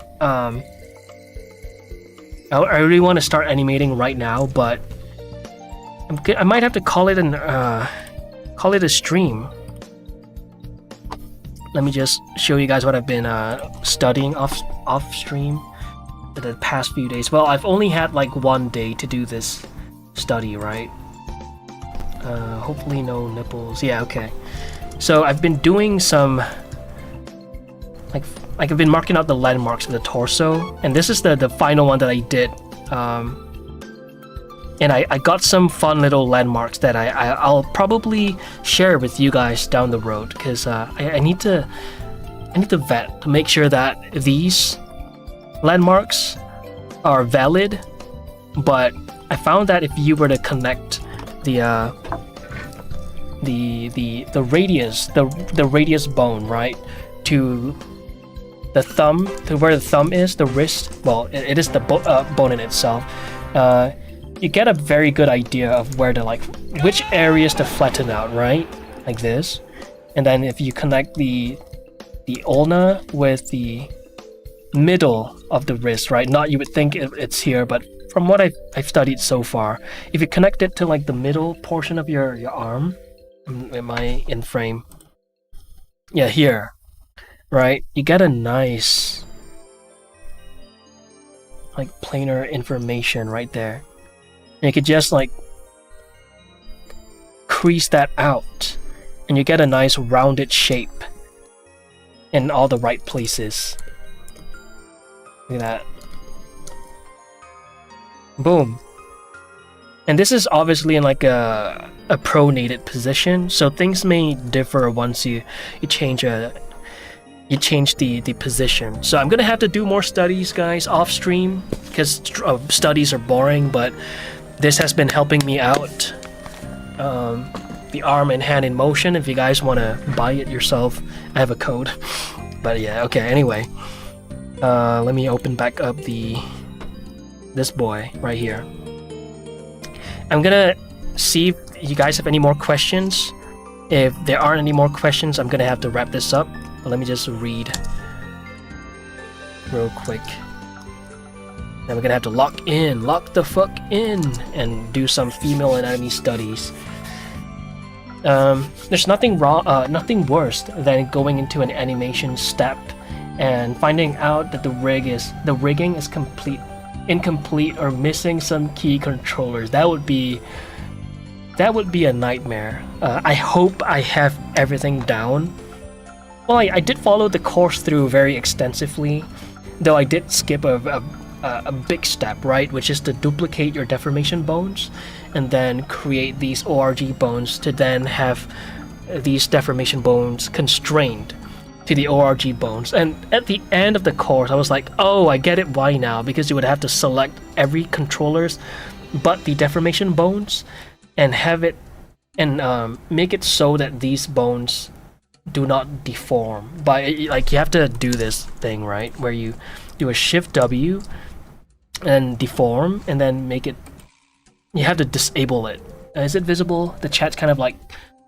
I really want to start animating right now, but I might have to call it a stream. Let me just show you guys what I've been studying off stream the past few days. Well, I've only had like one day to do this study, right? Hopefully no nipples. Yeah, okay. So I've been doing some like I've been marking out the landmarks of the torso, and this is the final one that I did. And I got some fun little landmarks that I'll probably share with you guys down the road, because I need to vet to make sure that these landmarks are valid. But I found that if you were to connect the radius bone, right, to the thumb, to where the thumb is, the wrist, well, it is the bone in itself, you get a very good idea of where to, like, which areas to flatten out, right? Like this. And then if you connect the ulna with the middle of the wrist, right? Not, you would think it's here, but from what I've studied so far, if you connect it to like the middle portion of your arm, am I in frame? Yeah, here. Right, you get a nice like planar information right there, and you could just like crease that out, and you get a nice rounded shape in all the right places. Look at that. Boom. And this is obviously in like a pronated position, so things may differ once you change the position. So I'm gonna have to do more studies, guys, off stream, because studies are boring, but this has been helping me out. The arm and hand in motion, if you guys want to buy it yourself, I have a code. But yeah, okay, anyway. Let me open back up this boy right here. I'm gonna see if you guys have any more questions. If there aren't any more questions, I'm gonna have to wrap this up. But let me just read real quick. Then we're gonna have to lock the fuck in, and do some female anatomy studies. There's nothing worse than going into an animation step and finding out that the rigging is incomplete or missing some key controllers. That would be a nightmare. I hope I have everything down. Well, I did follow the course through very extensively, though I did skip a big step, right, which is to duplicate your deformation bones and then create these ORG bones to then have these deformation bones constrained to the ORG bones. And at the end of the course, I was like, oh, I get it why now, because you would have to select every controllers but the deformation bones and have it and make it so that these bones do not deform. Like, you have to do this thing, right, where you do a Shift W and deform, and then make it. You have to disable it. Is it visible? The chat's kind of like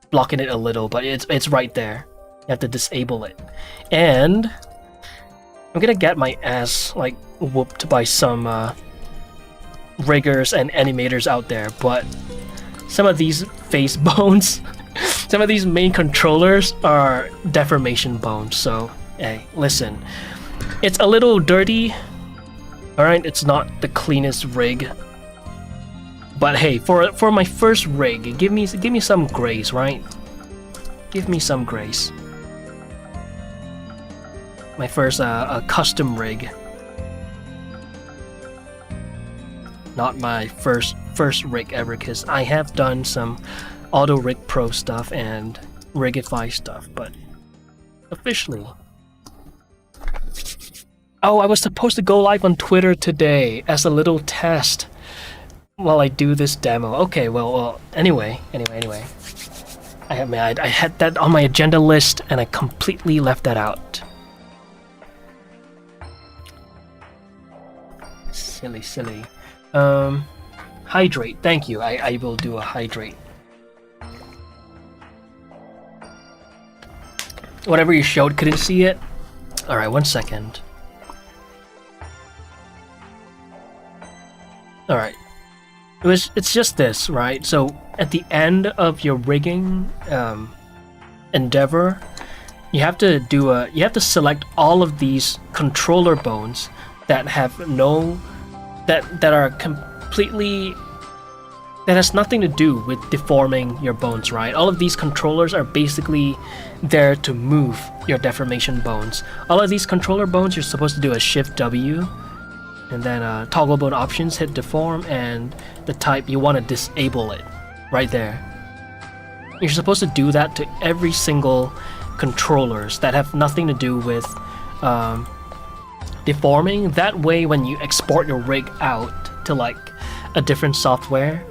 blocking it a little, but it's right there. You have to disable it. And I'm gonna get my ass like whooped by some riggers and animators out there, but some of these face bones, some of these main controllers are deformation bones. So hey, listen, it's a little dirty. Alright, it's not the cleanest rig, but hey, for my first rig, give me some grace, right? Give me some grace. My first custom rig, not my first rig ever, because I have done some Auto Rig Pro stuff and Rigify stuff, but officially. Oh, I was supposed to go live on Twitter today as a little test while I do this demo. Okay, well, anyway. I had that on my agenda list and I completely left that out. Silly. Hydrate. Thank you. I will do a hydrate. Whatever you showed, couldn't see it. All right, 1 second. All right. It's just this, right? So at the end of your rigging endeavor, you have to select all of these controller bones that have that are completely, that has nothing to do with deforming your bones, right? All of these controllers are basically there to move your deformation bones. All of these controller bones, you're supposed to do a Shift W, and then toggle bone options, hit deform, and the type you want to disable it right there. You're supposed to do that to every single controllers that have nothing to do with deforming. That way, when you export your rig out to like a different software,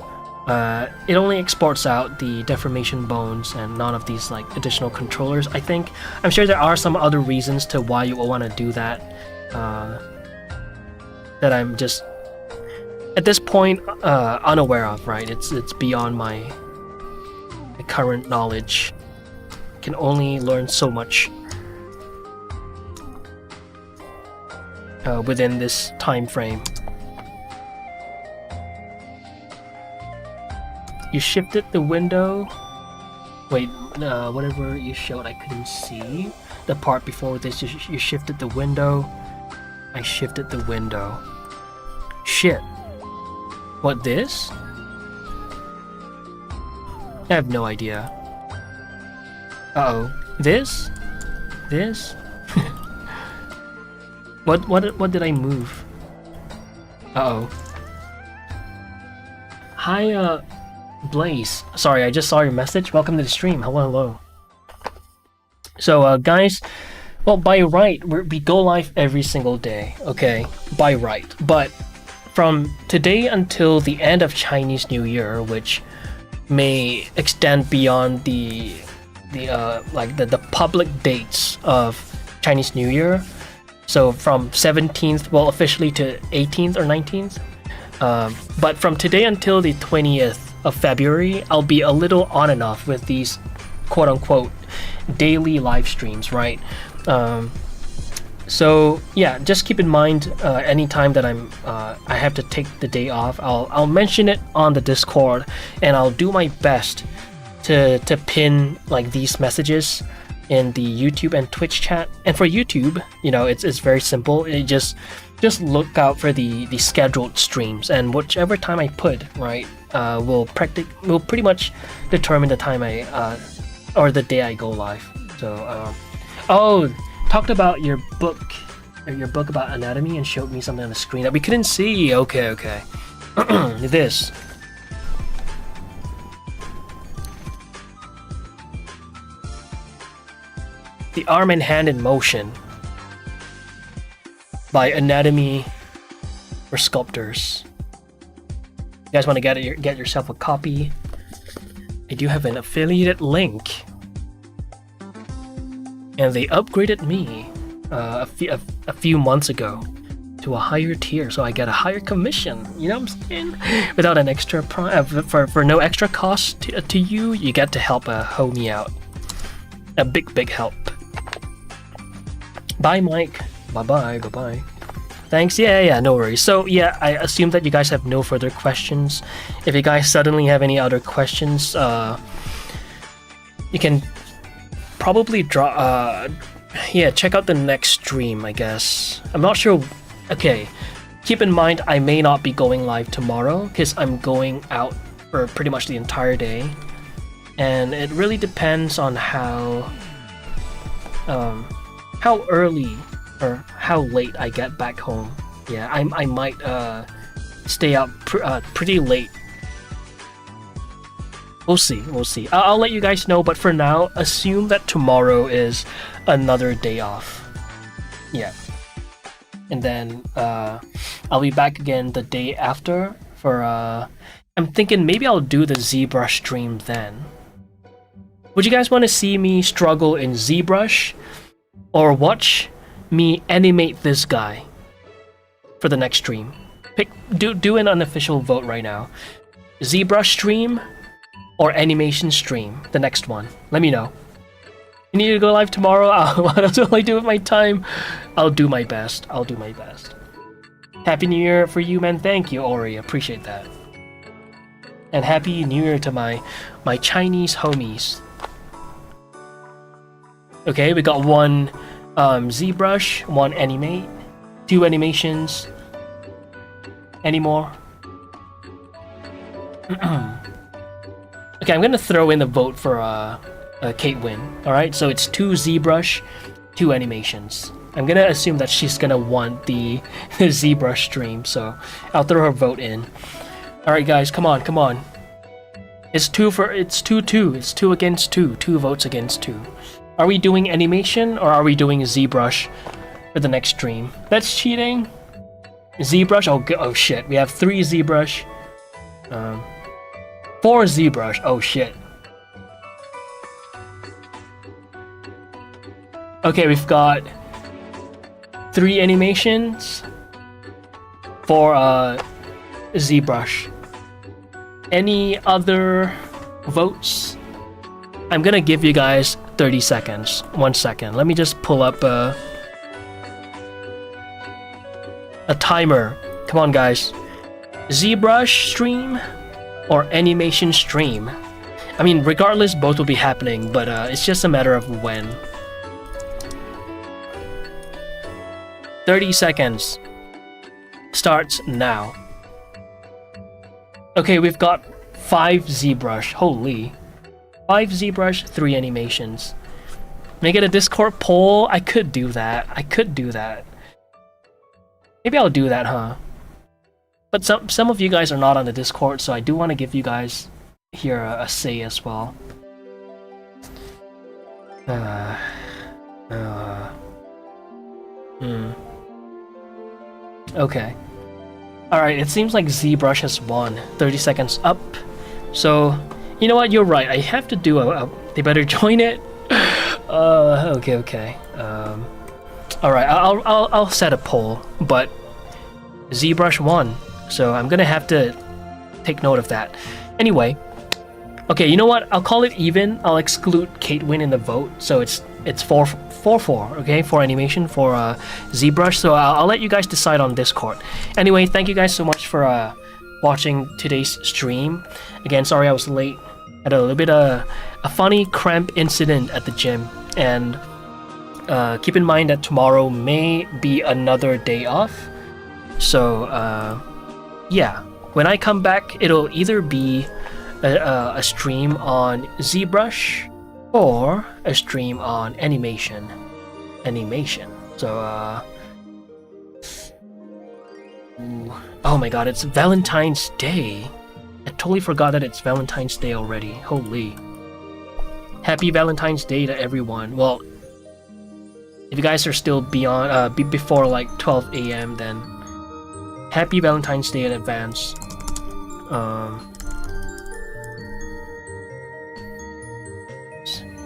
it only exports out the deformation bones and none of these like additional controllers. I'm sure there are some other reasons to why you will want to do that. That I'm just at this point unaware of, right? It's beyond my current knowledge. Can only learn so much within this time frame. You shifted the window. Wait, whatever you showed, I couldn't see the part before this. You shifted the window. I shifted the window. Shit. What, this? I have no idea. Uh-oh. This? This? What did I move? Uh-oh. Hi, Blaze. Sorry, I just saw your message. Welcome to the stream. Hello, hello. So, guys, well, by right, we go live every single day, okay? By right. But from today until the end of Chinese New Year, which may extend beyond the public dates of Chinese New Year, so from 17th, well, officially to 18th or 19th, but from today until the 20th of February, I'll be a little on and off with these quote-unquote daily live streams, right? So yeah, just keep in mind anytime that I have to take the day off, I'll mention it on the Discord, and I'll do my best to pin like these messages in the YouTube and Twitch chat. And for YouTube, you know, it's very simple. It just look out for the scheduled streams, and whichever time I put, right, will pretty much determine the time or the day I go live. So oh, talked about your book about anatomy and showed me something on the screen that we couldn't see. Okay. This. The Arm and Hand in Motion by Anatomy for Sculptors. You guys want to get yourself a copy? I do have an affiliated link, and they upgraded me a few months ago to a higher tier, so I get a higher commission. You know what I'm saying? Without an extra for no extra cost to you, you get to help a homie out. A big help. Bye, Mike. Bye-bye. Thanks. Yeah, no worries. So yeah, I assume that you guys have no further questions. If you guys suddenly have any other questions, you can probably check out the next stream, I guess. I'm not sure. Okay, keep in mind I may not be going live tomorrow because I'm going out for pretty much the entire day, and it really depends on how early or how late I get back home. Yeah, I might stay out pretty late. We'll see. I'll let you guys know, but for now, assume that tomorrow is another day off. Yeah. And then I'll be back again the day after for I'm thinking maybe I'll do the ZBrush stream then. Would you guys want to see me struggle in ZBrush, or watch me animate this guy for the next stream? Do an unofficial vote right now. ZBrush stream or animation stream, the next one. Let me know. You need to go live tomorrow? What else will I do with my time? I'll do my best. Happy New Year for you, man. Thank you, Ori. Appreciate that. And Happy New Year to my Chinese homies. Okay, we got one ZBrush, one animate, 2 animations. Any more? Okay, I'm gonna throw in a vote for Kate Wynn. Alright, so it's 2 ZBrush, 2 animations. I'm gonna assume that she's gonna want the ZBrush stream, so I'll throw her vote in. Alright guys, come on. It's 2-2. It's 2 against 2. 2 votes against 2. Are we doing animation or are we doing ZBrush for the next stream? That's cheating. ZBrush? Oh shit. We have 3 ZBrush. 4 ZBrush. Oh shit. Okay, we've got 3 animations, 4 ZBrush. Any other votes? I'm gonna give you guys 30 seconds. 1 second. Let me just pull up a timer. Come on, guys. ZBrush stream or animation stream? I mean, regardless, both will be happening, but it's just a matter of when. 30 seconds. Starts now. Okay, we've got 5 ZBrush. Holy. 5 ZBrush, 3 animations. Make it a Discord poll? I could do that. Maybe I'll do that, huh? But some of you guys are not on the Discord, so I do want to give you guys here a say as well. Okay. Alright, it seems like ZBrush has won. 30 seconds up. So, you know what? You're right. I have to do they better join it. Okay. Alright, I'll set a poll, but ZBrush won. So I'm gonna have to take note of that. Anyway, okay, you know what? I'll call it even. I'll exclude Kate Win in the vote, so it's 4-4, okay, for animation for ZBrush. So I'll let you guys decide on Discord. Anyway, thank you guys so much for watching today's stream. Again, sorry I was late. Had a little bit of a funny cramp incident at the gym, and keep in mind that tomorrow may be another day off. So yeah, when I come back, it'll either be a stream on ZBrush or a stream on animation. So oh my god, it's Valentine's Day. I totally forgot that it's Valentine's Day already. Holy. Happy Valentine's Day to everyone. Well, if you guys are still beyond before like 12 a.m. then happy Valentine's Day in advance.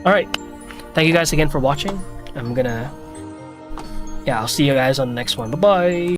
Alright, thank you guys again for watching. I'll see you guys on the next one. Bye bye.